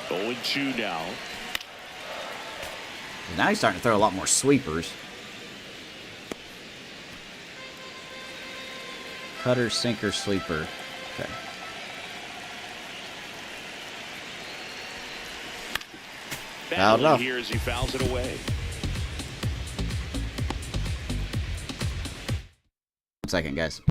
B: 0-2 now.
A: Now he's starting to throw a lot more sweepers. Cutter, sinker, sweeper. Okay. Fouled off.
B: Here as he fouls it away.
A: 1 second, guys.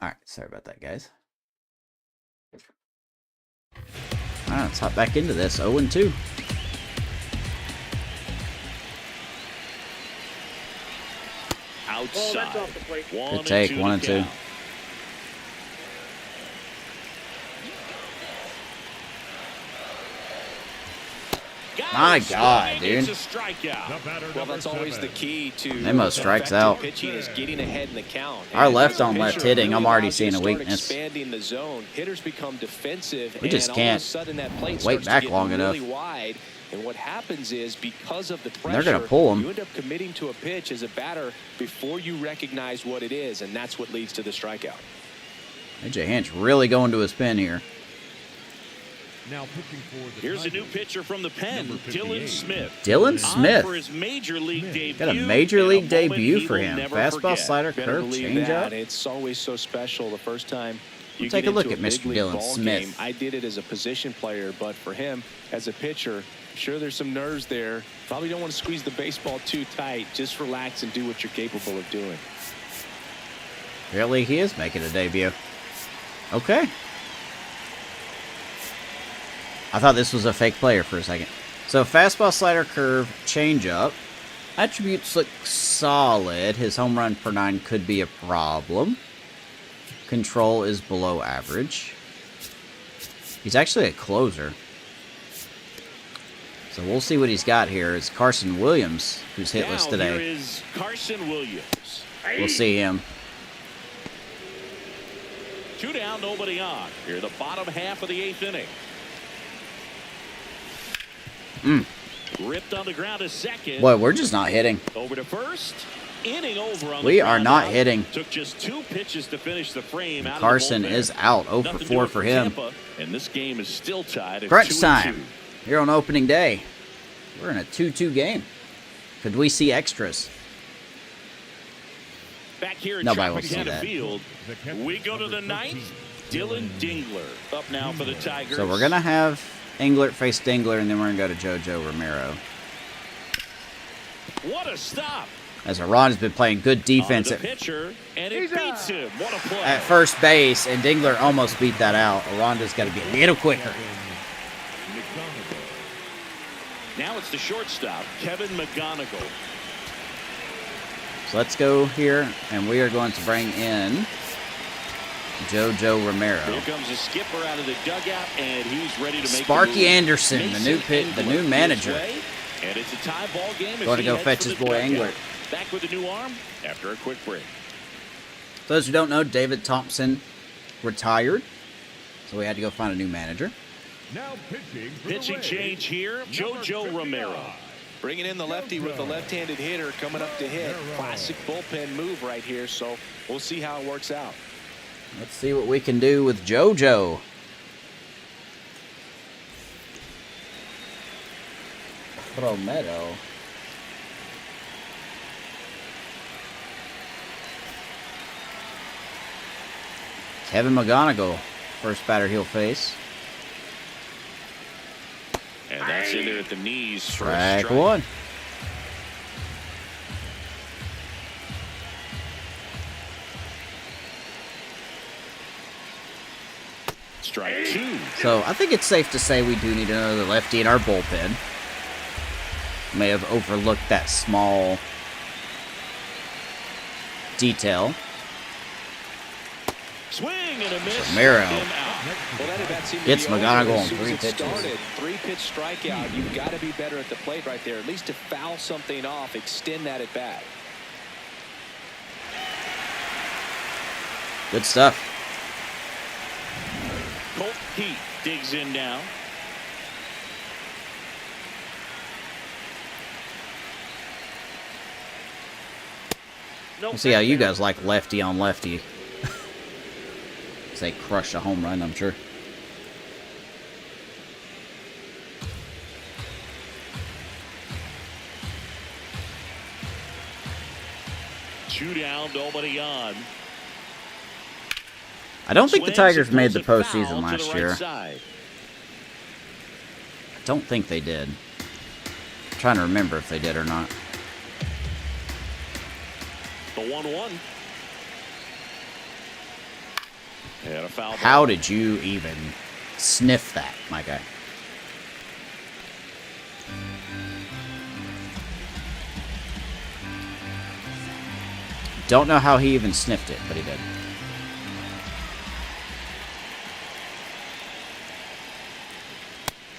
A: Alright, sorry about that, guys. Alright, let's hop back into this. 0-2.
B: Outside.
A: Good take. 1-2. My God, dude.
C: Well, that's always the key to
A: Nemo strikes out.
C: pitching is getting ahead in the count.
A: Our
C: And
A: left
C: as a
A: on left
C: pitcher,
A: hitting, I'm already
C: allows
A: seeing
C: you to
A: a
C: start
A: weakness.
C: Expanding the zone, hitters become defensive.
A: We just
C: and
A: can't
C: all of a sudden that plate
A: wait
C: starts
A: back
C: to get
A: long
C: really
A: enough.
C: wide. And what happens is because of the pressure,
A: They're gonna pull 'em.
C: you end up committing to a pitch as a batter before you recognize what it is, and that's what leads to the strikeout.
A: AJ Hinch really going to his pin here.
F: Now pitching for the
B: Here's a new
F: Tigers,
B: pitcher from the pen,
F: number
B: Dylan
F: 58.
B: Smith.
A: Dylan
B: On
A: Smith.
B: for his major league debut.
A: Got a major
B: and
A: league
B: moment
A: debut
B: he
A: for
B: will
A: him.
B: never
A: Fastball,
B: forget.
A: slider,
C: Better
A: curve,
C: believe that.
A: changeup.
C: It's always so special the first time you
A: Take
C: get
A: a look
C: into
A: at Mr.
C: big league
A: Dylan
C: ball
A: Smith.
C: game. I did it as a position player, but for him as a pitcher, sure there's some nerves there. Probably don't want to squeeze the baseball too tight. Just relax and do what you're capable of doing.
A: Apparently he is making a debut. Okay. I thought this was a fake player for a second. So fastball, slider, curve, changeup. Attributes look solid. His home run per 9 could be a problem. Control is below average. He's actually a closer. So we'll see what he's got here. It's Carson Williams who's hitless
B: Now,
A: today.
B: here is Carson Williams.
A: We'll see him.
B: 2 down, nobody on. Here, the bottom half of the 8th inning. Ripped on the ground to second.
A: Boy, we're just not hitting.
B: Over to first. Inning over on
A: We
B: the
A: are
B: ground
A: not
B: out.
A: hitting.
B: Took just 2 pitches to finish the frame. Out
A: Carson
B: of the bullpen.
A: is out. 0 for
B: Nothing
A: 4
B: doing
A: for him.
B: Tampa, and this game is still tied at
A: Crunch
B: 2-2.
A: time. Here on opening day. We're in a 2-2 game. Could we see extras?
B: Back here at
A: Nobody will see
B: Tropicana
A: that.
B: Field, we go to the 9th. Dylan Dingler up now for the Tigers.
A: So we're going to have Englert face Dingler, and then we're going to go to JoJo Romero.
B: What a stop.
A: As Iran has been playing good defense
B: Onto the pitcher, and it beats him. What a play.
A: at first base, and Dingler almost beat that out. Aranda's got to be a little quicker.
B: Now it's the shortstop, Kevin McGonigal.
A: So let's go here, and we are going to bring in JoJo Romero.
B: Here comes the skipper out of the dugout, and he's ready to make
A: Sparky Anderson, the new manager.
B: And it's a tie ball game.
A: Going to go fetch his boy Engler.
B: Back with a new arm after a quick break.
A: For those who don't know, David Thompson retired, so we had to go find a new manager.
F: Now
B: Pitching change here, JoJo Romero.
C: Bringing in the lefty with the left-handed hitter coming up to hit. Classic bullpen move right here, so we'll see how it works out.
A: Let's see what we can do with JoJo. Romero. Kevin McGonigal, first batter he'll face.
B: And that's in there at the knees. For
A: Strike one.
B: Strike two.
A: So I think it's safe to say we do need another lefty in our bullpen. May have overlooked that small detail.
B: Swing and a miss.
A: Romero
C: Well, that at-bat seemed to
A: gets
C: be over
A: McGonigal on
C: as soon as
A: 3
C: it
A: pitches.
C: started. 3-pitch strikeout. You've got to be better at the plate right there. At least to foul something off, extend that at bat.
A: Good stuff.
B: Colt Heat digs in now.
A: We'll see how you guys like lefty on lefty. They crush a home run, I'm sure.
B: Two down, nobody on.
A: I don't think the Tigers
B: Swings,
A: made the
B: it goes a foul
A: postseason
B: to
A: last
B: the right
A: year.
B: side.
A: I don't think they did. I'm trying to remember if they did or not.
B: The 1-1. And a foul ball.
A: How did you even sniff that, my guy? Don't know how he even sniffed it, but he did.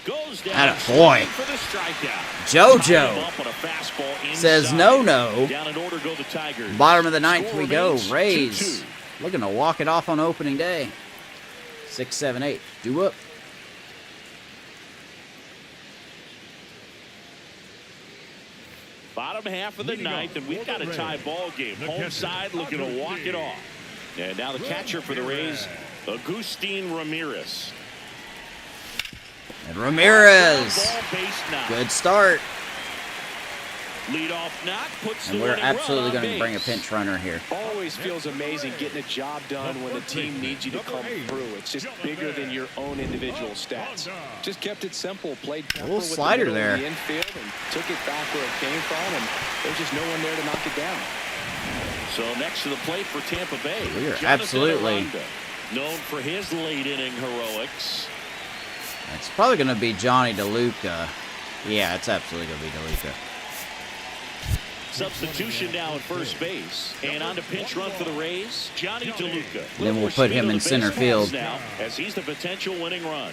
B: Goes down.
A: Attaboy.
B: For the strikeout.
A: JoJo
B: Tie him up on a fastball
A: says
B: inside.
A: no.
B: Down in order go the Tigers.
A: Bottom of the ninth
B: Score
A: we go.
B: remains
A: Rays
B: 2-2.
A: looking to walk it off on opening day. 6, 7, 8. Do up.
B: Bottom half of the ninth, and we've got a tie ball game. Home side looking to walk it off. And now the catcher for the Rays, Agustin Ramirez.
A: And Ramirez.
B: Ball base knock.
A: Good start.
B: Leadoff knock puts
A: And
B: the
A: we're
B: winning
A: absolutely
B: run on
A: going to bring a
B: base.
A: pinch runner here.
C: Always feels amazing getting a job done when the team needs you to come through. It's just bigger than your own individual stats. Just kept it simple. Played
A: little
C: with the
A: slider
C: middle of
A: there.
C: the infield and took it back where it came from, and there's just no one there to knock it down.
B: So next to the plate for Tampa Bay.
A: We are
B: Jonathan
A: absolutely
B: Aranda, known for his late inning heroics.
A: It's probably going to be Johnny DeLuca. Yeah, it's absolutely going to be DeLuca.
B: Substitution now at first base. And on to pinch run for the Rays, Johnny DeLuca.
A: Then we'll put him in center field.
B: Now, as he's the potential winning run.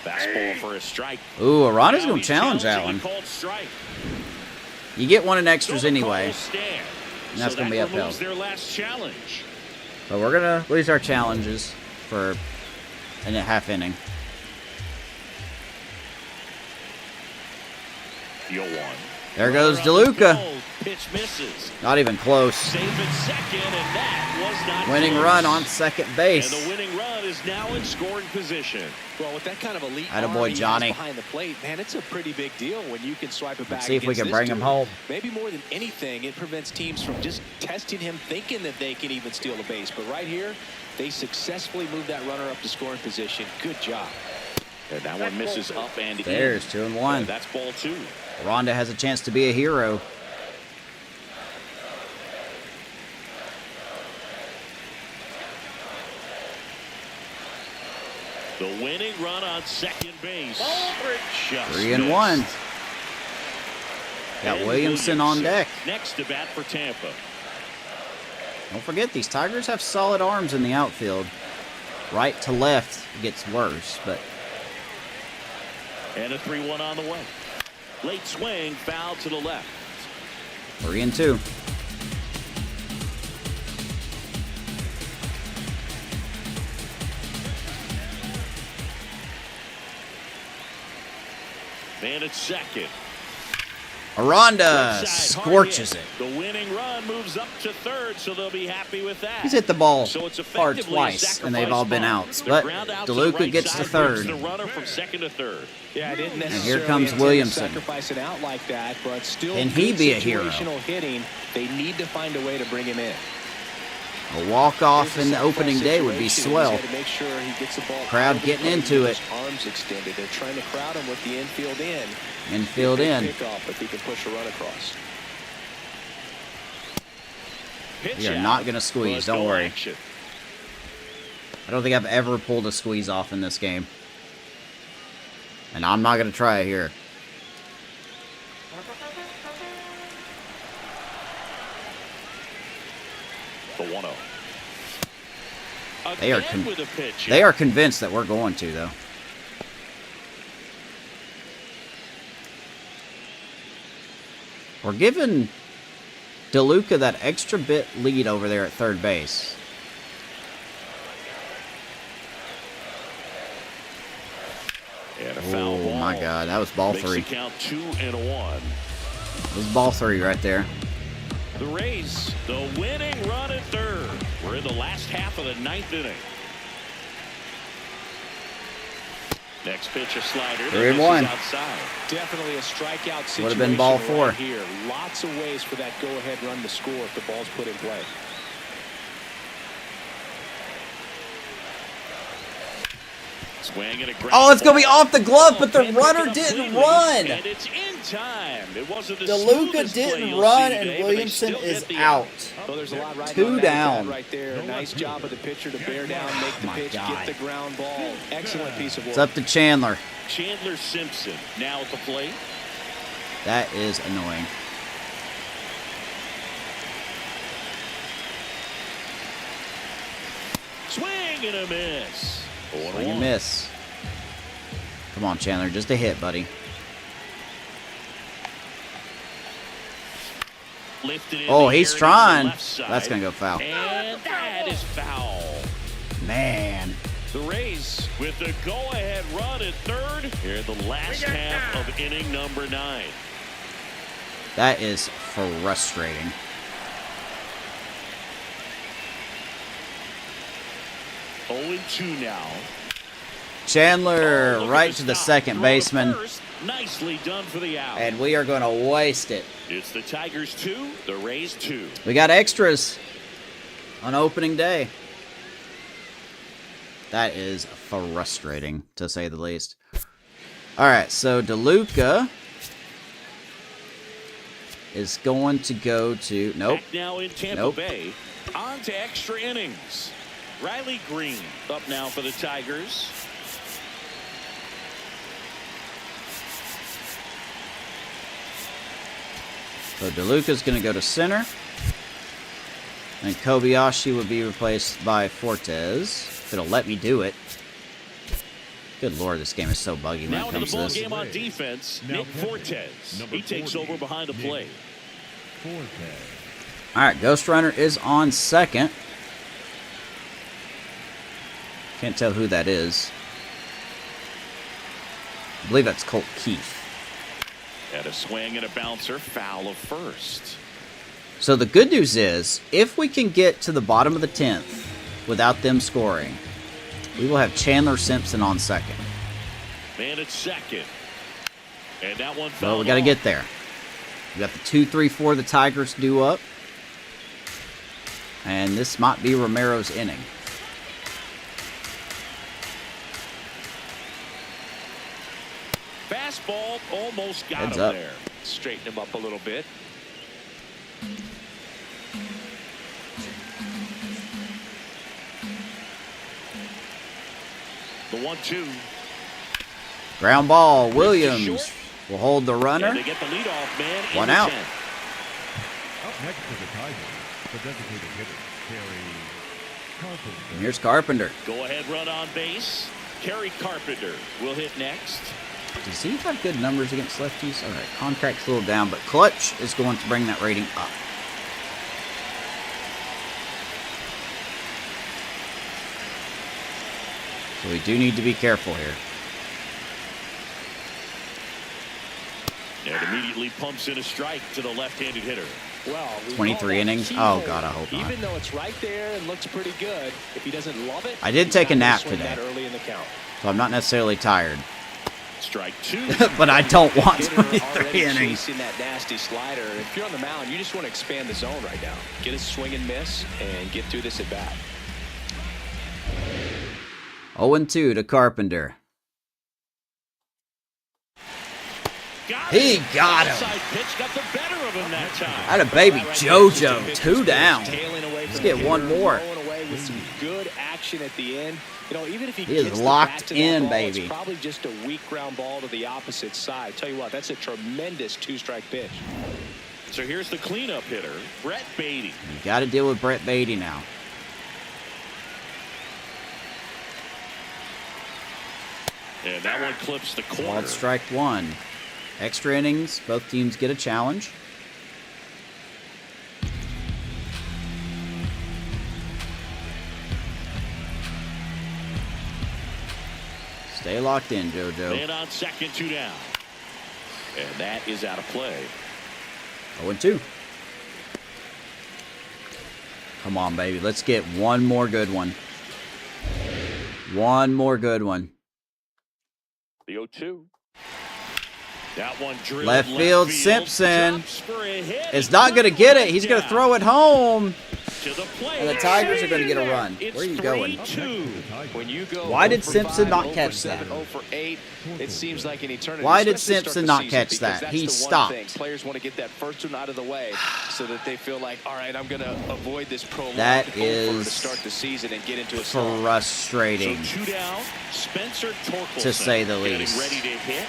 B: Fastball for a strike.
A: Ooh, Aranda's
B: Now
A: going to
B: he's
A: challenge that
B: challenging
A: one.
B: a called strike.
A: You get one in extras
B: So the call
A: anyway.
B: will stand.
A: And that's
B: So
A: gonna be
B: that
A: upheld.
B: removes their last challenge.
A: But we're going to lose our challenges for a half inning.
B: Deal one.
A: There goes
B: Runner on the
A: DeLuca.
B: goal. Pitch misses.
A: Not even close.
B: Safe at second, and that was not
A: Winning
B: close.
A: run on second base.
B: And the winning run is now in scoring position.
C: Well, with that kind of elite
A: Attaboy,
C: arm he has
A: Johnny.
C: behind the plate, man, it's a pretty big deal when you can swipe it back.
A: Let's see if we
C: against
A: can
C: this
A: bring him
C: dude.
A: home.
C: Maybe more than anything, it prevents teams from just testing him, thinking that they can even steal a base. But right here, they successfully moved that runner up to scoring position. Good job.
B: And that one misses up and in.
A: There's 2-1.
B: And that's ball two.
A: Rhonda has a chance to be a hero.
B: The winning run on on second base. Just
A: 3-1.
B: missed.
A: Got
B: And
A: Williamson on deck.
B: Next to bat for Tampa.
A: Don't forget, these Tigers have solid arms in the outfield. Right to left gets worse, but
B: And a 3-1 on the way. Late swing, foul to the left.
A: 3-2.
B: And it's second.
A: Aranda
B: Left side, hard
A: scorches
B: hit.
A: it.
B: The winning run moves up to third, so they'll be happy with that.
A: He's hit the ball
B: So it's
A: hard
B: effectively a
A: twice, and they've all been
B: sacrifice
A: outs.
B: bunt.
A: But
B: The ground out to the
A: DeLuca
B: right
A: gets to
B: side
A: third.
B: moves the runner from second to third.
C: Yeah, I didn't
A: here
C: necessarily
A: comes
C: intend to
A: Williamson.
C: sacrifice it out like that, but still
A: Can he
C: good
A: be a hero?
C: situational hitting. They need to find a way to bring him in.
A: A walk-off
C: Here's
A: in
C: the
A: the opening day would be
C: situation.
A: swell.
C: He's got to make sure he gets the ball
A: Crowd
C: out of the
A: getting
C: plate
A: into
C: with
A: it.
C: his arms extended. They're trying to crowd him with the infield in.
A: Infield
C: Big
A: in.
C: Pickoff if he can push a run across.
B: Pitch
A: We are
B: out.
A: not going to squeeze,
B: But
A: don't
B: no
A: worry.
B: action.
A: I don't think I've ever pulled a squeeze off in this game. And I'm not going to try it here.
B: The 1-0.
A: They are
B: Again with a pitch.
A: They are convinced that we're going to, though. We're giving DeLuca that extra bit lead over there at third base.
B: And a foul
A: Oh
B: ball.
A: my God, that was ball
B: Makes
A: 3.
B: the count 2-1.
A: It was ball 3 right there.
B: The Rays, the winning run at third. We're in the last half of the 9th inning. Next pitch, a slider.
A: 3-1.
B: Outside.
C: Definitely a strikeout situation.
A: Would have been ball
C: right
A: 4.
C: here. Lots of ways for that go-ahead run to score if the ball's put in play.
B: Swing and a ground
A: Oh, it's going to be
B: ball.
A: off the glove, but the
B: Can't pick
A: runner
B: it up
A: didn't
B: cleanly,
A: run.
B: And it's in time. It wasn't the
A: DeLuca
B: smoothest play
A: didn't
B: you'll
A: run,
B: see
A: and
B: today, but they
A: Williamson
B: still
A: is
B: get the
A: out.
C: Well, there's a lot right
A: 2
C: on that
A: down.
C: right there. Nice job of the pitcher to bear down, make the
A: my
C: pitch,
A: God.
C: get the ground ball. Excellent piece of work.
A: It's up to Chandler.
B: Chandler Simpson now at the plate.
A: That is annoying.
B: Swing and a miss.
A: Swing and miss. Come on, Chandler. Just a hit, buddy.
B: Lifted in
A: Oh,
B: the
A: he's
B: air to the
A: trying.
B: left side.
A: That's going to go foul.
B: And that is foul.
A: Man.
B: The Rays with the go-ahead run at third here in the last half of inning number 9.
A: That is frustrating.
B: Oh, 0-2 now.
A: Chandler
B: Oh, look
A: right
B: at
A: to the
B: stop.
A: second
B: Throw
A: baseman.
B: first. Nicely done for the out.
A: And we are going to waste it.
B: It's the Tigers 2, the Rays 2.
A: We got extras on opening day. That is frustrating, to say the least. All right, so DeLuca is going to go to... Nope.
B: Back now in Tampa
A: Nope.
B: Bay. On to extra innings. Riley Green up now for the Tigers.
A: So DeLuca's going to go to center. And Kobayashi would be replaced by Fortes. If it'll let me do it. Good Lord, this game is so buggy when
B: Now
A: it
B: into
A: comes
B: the
A: to
B: ball
A: this.
B: game on defense, Nick Fortes. He takes over behind the plate.
A: All right, Ghost Runner is on second. Can't tell who that is. I believe that's Colt Keith.
B: And a swing and a bouncer, foul of first.
A: So the good news is, if we can get to the bottom of the 10th without them scoring, we will have Chandler Simpson on second.
B: Man at second. And that one fell
A: Well, we got to
B: off.
A: get there. We got the 2, 3, 4 the Tigers due up. And this might be Romero's inning.
B: Fastball almost got
A: Heads
B: him
A: up.
B: there.
C: Straighten him up a little bit.
B: The 1-2.
A: Ground ball. Williams will hold the runner.
B: And they get the leadoff man in
A: One
B: the
A: out.
B: 10th.
F: Up next to the Tigers, the designated hitter, Terry Carpenter.
A: And here's Carpenter.
B: Go ahead run on base. Kerry Carpenter will hit next.
A: Does he have good numbers against lefties? All right, contract's a little down, but clutch is going to bring that rating up. So we do need to be careful here.
B: And immediately pumps in a strike to the left-handed hitter.
C: Well,
A: 23 innings? Oh, God, I hope not.
C: Even though it's right there and looks pretty good, if he doesn't love it,
A: I did take a nap
C: today.
A: today,
C: Early in the count.
A: so I'm not necessarily tired.
B: Strike 2.
A: But I don't want
C: Hitter
A: 23
C: already
A: innings.
C: chasing that nasty slider. If you're on the mound, you just want to expand the zone right now. Get a swing and miss and get through this at bat.
A: 0-2 to Carpenter.
B: Got
A: He
B: him.
A: got him.
B: Outside pitch got the better of him that time.
A: Had a baby
C: Right,
A: JoJo, 2 down.
C: Tailing away
A: Let's
C: from
A: get
C: the
A: one
C: hitter,
A: more.
C: rolling away with some good action at the end. You know, even if he
A: He is
C: gets the
A: locked
C: bat to that
A: in,
C: ball,
A: baby.
C: It's probably just a weak ground ball to the opposite side. Tell you what, that's a tremendous two-strike pitch.
B: So here's the cleanup hitter, Brett Beatty.
A: You got to deal with Brett Beatty now.
B: And that one clips the corner.
A: Called strike 1. Extra innings. Both teams get a challenge. Stay locked in, JoJo.
B: Man on second, 2 down. And that is out of play.
A: 0-2. Come on, baby. Let's get one more good one. One more good one.
B: The 0-2. That one drilled
A: Left field, Simpson
B: Drops for a hit.
A: is not going to get it. He's going to throw it home.
B: To the plate.
A: And the Tigers are going to get a run.
B: It's
A: Where are you going?
B: 3-2.
C: When you go
A: Why did
C: 0 for
A: Simpson
C: 5,
A: not
C: 0 for
A: catch
C: 7,
A: that?
C: 0 for 8, it seems like an eternity.
A: Why did
C: especially to start
A: Simpson
C: the
A: not
C: season,
A: catch
C: because
A: that?
C: that's
A: He
C: the one
A: stopped.
C: thing. Players want to get that first one out of the way so that they feel like, all right, I'm going to avoid this prolonged
A: That
C: over
A: is
C: to start the season and get into a slump.
A: Frustrating.
B: So 2 down. Spencer Torkelson.
A: To say the
B: getting
A: least.
B: ready to hit.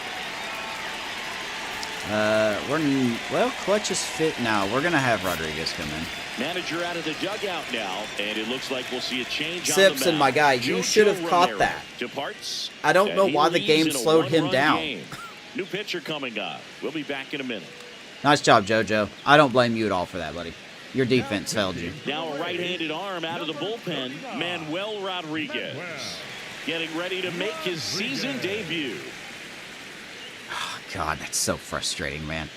A: Well, Clutch is fit now. We're going to have Rodriguez come in.
B: Manager out of the dugout now, and it looks like we'll see a change
A: Simpson,
B: on the mound.
A: my guy, you
B: JoJo
A: should have caught
B: Romero
A: that.
B: Departs.
A: I don't
B: and
A: know
B: he
A: why the
B: leaves
A: game
B: in a
A: slowed him
B: one-run
A: down.
B: game. New pitcher coming up. We'll be back in a minute.
A: Nice job, JoJo. I don't blame you at all for that, buddy. Your defense failed you.
B: Now a right-handed arm out of the bullpen, Manuel Rodriguez, getting ready to make his season debut.
A: Oh, God, that's so frustrating, man.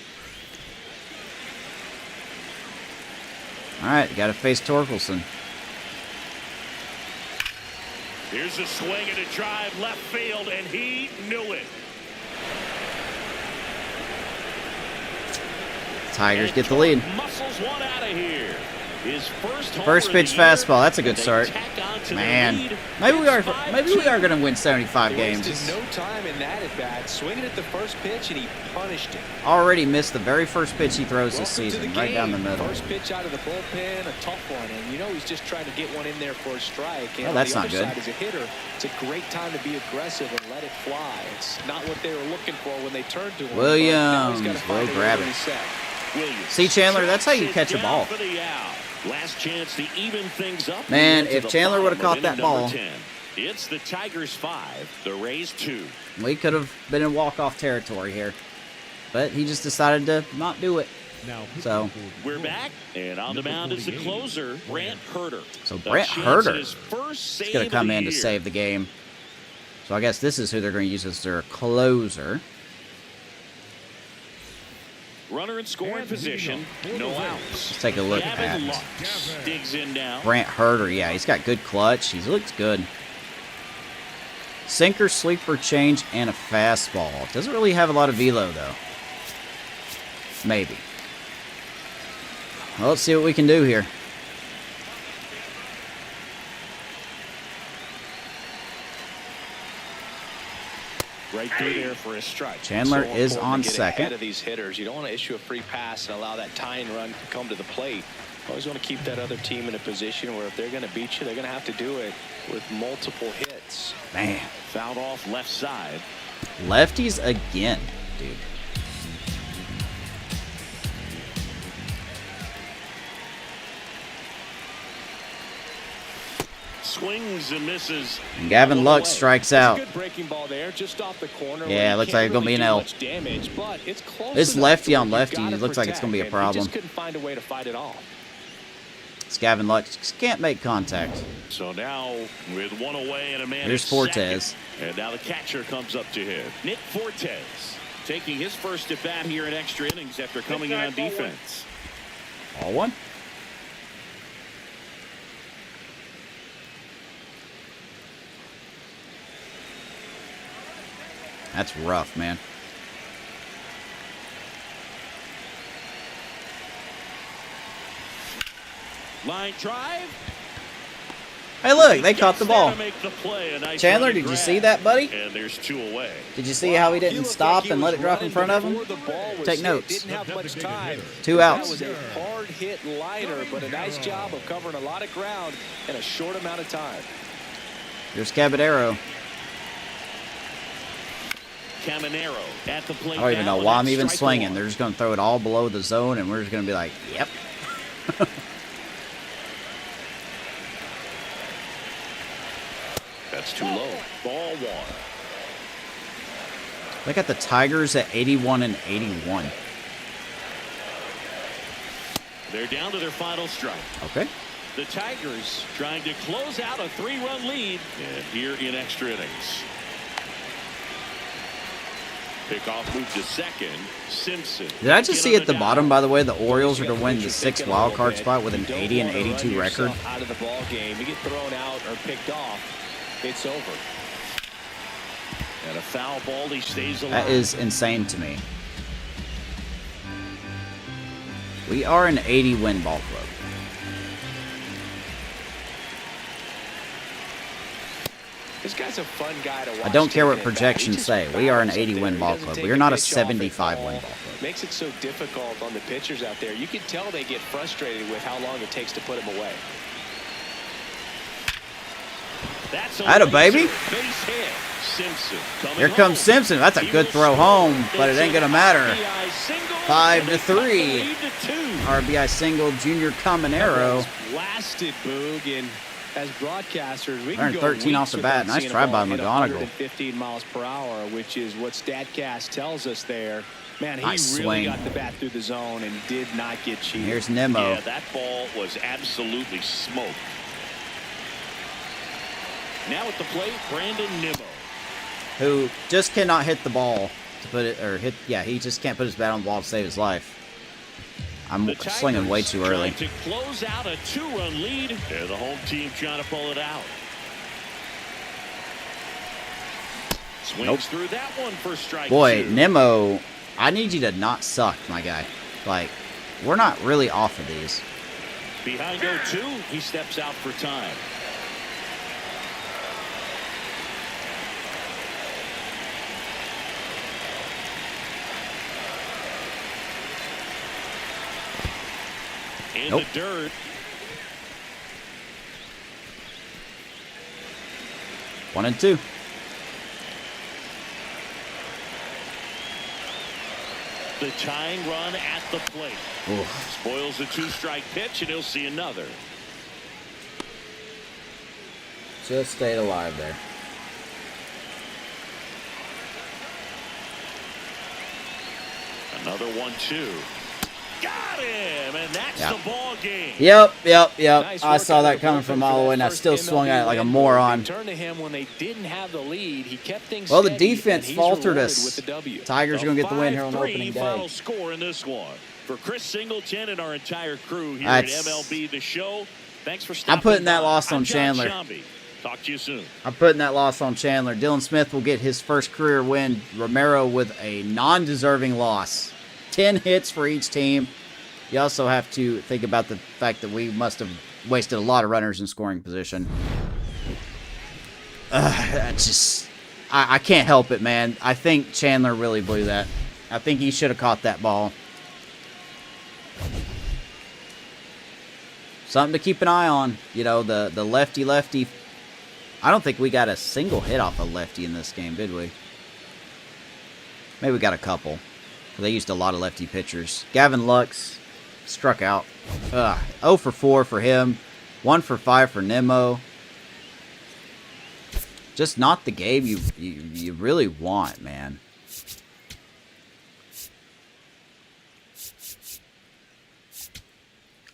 A: All right, got to face Torkelson.
B: Here's a swing and a drive left field, and he knew it.
A: Tigers get the lead.
B: Muscles one out of here. His first
A: First pitch fastball. That's a good start.
B: Man,
A: Man, maybe we are going to win 75 games.
C: Wasted no time in that at bat, swinging at the first pitch, and he punished it.
A: Already missed the very first pitch he throws this
C: Welcome to
A: season,
C: the
A: right down the
C: game.
A: middle.
C: First pitch out of the bullpen, a tough one, and you know he's just trying to get one in there for a strike. And
A: Oh, that's
C: on
A: not
C: the
A: good.
C: other side, as a hitter, it's a great time to be aggressive and let it fly. It's not what they were looking for when they turned to him. but now he's gotta
A: Williams
C: find
A: will
C: a
A: grab
C: way to
A: it.
C: reset.
B: Williams.
A: See, Chandler, that's how you
B: Sits
A: catch a
B: down
A: ball.
B: for the out. Last chance to even things up.
A: Man,
B: To
A: if
B: the
A: Chandler would've
B: bottom of
A: caught that
B: inning number
A: ball.
B: 10. It's the Tigers 5, the Rays 2.
A: We could have been in walk-off territory here. But he just decided to not do it.
F: Now,
A: So-
B: We're back, and on the mound is the closer, Brant Herter.
A: So
B: A
A: Brant
B: chance
A: Herter
B: at his first
A: is
B: save
A: going to
B: of
A: come
B: the
A: in to
B: year.
A: save the game. So I guess this is who they're going to use as their closer.
B: Runner in scoring position, no outs.
A: Let's take a look
B: Gavin
A: at
B: Lux digs in now.
A: Brant Herter. Yeah, he's got good clutch. He looks good. Sinker, sleeper, change, and a fastball. Doesn't really have a lot of velo, though. Maybe. Well, let's see what we can do here.
B: Right through there for a strike.
A: Chandler
C: So
A: is
C: important
A: on
C: to get ahead
A: second.
C: of these hitters. You don't want to issue a free pass and allow that tying run to come to the plate. Always want to keep that other team in a position where if they're going to beat you, they're going to have to do it with multiple hits.
A: Man,
B: Fouled off left side.
A: Lefties again, dude.
B: Swings and misses.
A: And Gavin Lux strikes out.
C: Good breaking ball there, just off the corner.
A: Yeah, it looks like it's gonna be an L.
C: Damage, but it's close
A: This
C: enough
A: lefty
C: to
A: on
C: where you
A: lefty,
C: gotta
A: it looks like it's gonna be a
C: protect, and
A: problem.
C: He just couldn't find a way to fight it off.
A: It's Gavin Lux just can't make contact.
B: So now with one away and a man.
A: Here's
B: at
A: Fortes.
B: second, and now the catcher comes up to him. Nick Fortes taking his first at bat here in extra innings after coming in on defense.
A: All one. That's rough, man.
B: Line drive.
A: Hey, look, they caught the ball.
B: Make the play. Nice
A: Chandler,
B: running
A: did you
B: grab.
A: see that, buddy?
B: And there's 2 away.
A: Did you see how he didn't stop and let it drop in front of him? Take notes.
C: Didn't have much time.
A: 2
C: That
A: outs.
C: was a hard hit liner, but a nice job of covering a lot of ground in a short amount of time.
A: Here's Caballero.
B: Caminero at the plate.
A: I don't even
B: now,
A: know
B: and
A: why I'm
B: that's
A: even
B: strike
A: swinging.
B: one.
A: They're just going to throw it all below the zone, and we're just going to be like, yep.
B: That's too low. Ball 1.
A: They got the Tigers at 81 and 81.
B: They're down to their final strike.
A: Okay.
B: The Tigers trying to close out a 3-run lead and here in extra innings. Pickoff move to second. Simpson.
A: Did I just see at the
B: down.
A: bottom, by the way, the Orioles are to win the 6th wild card spot with an 80 and 82 record?
C: Out of the ball game, you get thrown out or picked off, it's over.
B: And a foul ball, he stays alive.
A: That is insane to me. We are an 80 win ball club.
C: This guy's a fun guy to watch.
A: I don't care what
C: taking it back.
A: projections
C: He just
A: say. We are an
C: fires up
A: 80
C: there.
A: win
C: He
A: ball
C: doesn't
A: club.
C: take
A: We are not a
C: pitch off at
A: 75
C: all.
A: win ball club.
C: Makes it so difficult on the pitchers out there. You can tell they get frustrated with how long it takes to put him away.
B: That's
A: Atta baby.
B: Base hit. Simpson coming
A: Here comes
B: home.
A: Simpson. That's a
B: He
A: good
B: will
A: throw
B: score.
A: home, but it ain't going to matter.
B: RBI single,
A: 5
B: and
A: to
B: they cut the
A: 3.
B: lead to 2.
A: RBI single, Junior Caminero.
C: Blasted, Boog, and as broadcasters, we can
A: Earned
C: go
A: 13 off
C: weeks
A: the bat.
C: without
A: Nice
C: seeing a
A: try
C: ball
A: by
C: hit
A: McGonigal.
C: 115 miles per hour, which is what StatCast tells us there. Man, he
A: Nice
C: really
A: swing.
C: got the bat through the zone and did not get cheated.
A: Here's Nemo.
B: Yeah, that ball was absolutely smoked. Now at the plate, Brandon Nimmo.
A: Who just cannot hit the ball to put it, or hit, yeah, he just can't put his bat on the ball to save his life. I'm
B: The
A: slinging way
B: Tigers
A: too early.
B: trying to close out a 2-run lead. They're the home team trying to pull it out. Swings
A: Nope.
B: through that one for strike
A: Boy,
B: 2.
A: Nemo, I need you to not suck, my guy. Like, we're not really off of these.
B: Behind 0-2, he steps out for time. In
A: Nope.
B: the dirt.
A: One and two.
B: The tying run at the plate.
A: Oof.
B: Spoils the 2-strike pitch, and he'll see another.
A: Just stayed alive there.
B: Another 1-2. Got him, and that's
A: Yeah.
B: the ball game.
A: Yep.
C: Nice
A: I
C: work
A: saw
C: out
A: that
C: of the
A: coming
C: bullpen
A: from
C: for
A: all the
C: that
A: way, and I
C: first
A: still swung
C: MLB
A: at it like a
C: win.
A: moron.
C: They turned to him when they didn't have the lead. He kept things
A: Well, the
C: steady,
A: defense
C: and he's
A: faltered
C: rewarded
A: us.
C: with the W.
A: Tigers are going to get the win here on
B: 5-3
A: opening
B: final
A: day.
B: score in this one. For Chris Singleton and our entire crew here
A: That's-
B: at MLB The Show, thanks for stopping
A: I'm putting that
B: by.
A: loss on
B: I'm John
A: Chandler.
B: Shambi. Talk to you soon.
A: I'm putting that loss on Chandler. Dylan Smith will get his first career win. Romero with a non-deserving loss. 10 hits for each team. You also have to think about the fact that we must have wasted a lot of runners in scoring position. I can't help it, man. I think Chandler really blew that. I think he should have caught that ball. Something to keep an eye on. You know, the lefty-lefty. I don't think we got a single hit off a lefty in this game, did we? Maybe we got a couple. They used a lot of lefty pitchers. Gavin Lux struck out. 0 for 4 for him. 1 for 5 for Nemo. Just not the game you really want, man.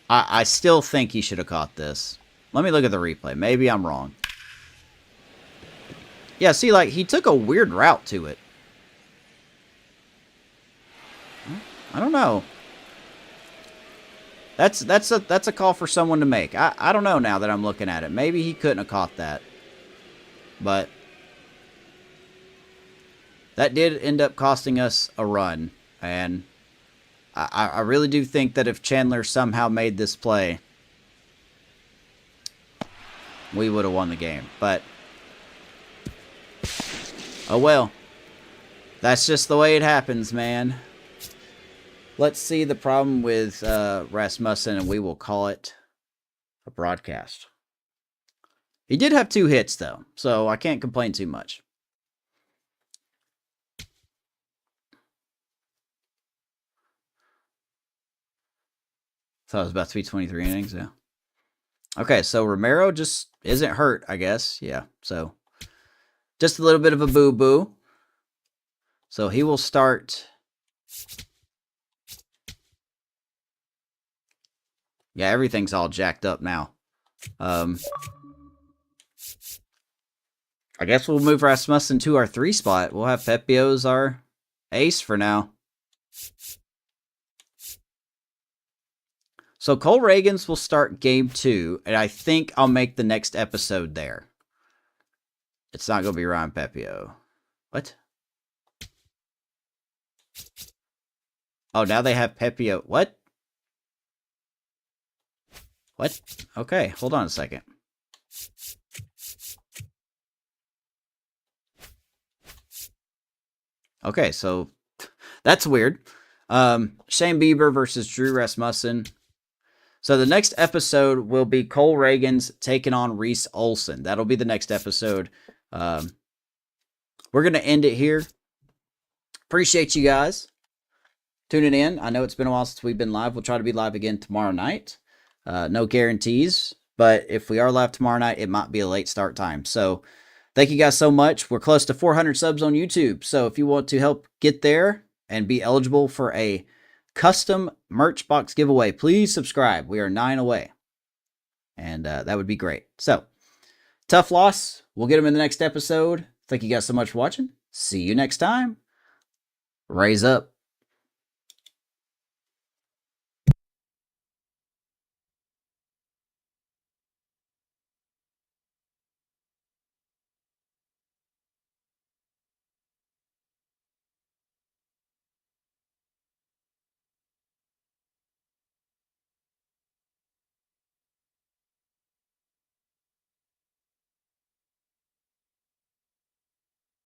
A: I still think he should have caught this. Let me look at the replay. Maybe I'm wrong. Yeah, see, like, he took a weird route to it. I don't know. That's a call for someone to make. I don't know now that I'm looking at it. Maybe he couldn't have caught that. But that did end up costing us a run. And I really do think that if Chandler somehow made this play, we would have won the game. But, oh well. That's just the way it happens, man. Let's see the problem with Rasmussen, and we will call it a broadcast. He did have 2 hits, though, so I can't complain too much. Thought it was about to be 23 innings, yeah. Okay, so Romero just isn't hurt, I guess. Yeah, so just a little bit of a boo-boo. So he will start. Yeah, everything's all jacked up now. I guess we'll move Rasmussen to our 3 spot. We'll have Pepio as our ace for now. So Cole Reagans will start game 2, and I think I'll make the next episode there. It's not going to be Ryan Pepio. What? Oh, now they have Pepio. What? What? Okay, hold on a second. Okay, so that's weird. Shane Bieber versus Drew Rasmussen. So the next episode will be Cole Reagans taking on Reese Olson. That'll be the next episode. We're going to end it here. Appreciate you guys tuning in. I know it's been a while since we've been live. We'll try to be live again tomorrow night. No guarantees, but if we are live tomorrow night, it might be a late start time. So thank you guys so much. We're close to 400 subs on YouTube. So if you want to help get there and be eligible for a custom merch box giveaway, please subscribe. We are 9 away. And that would be great. So, tough loss. We'll get them in the next episode. Thank you guys so much for watching. See you next time. Raise up.